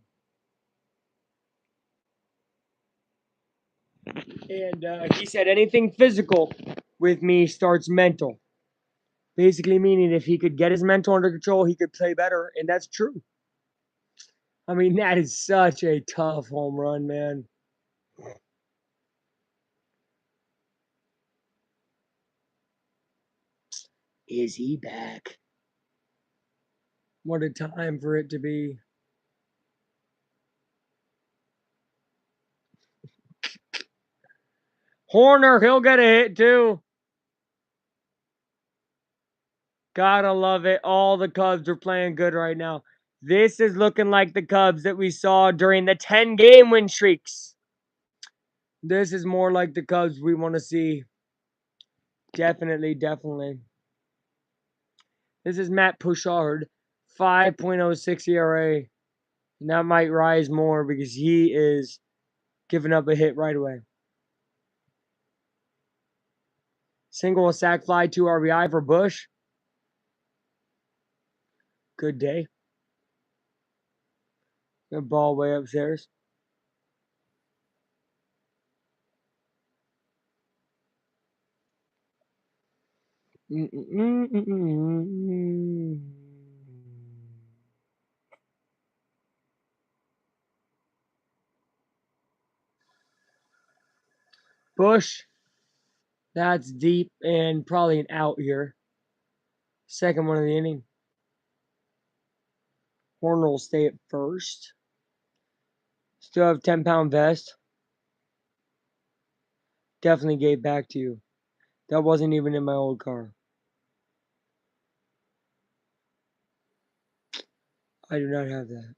A: And he said anything physical with me starts mental. Basically, meaning if he could get his mental under control, he could play better, and that's true. I mean, that is such a tough home run, man. Is he back? What a time for it to be. Horner, he'll get a hit too. Gotta love it. All the Cubs are playing good right now. This is looking like the Cubs that we saw during the 10-game win streaks. This is more like the Cubs we want to see. Definitely, definitely. This is Matt Pouchard, 5.06 ERA. And that might rise more because he is giving up a hit right away. Single, a sac fly, 2 RBI for Bush. Good day. The ball way upstairs. Bush. That's deep and probably an out here. Second one of the inning. Horner will stay at first. Still have 10-pound vest. Definitely gave back to you. That wasn't even in my old car. I do not have that.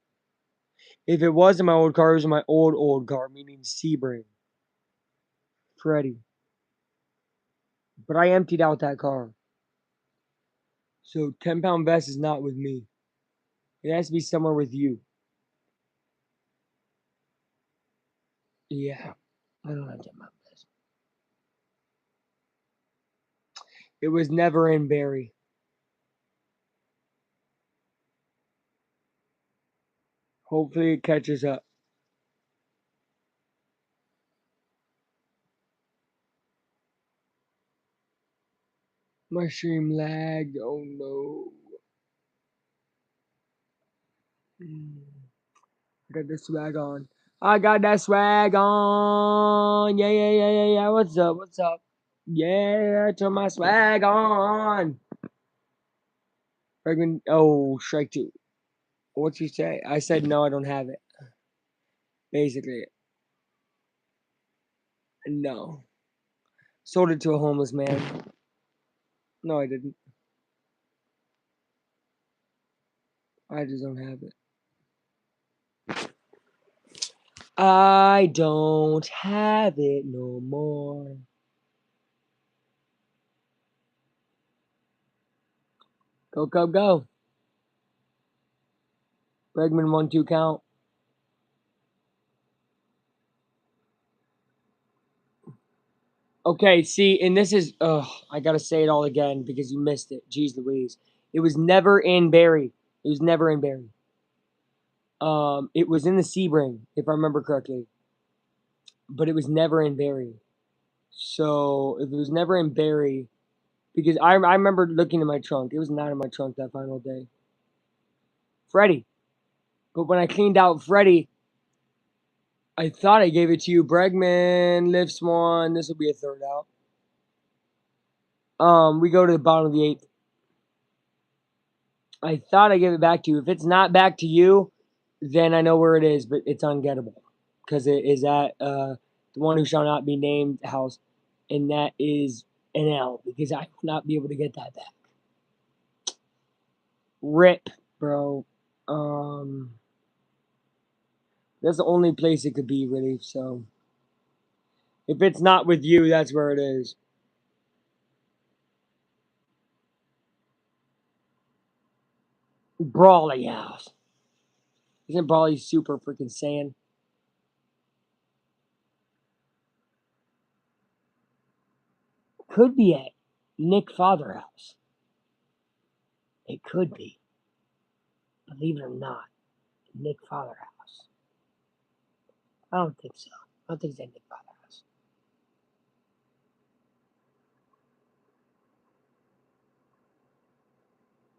A: If it was in my old car, it was in my old car, meaning Sebring. Freddie. But I emptied out that car. So 10-pound vest is not with me. It has to be somewhere with you. Yeah. I don't have 10-pound vest. It was never in Barry. Hopefully it catches up. My stream lagged. Oh no. I got the swag on. I got that swag on. Yeah, yeah, yeah, yeah, yeah. What's up? What's up? Yeah, turn my swag on. Bregman. Oh, strike two. What'd you say? I said no, I don't have it. Basically, no. Sold it to a homeless man. No, I didn't. I just don't have it. I don't have it no more. Go, Cub, go. Bregman 1-2 count. Okay, see, and this is, I gotta say it all again because you missed it. Jeez Louise. It was never in Barry. It was never in Barry. It was in the Sebring, if I remember correctly. But it was never in Barry. So if it was never in Barry, because I remember looking in my trunk. It was not in my trunk that final day. Freddie. But when I cleaned out Freddie, I thought I gave it to you. Bregman lifts one. This will be a third out. We go to the bottom of the eighth. I thought I gave it back to you. If it's not back to you, then I know where it is, but it's ungettable because it is at the one who shall not be named house, and that is an L because I will not be able to get that back. Rip, bro. That's the only place it could be, really. So if it's not with you, that's where it is. Brawley House. Isn't Brawley super freaking Saiyan? could be at Nick Fatherhouse. It could be. Believe it or not, Nick Fatherhouse. I don't think so. I don't think it's at Nick Fatherhouse.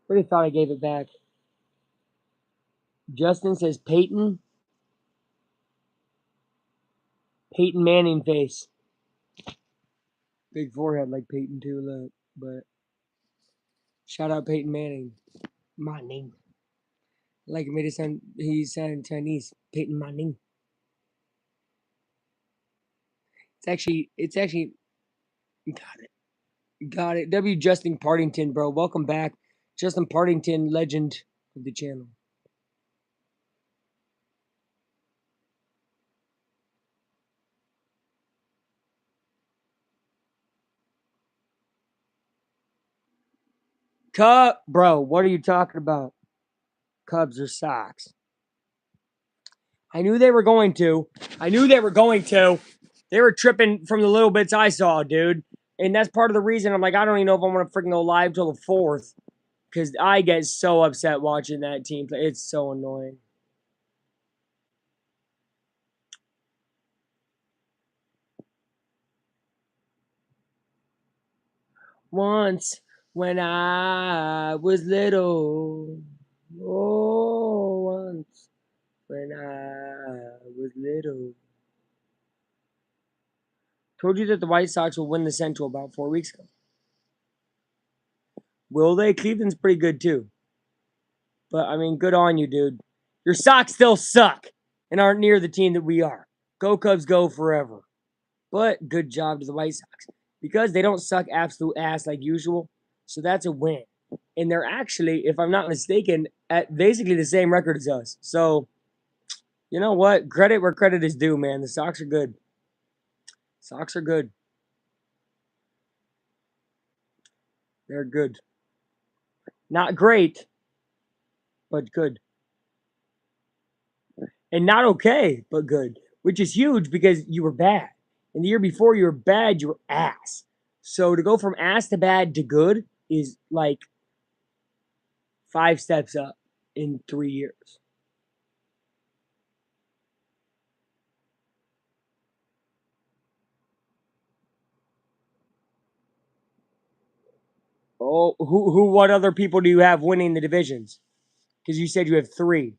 A: Really thought I gave it back. Justin says Peyton. Peyton Manning face. Big forehead like Peyton too, look. But shout out Peyton Manning. Manning. Like it made it sound, he sounded Chinese. Peyton Manning. It's actually, got it. W. Justin Partington, bro. Welcome back. Justin Partington, legend of the channel. Bro, what are you talking about? Cubs or Sox? I knew they were going to. They were tripping from the little bits I saw, dude. And that's part of the reason I'm like, I don't even know if I want to freaking go live till the 4th. Because I get so upset watching that team play. It's so annoying. Once when I was little. Oh, once when I was little. Told you that the White Sox will win the Central about 4 weeks ago. Will they? Cleveland's pretty good too. But I mean, good on you, dude. Your Sox still suck and aren't near the team that we are. Go Cubs, go forever. But good job to the White Sox because they don't suck absolute ass like usual. So that's a win. And they're actually, if I'm not mistaken, at basically the same record as us. So, you know what? Credit where credit is due, man. The Sox are good. Sox are good. They're good. Not great, but good. And not okay, but good, which is huge because you were bad. And the year before you were bad, you were ass. So to go from ass to bad to good is like 5 steps up in 3 years. Oh, what other people do you have winning the divisions? Because you said you have 3.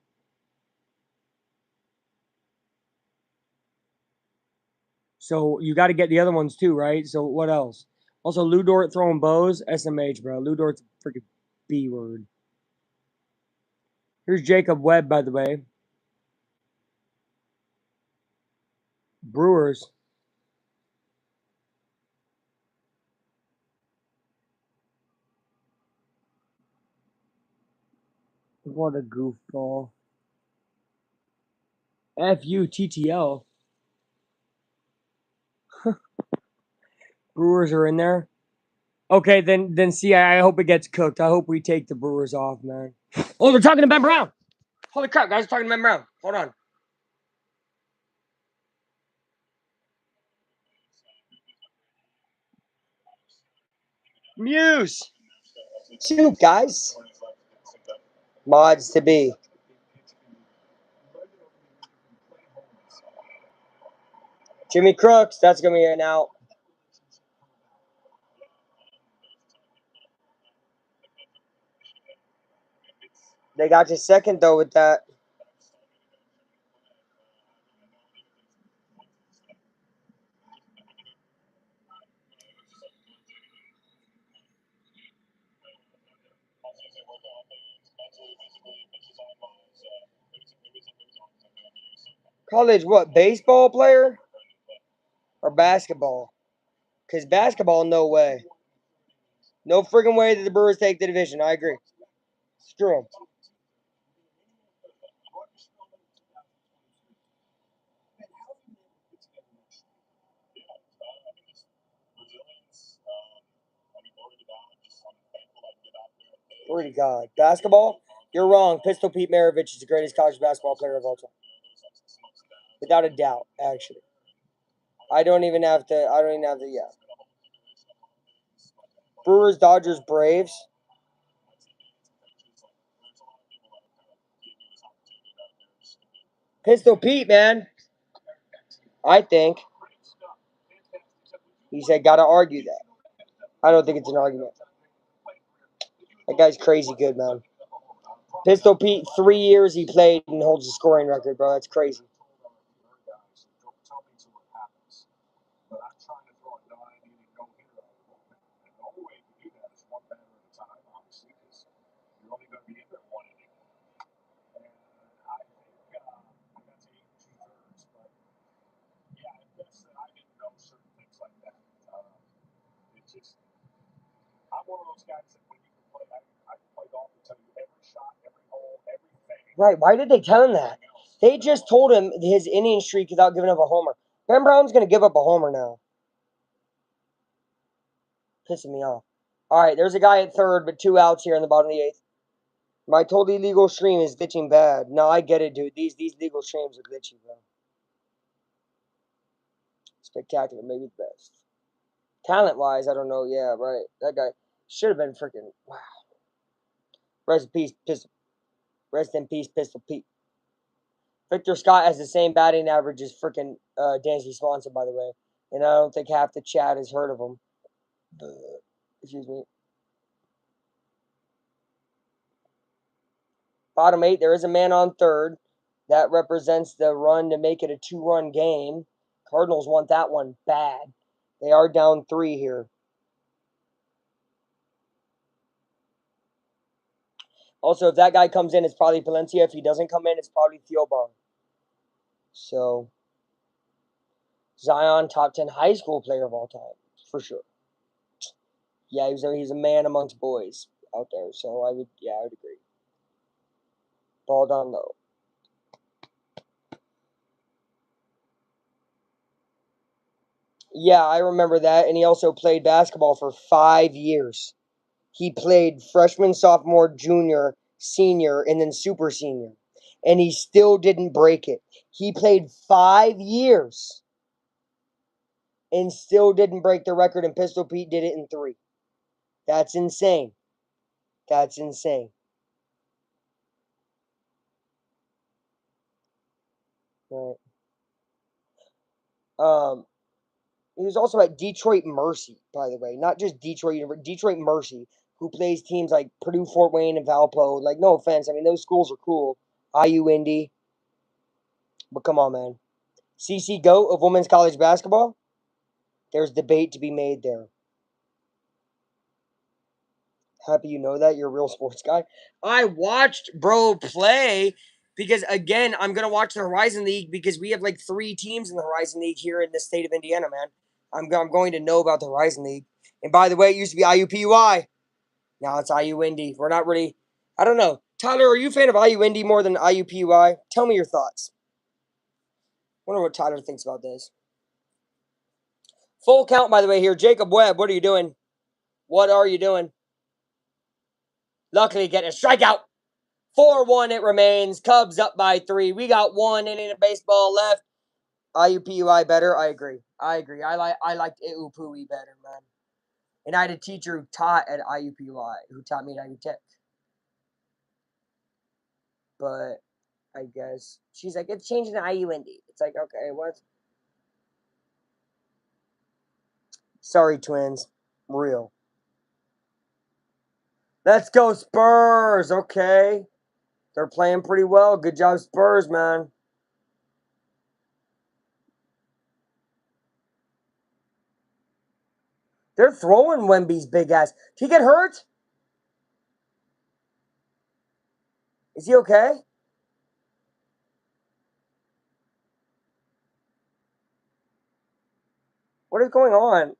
A: So you got to get the other ones too, right? So what else? Also, Lou Dort throwing bows. SMH, bro. Lou Dort's freaking B word. Here's Jacob Webb, by the way. Brewers. What a goofball. FUTTL. Brewers are in there. Okay, then see, I hope it gets cooked. I hope we take the Brewers off, man. Oh, they're talking to Ben Brown. Holy crap, guys, they're talking to Ben Brown. Hold on. Muse. Soup, guys. Mods to be. Jimmy Crooks, that's going to be an out. They got you second, though, with that. College, what, baseball player or basketball? Because basketball, no way. No friggin' way that the Brewers take the division. I agree. Screw them. Glory to God. Basketball? You're wrong. Pistol Pete Maravich is the greatest college basketball player of all time. Without a doubt, actually. I don't even have to, yeah. Brewers, Dodgers, Braves. Pistol Pete, man. I think. He said, gotta argue that. I don't think it's an argument. That guy's crazy good, man. Pistol Pete, 3 years he played and holds the scoring record, bro. That's crazy.
B: But I'm trying to throw a 9 inning no-hitter out of the bullpen. And the only way you can do that is one batter at a time, obviously, because you're only going to be in there 1 inning. And I think I got to 8 2/3. But yeah, I guess that I didn't know certain things like that. It's just, I'm one of those guys that when you can play, I can play golf and tell you every shot, every hole, everything.
A: Right, why did they tell him that? They just told him his inning streak without giving up a homer. Ben Brown's going to give up a homer now. Pissing me off. All right, there's a guy at third, but 2 outs here in the bottom of the 8th. My totally legal stream is glitching bad. No, I get it, dude. These legal streams are glitchy, bro. Spectacular, maybe the best. Talent-wise, I don't know. Yeah, right. That guy should have been freaking, wow. Rest in peace, Pistol. Rest in peace, Pistol Pete. Victor Scott has the same batting average as freaking Dansby Swanson, by the way. And I don't think half the chat has heard of him. Excuse me. Bottom 8, there is a man on third. That represents the run to make it a 2-run game. Cardinals want that one bad. They are down 3 here. Also, if that guy comes in, it's probably Palencia. If he doesn't come in, it's probably Theobald. So, Zion, top 10 high school player of all time, for sure. Yeah, he's a man amongst boys out there. So I would agree. Ball down low. Yeah, I remember that. And he also played basketball for 5 years. He played freshman, sophomore, junior, senior, and then super senior. And he still didn't break it. He played 5 years and still didn't break the record, and Pistol Pete did it in 3. That's insane. That's insane. Right. He was also at Detroit Mercy, by the way. Not just Detroit University, Detroit Mercy, who plays teams like Purdue, Fort Wayne, and Valpo. Like, no offense. I mean, those schools are cool. IU Indy. But come on, man. CC GOAT of women's college basketball? There's debate to be made there. Happy you know that. You're a real sports guy. I watched bro play because, again, I'm going to watch the Horizon League because we have like 3 teams in the Horizon League here in the state of Indiana, man. I'm going to know about the Horizon League. And by the way, it used to be IUPUI. Now it's IU Indy. We're not really, I don't know. Tyler, are you a fan of IU Indy more than IUPUI? Tell me your thoughts. Wonder what Tyler thinks about this. Full count, by the way, here. Jacob Webb, what are you doing? What are you doing? Luckily, getting a strikeout. 4-1 it remains. Cubs up by 3. We got 1 inning of baseball left. IUPUI better. I agree. I liked IUPUI better, man. And I had a teacher who taught at IUPUI who taught me at IU Tech. But I guess she's like, it's changing to IU Indy. It's like, okay, what? Sorry, Twins. Real. Let's go, Spurs. Okay. They're playing pretty well. Good job, Spurs, man. They're throwing Wemby's big ass. Did he get hurt? Is he okay? What is going on?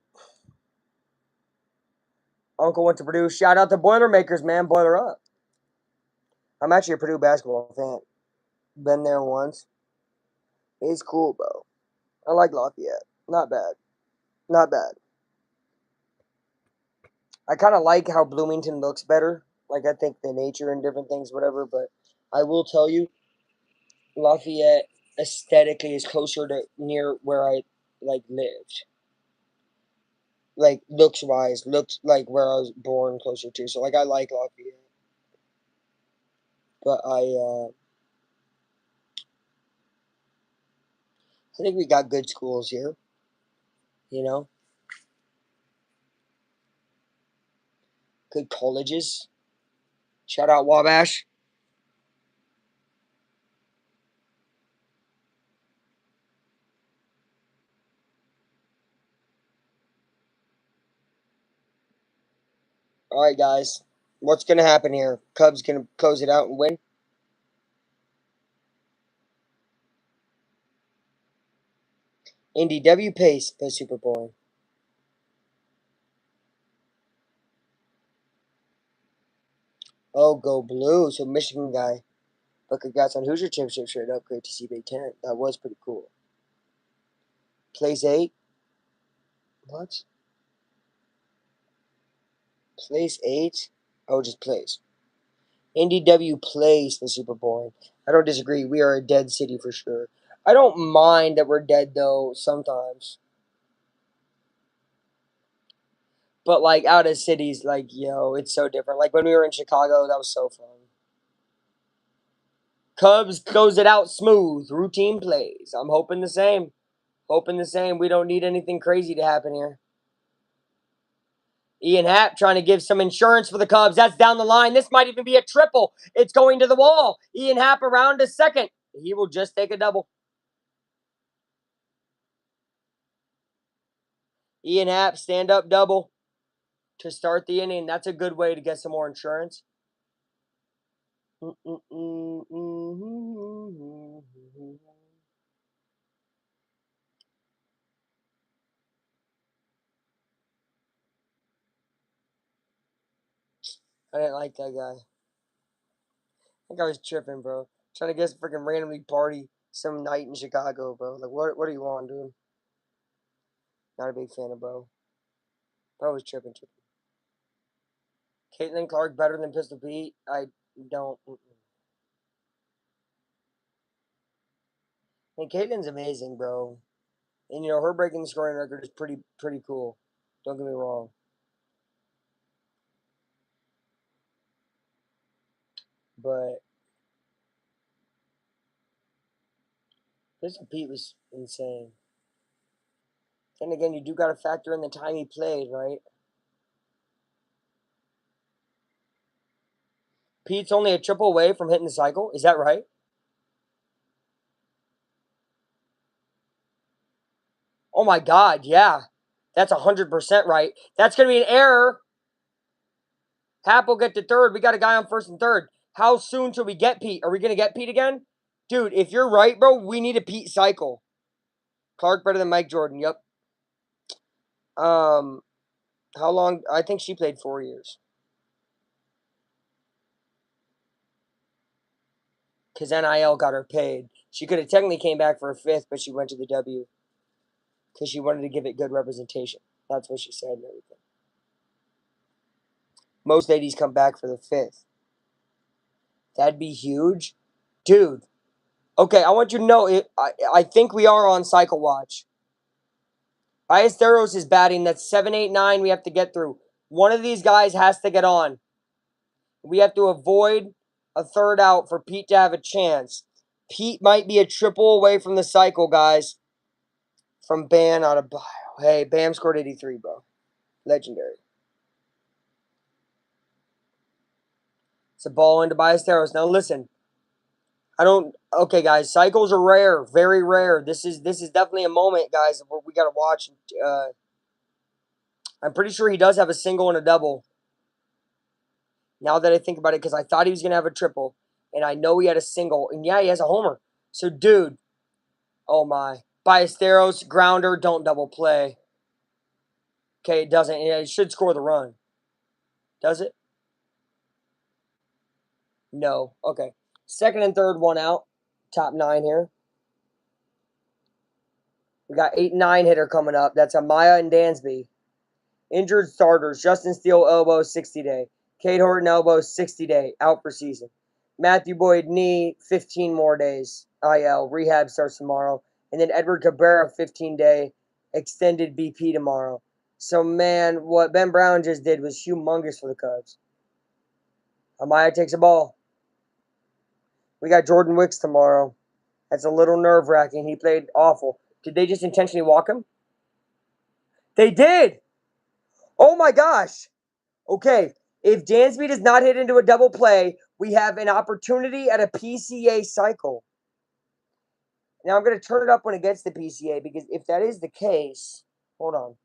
A: Uncle went to Purdue. Shout out to Boilermakers, man. Boiler up. I'm actually a Purdue basketball fan. Been there once. It's cool, bro. I like Lafayette. Not bad. Not bad. I kind of like how Bloomington looks better. Like, I think the nature and different things, whatever. But I will tell you, Lafayette aesthetically is closer to near where I lived. like looks wise, looked like where I was born closer to. So like I like Lafayette, but I think we got good schools here. You know, good colleges. Shout out Wabash. All right, guys. What's gonna happen here? Cubs gonna close it out and win. Indy W Pace, but super boring. Oh, go blue. So Michigan guy. But congrats on Hoosier Championship shirt. Up, great to see Big Ten. That was pretty cool. Plays 8. What? Plays 8? Oh, just plays. NDW plays the Super Bowl. I don't disagree. We are a dead city for sure. I don't mind that we're dead though sometimes. But like out of cities, like yo, it's so different. Like when we were in Chicago, that was so fun. Cubs goes it out smooth, routine plays. I'm hoping the same. Hoping the same. We don't need anything crazy to happen here. Ian Happ trying to give some insurance for the Cubs. That's down the line. This might even be a triple. It's going to the wall. Ian Happ around to second. He will just take a double. Ian Happ, stand up double to start the inning. That's a good way to get some more insurance. I didn't like that guy. I think I was tripping, bro. Trying to get freaking randomly party some night in Chicago, bro. Like, what do you want, dude? Not a big fan of bro. Bro was tripping. Caitlin Clark better than Pistol Pete? I don't. And Caitlin's amazing, bro. And you know her breaking the scoring record is pretty cool. Don't get me wrong. But Pistol Pete was insane. Then again, you do got to factor in the time he played, right? Pete's only a triple away from hitting the cycle. Is that right? Oh my God, yeah. That's 100% right. That's going to be an error. Hap will get to third. We got a guy on first and third. How soon till we get Pete? Are we going to get Pete again? Dude, if you're right, bro, we need a Pete cycle. Clark better than Mike Jordan. Yep. Um, how long? I think she played 4 years. Because NIL got her paid. She could have technically came back for a fifth, but she went to the W because she wanted to give it good representation. That's what she said and everything. Most ladies come back for the fifth. That'd be huge. Dude. Okay, I want you to know, I think we are on cycle watch. Ballesteros is batting. That's 7, 8, 9 we have to get through. One of these guys has to get on. We have to avoid a third out for Pete to have a chance. Pete might be a triple away from the cycle, guys. From Bam out of Bio. Hey, Bam scored 83, bro. Legendary. It's a ball into Ballesteros. Now listen, I don't. Okay, guys, cycles are rare, very rare. This is definitely a moment, guys. Where we got to watch. I'm pretty sure he does have a single and a double. Now that I think about it, because I thought he was gonna have a triple, and I know he had a single, and yeah, he has a homer. So, dude, oh my, Ballesteros grounder, don't double play. Okay, it doesn't. It should score the run. Does it? No. Okay. Second and third, one out. Top 9 here. We got 8 and 9 hitter coming up. That's Amaya and Dansby. Injured starters. Justin Steele, elbow, 60 day. Cade Horton, elbow, 60 day. Out for season. Matthew Boyd, knee, 15 more days. IL. Rehab starts tomorrow. And then Edward Cabrera, 15 day. Extended BP tomorrow. So, man, what Ben Brown just did was humongous for the Cubs. Amaya takes a ball. We got Jordan Wicks tomorrow. That's a little nerve-wracking. He played awful. Did they just intentionally walk him? They did! Oh my gosh! Okay, if Dansby does not hit into a double play, we have an opportunity at a PCA cycle. Now I'm going to turn it up when it gets to PCA because if that is the case, hold on.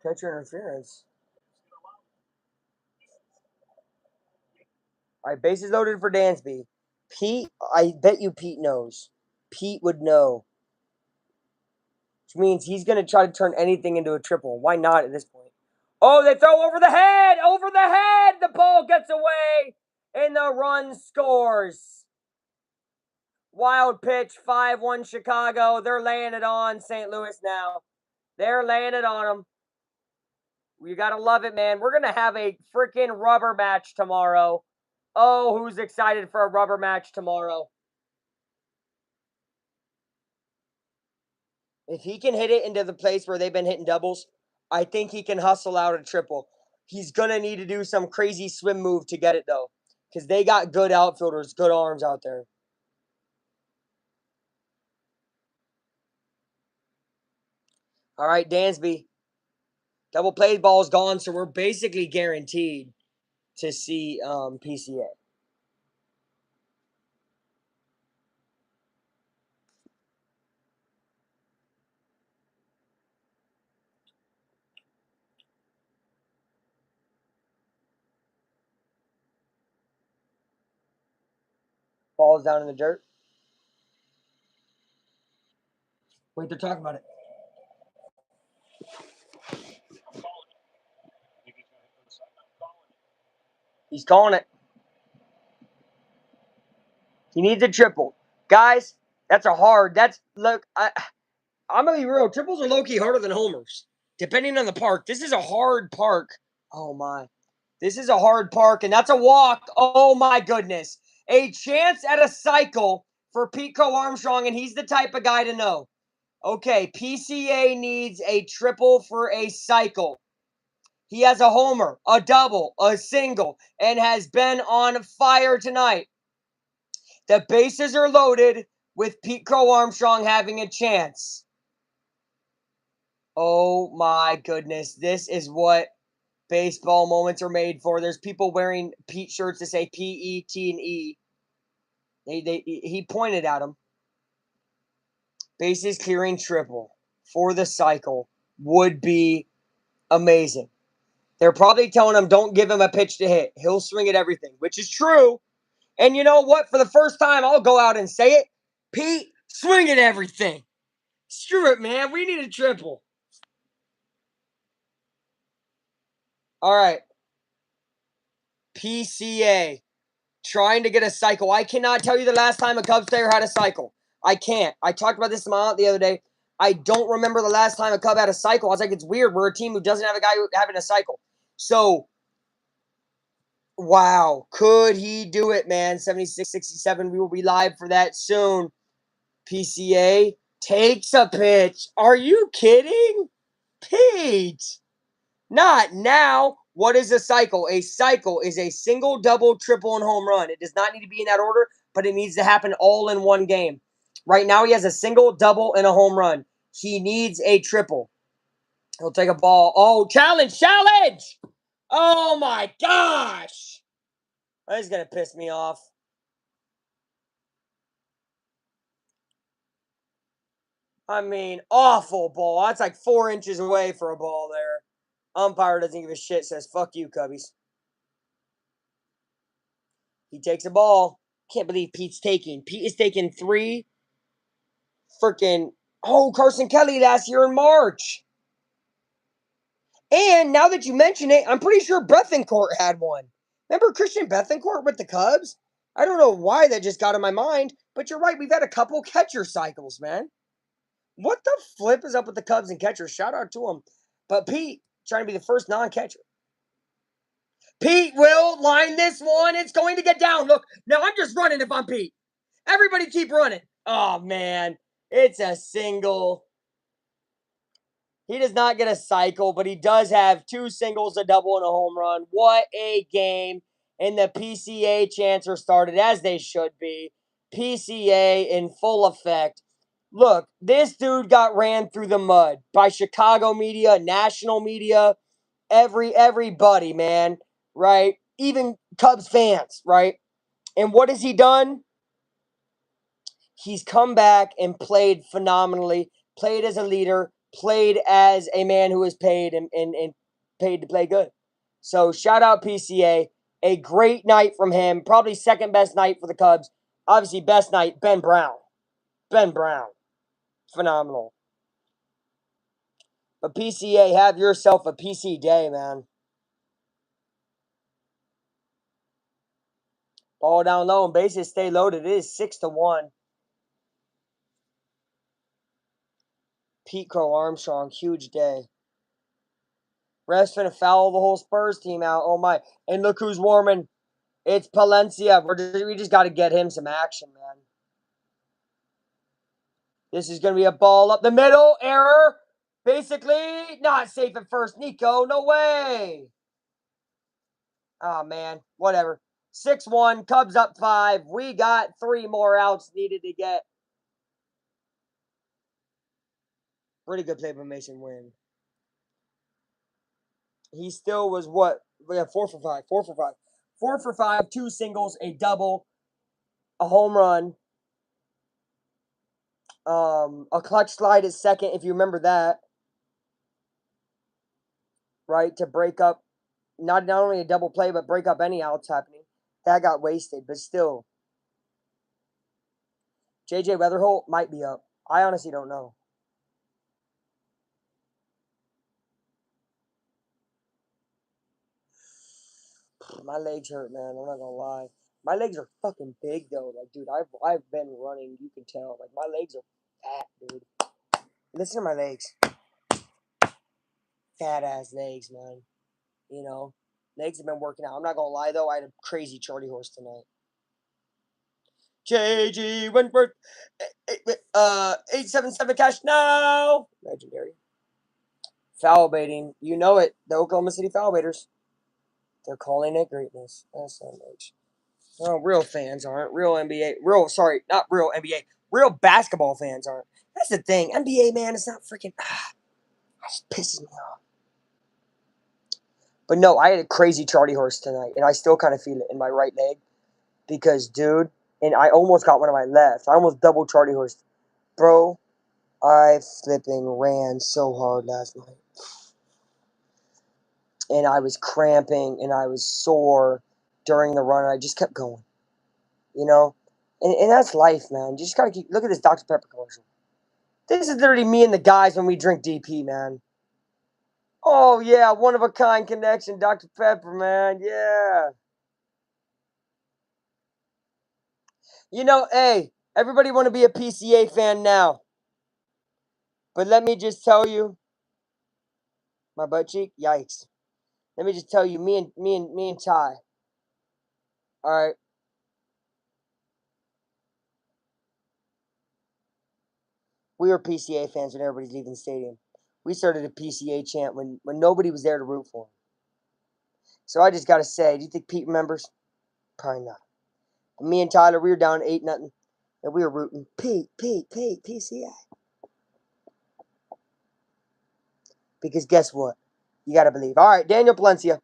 A: Catcher interference. All right, bases loaded for Dansby. Pete, I bet you Pete knows. Pete would know. Which means he's going to try to turn anything into a triple. Why not at this point? Oh, they throw over the head! Over the head! The ball gets away! And the run scores. Wild pitch, 5-1 Chicago. They're laying it on St. Louis now. They're laying it on them. You got to love it, man. We're going to have a freaking rubber match tomorrow. Oh, who's excited for a rubber match tomorrow? If he can hit it into the place where they've been hitting doubles, I think he can hustle out a triple. He's going to need to do some crazy swim move to get it, though, because they got good outfielders, good arms out there. All right, Dansby. Double play ball's gone, so we're basically guaranteed to see PCA. Ball's down in the dirt. Wait, they're talking about it. He's calling it. He needs a triple. Guys, that's a hard. Look, I'm going to be real. Triples are low-key harder than homers, depending on the park. This is a hard park. Oh, my. This is a hard park, and that's a walk. Oh, my goodness. A chance at a cycle for Pete Crow Armstrong, and he's the type of guy to know. Okay, PCA needs a triple for a cycle. He has a homer, a double, a single, and has been on fire tonight. The bases are loaded with Pete Crow Armstrong having a chance. Oh my goodness. This is what baseball moments are made for. There's people wearing Pete shirts that say P-E-T and E. He pointed at him. Bases clearing triple for the cycle would be amazing. They're probably telling him, don't give him a pitch to hit. He'll swing at everything, which is true. And you know what? For the first time, I'll go out and say it. Pete, swing at everything. Screw it, man. We need a triple. All right. PCA. Trying to get a cycle. I cannot tell you the last time a Cubs player had a cycle. I can't. I talked about this to my aunt the other day. I don't remember the last time a Cub had a cycle. I was like, it's weird. We're a team who doesn't have a guy having a cycle. So, wow. Could he do it, man? 76-67. We will be live for that soon. PCA takes a pitch. Are you kidding? Pete. Not now. What is a cycle? A cycle is a single, double, triple, and home run. It does not need to be in that order, but it needs to happen all in one game. Right now, he has a single, double, and a home run. He needs a triple. He'll take a ball. Oh, challenge, challenge! Oh my gosh! That is going to piss me off. I mean, awful ball. That's like 4 inches away for a ball there. Umpire doesn't give a shit, says, fuck you, Cubbies. He takes a ball. Can't believe Pete's taking. Pete is taking 3 freaking. Oh, Carson Kelly last year in March. And now that you mention it, I'm pretty sure Bethancourt had one. Remember Christian Bethancourt with the Cubs? I don't know why that just got in my mind, but you're right. We've had a couple catcher cycles, man. What the flip is up with the Cubs and catchers? Shout out to them. But Pete, trying to be the first non-catcher. Pete will line this one. It's going to get down. Look, now I'm just running if I'm Pete. Everybody keep running. Oh, man. It's a single. He does not get a cycle, but he does have 2 singles, a double, and a home run. What a game. And the PCA chants are started as they should be. PCA in full effect. Look, this dude got ran through the mud by Chicago media, national media, everybody, man, right? Even Cubs fans, right? And what has he done? He's come back and played phenomenally, played as a leader, played as a man who is paid and paid to play good. So shout out PCA. A great night from him. Probably second best night for the Cubs. Obviously, best night, Ben Brown. Ben Brown. Phenomenal. But PCA, have yourself a PC day, man. Ball down low and bases stay loaded. It is 6-1. Pete Crow Armstrong, huge day. Ref's finna foul the whole Spurs team out. Oh my. And look who's warming. It's Palencia. We just got to get him some action, man. This is going to be a ball up the middle. Error. Basically, not safe at first. Nico, no way. Oh, man. Whatever. 6-1. Cubs up 5. We got 3 more outs needed to get. Pretty good play by Mason Wynn. He still was what? We have 4 for 5. 4 for 5. 4 for 5. 2 singles, a double, a home run. A clutch slide is second, if you remember that. Right? To break up not only a double play, but break up any outs happening. That got wasted, but still. JJ Weatherholt might be up. I honestly don't know. My legs hurt, man. I'm not gonna lie. My legs are fucking big though. Like, dude, I've been running. You can tell. Like, my legs are fat, dude. Listen to my legs. Fat ass legs, man. You know, legs have been working out. I'm not gonna lie though. I had a crazy Charlie horse tonight. JG Wentworth, 877 cash now. Legendary. Foul baiting. You know it. The Oklahoma City foul baiters. They're calling it greatness. That's so much. Oh, real fans aren't. Real NBA. Not real NBA. Real basketball fans aren't. That's the thing. NBA, man, it's not freaking. It just pisses me off. But no, I had a crazy Charlie horse tonight, and I still kind of feel it in my right leg. Because, dude, and I almost got one on my left. I almost double Charlie horse. Bro, I flipping ran so hard last night. And I was cramping and I was sore during the run. And I just kept going, you know? And that's life, man. You just got to keep. Look at this Dr. Pepper commercial. This is literally me and the guys when we drink DP, man. Oh, yeah. One of a kind connection, Dr. Pepper, man. Yeah. You know, hey, everybody want to be a PCA fan now. But let me just tell you, my butt cheek, yikes. Let me just tell you, me and Ty. All right. We were PCA fans when everybody's leaving the stadium. We started a PCA chant when nobody was there to root for him. So I just gotta say, do you think Pete remembers? Probably not. But me and Tyler, we were down 8-0, and we were rooting Pete, PCA. Because guess what? You gotta believe. All right, Daniel Palencia.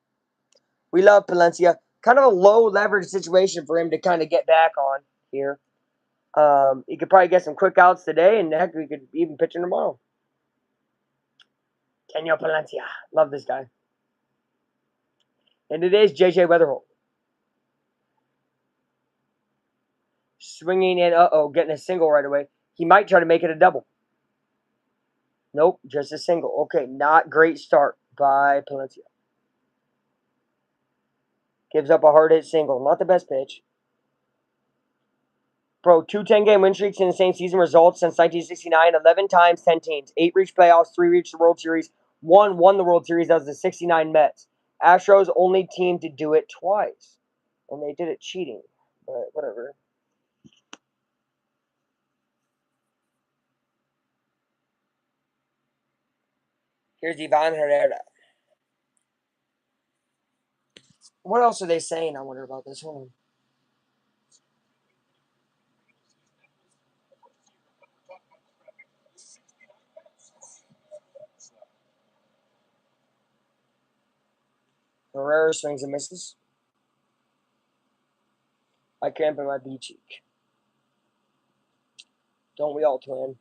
A: We love Palencia. Kind of a low leverage situation for him to kind of get back on here. He could probably get some quick outs today, and heck, we could even pitch him tomorrow. Daniel Palencia. Love this guy. And today's JJ Weatherholt. Swinging and getting a single right away. He might try to make it a double. Nope, just a single. Okay, not great start by Palencia. Gives up a hard hit single. Not the best pitch. Bro, 2 10-game win streaks in the same season results since 1969. 11 times, 10 teams. 8 reached playoffs, 3 reached the World Series. 1 won the World Series. That was the 69 Mets. Astros only team to do it twice. And they did it cheating. But whatever. Here's Ivan Herrera. What else are they saying? I wonder about this one. Herrera swings and misses. I cramp in my B cheek. Don't we all, twin?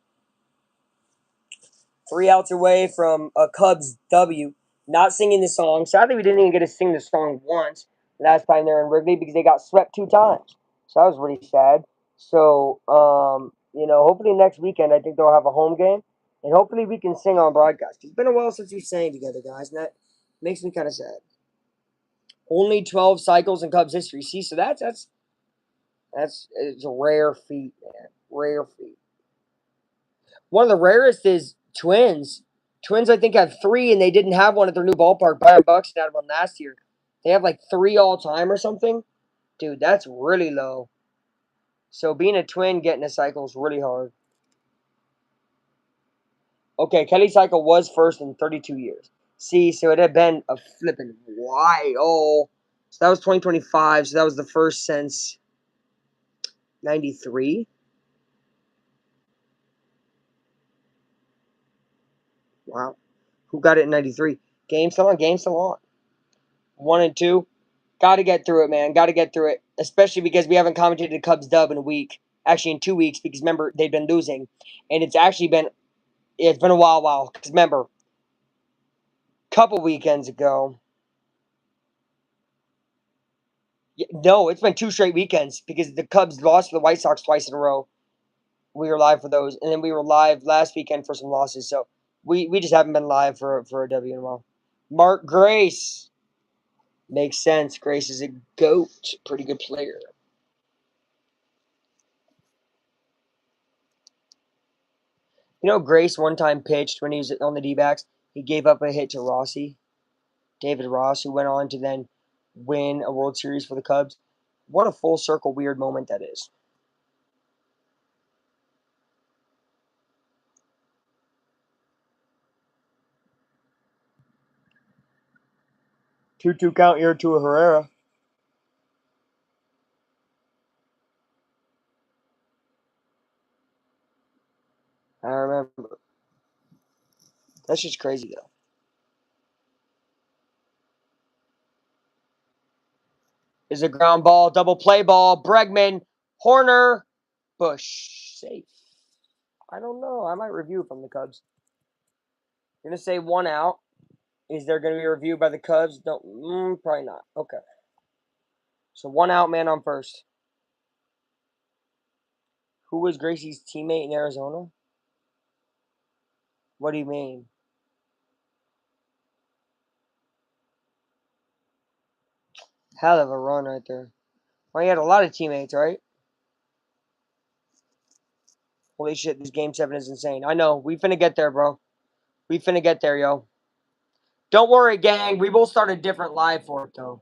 A: 3 outs away from a Cubs W. Not singing the song. Sadly, we didn't even get to sing the song once last time they were in Wrigley because they got swept 2 times. So that was really sad. So, hopefully next weekend I think they'll have a home game, and hopefully we can sing on broadcast. It's been a while since we sang together, guys, and that makes me kind of sad. Only 12 cycles in Cubs history. See, so that's it's a rare feat, man. Rare feat. One of the rarest is Twins. Twins, I think, have 3, and they didn't have one at their new ballpark. Byron Buxton had one last year. They have like 3 all time or something. Dude, that's really low. So being a twin getting a cycle is really hard. Okay, Kelly cycle was first in 32 years. See, so it had been a flipping while. So that was 2025. So that was the first since 93. Wow. Who got it in 93? Game still on, game still on. 1 and 2. Got to get through it, man. Got to get through it. Especially because we haven't commentated the Cubs dub in a week. Actually, in 2 weeks, because remember, they've been losing. And it's been a while. Because remember, a couple weekends ago. No, it's been 2 straight weekends because the Cubs lost to the White Sox twice in a row. We were live for those. And then we were live last weekend for some losses. So we just haven't been live for a W in a while. Mark Grace. Makes sense. Grace is a GOAT. Pretty good player. Grace one time pitched when he was on the D-backs. He gave up a hit to Rossi, David Ross, who went on to then win a World Series for the Cubs. What a full circle weird moment that is. 2-2 count here to Herrera. I remember. That's just crazy, though. Is a ground ball, double play ball. Bregman, Horner, Bush. Safe. I don't know. I might review from the Cubs. I'm going to say 1 out. Is there going to be a review by the Cubs? Don't. Probably not. Okay. So 1 out, man on first. Who was Gracie's teammate in Arizona? What do you mean? Hell of a run right there. Well, he had a lot of teammates, right? Holy shit, this game 7 is insane. I know. We finna get there, bro. We finna get there, yo. Don't worry, gang. We will start a different live for it, though.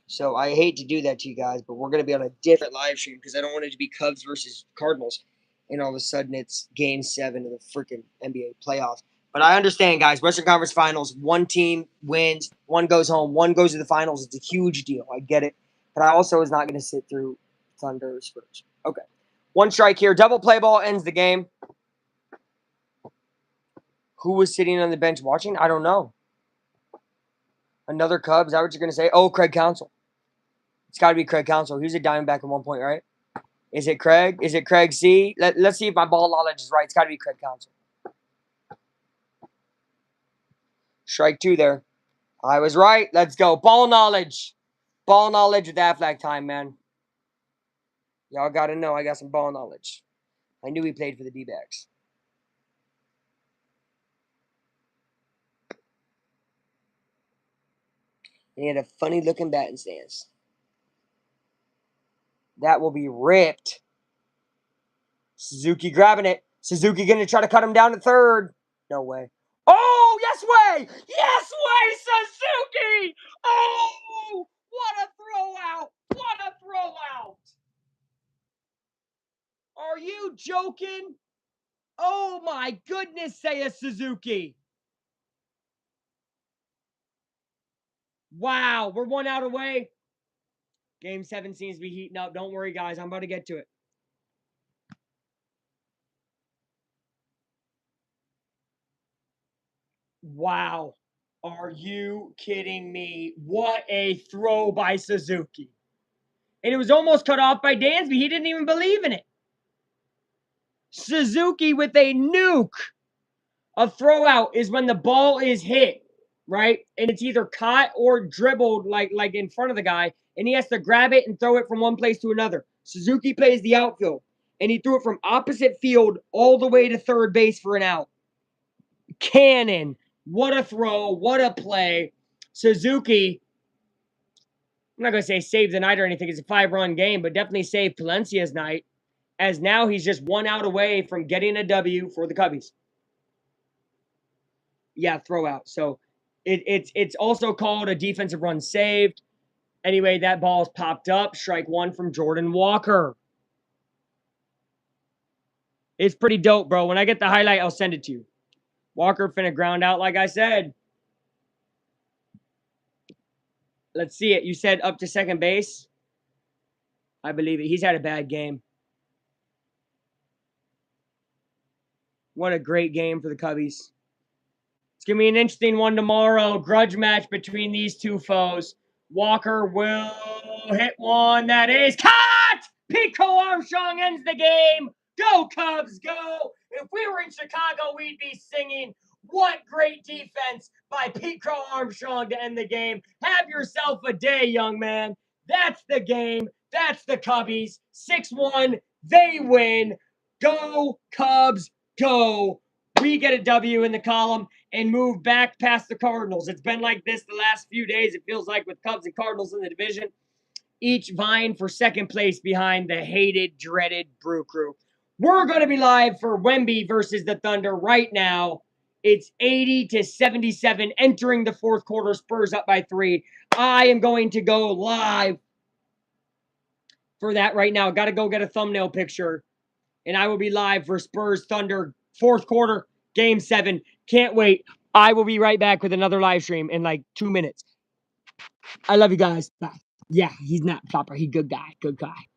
A: So I hate to do that to you guys, but we're going to be on a different live stream because I don't want it to be Cubs versus Cardinals. And all of a sudden it's game 7 of the freaking NBA playoffs. But I understand, guys. Western Conference Finals, one team wins, one goes home, one goes to the finals. It's a huge deal. I get it. But I also was not going to sit through Thunder Spurs. Okay. 1 strike here. Double play ball ends the game. Who was sitting on the bench watching? I don't know. Another Cub? Is that what you're going to say? Oh, Craig Counsell. It's got to be Craig Counsell. He was a Diamondback at one point, right? Is it Craig? Is it Craig C? Let's see if my ball knowledge is right. It's got to be Craig Counsell. Strike 2 there. I was right. Let's go. Ball knowledge. Ball knowledge with Aflac time, man. Y'all got to know I got some ball knowledge. I knew he played for the D-backs. And he had a funny looking batting stance. That will be ripped. Suzuki grabbing it. Suzuki going to try to cut him down to third. No way. Oh, yes way! Yes way, Suzuki! Oh, what a throw out! What a throw out! Are you joking? Oh my goodness, Seiya Suzuki! Wow, we're 1 out away. Game 7 seems to be heating up. Don't worry, guys. I'm about to get to it. Wow. Are you kidding me? What a throw by Suzuki. And it was almost cut off by Dansby. He didn't even believe in it. Suzuki with a nuke. A throw out is when the ball is hit, right? And it's either caught or dribbled like in front of the guy, and he has to grab it and throw it from one place to another. Suzuki plays the outfield, and he threw it from opposite field all the way to third base for an out. Cannon. What a throw. What a play. Suzuki, I'm not going to say saved the night or anything. It's a 5-run game, but definitely saved Palencia's night, as now he's just 1 out away from getting a W for the Cubbies. Yeah, throw out. So it's also called a defensive run saved. Anyway, that ball's popped up. Strike 1 from Jordan Walker. It's pretty dope, bro. When I get the highlight, I'll send it to you. Walker finna ground out, like I said. Let's see it. You said up to second base? I believe it. He's had a bad game. What a great game for the Cubbies. It's going to be an interesting one tomorrow. Grudge match between these two foes. Walker will hit one that is caught! Pico Armstrong ends the game. Go Cubs, go! If we were in Chicago, we'd be singing. What great defense by Pico Armstrong to end the game. Have yourself a day, young man. That's the game. That's the Cubbies. 6-1. They win. Go Cubs, go. We get a W in the column and move back past the Cardinals. It's been like this the last few days, it feels like, with Cubs and Cardinals in the division, each vying for second place behind the hated, dreaded Brew Crew. We're going to be live for Wemby versus the Thunder right now. It's 80-77 entering the fourth quarter. Spurs up by 3. I am going to go live for that right now. Got to go get a thumbnail picture. And I will be live for Spurs Thunder fourth quarter, game 7. Can't wait. I will be right back with another live stream in like 2 minutes. I love you guys. Bye. Yeah, he's not proper. He's good guy. Good guy.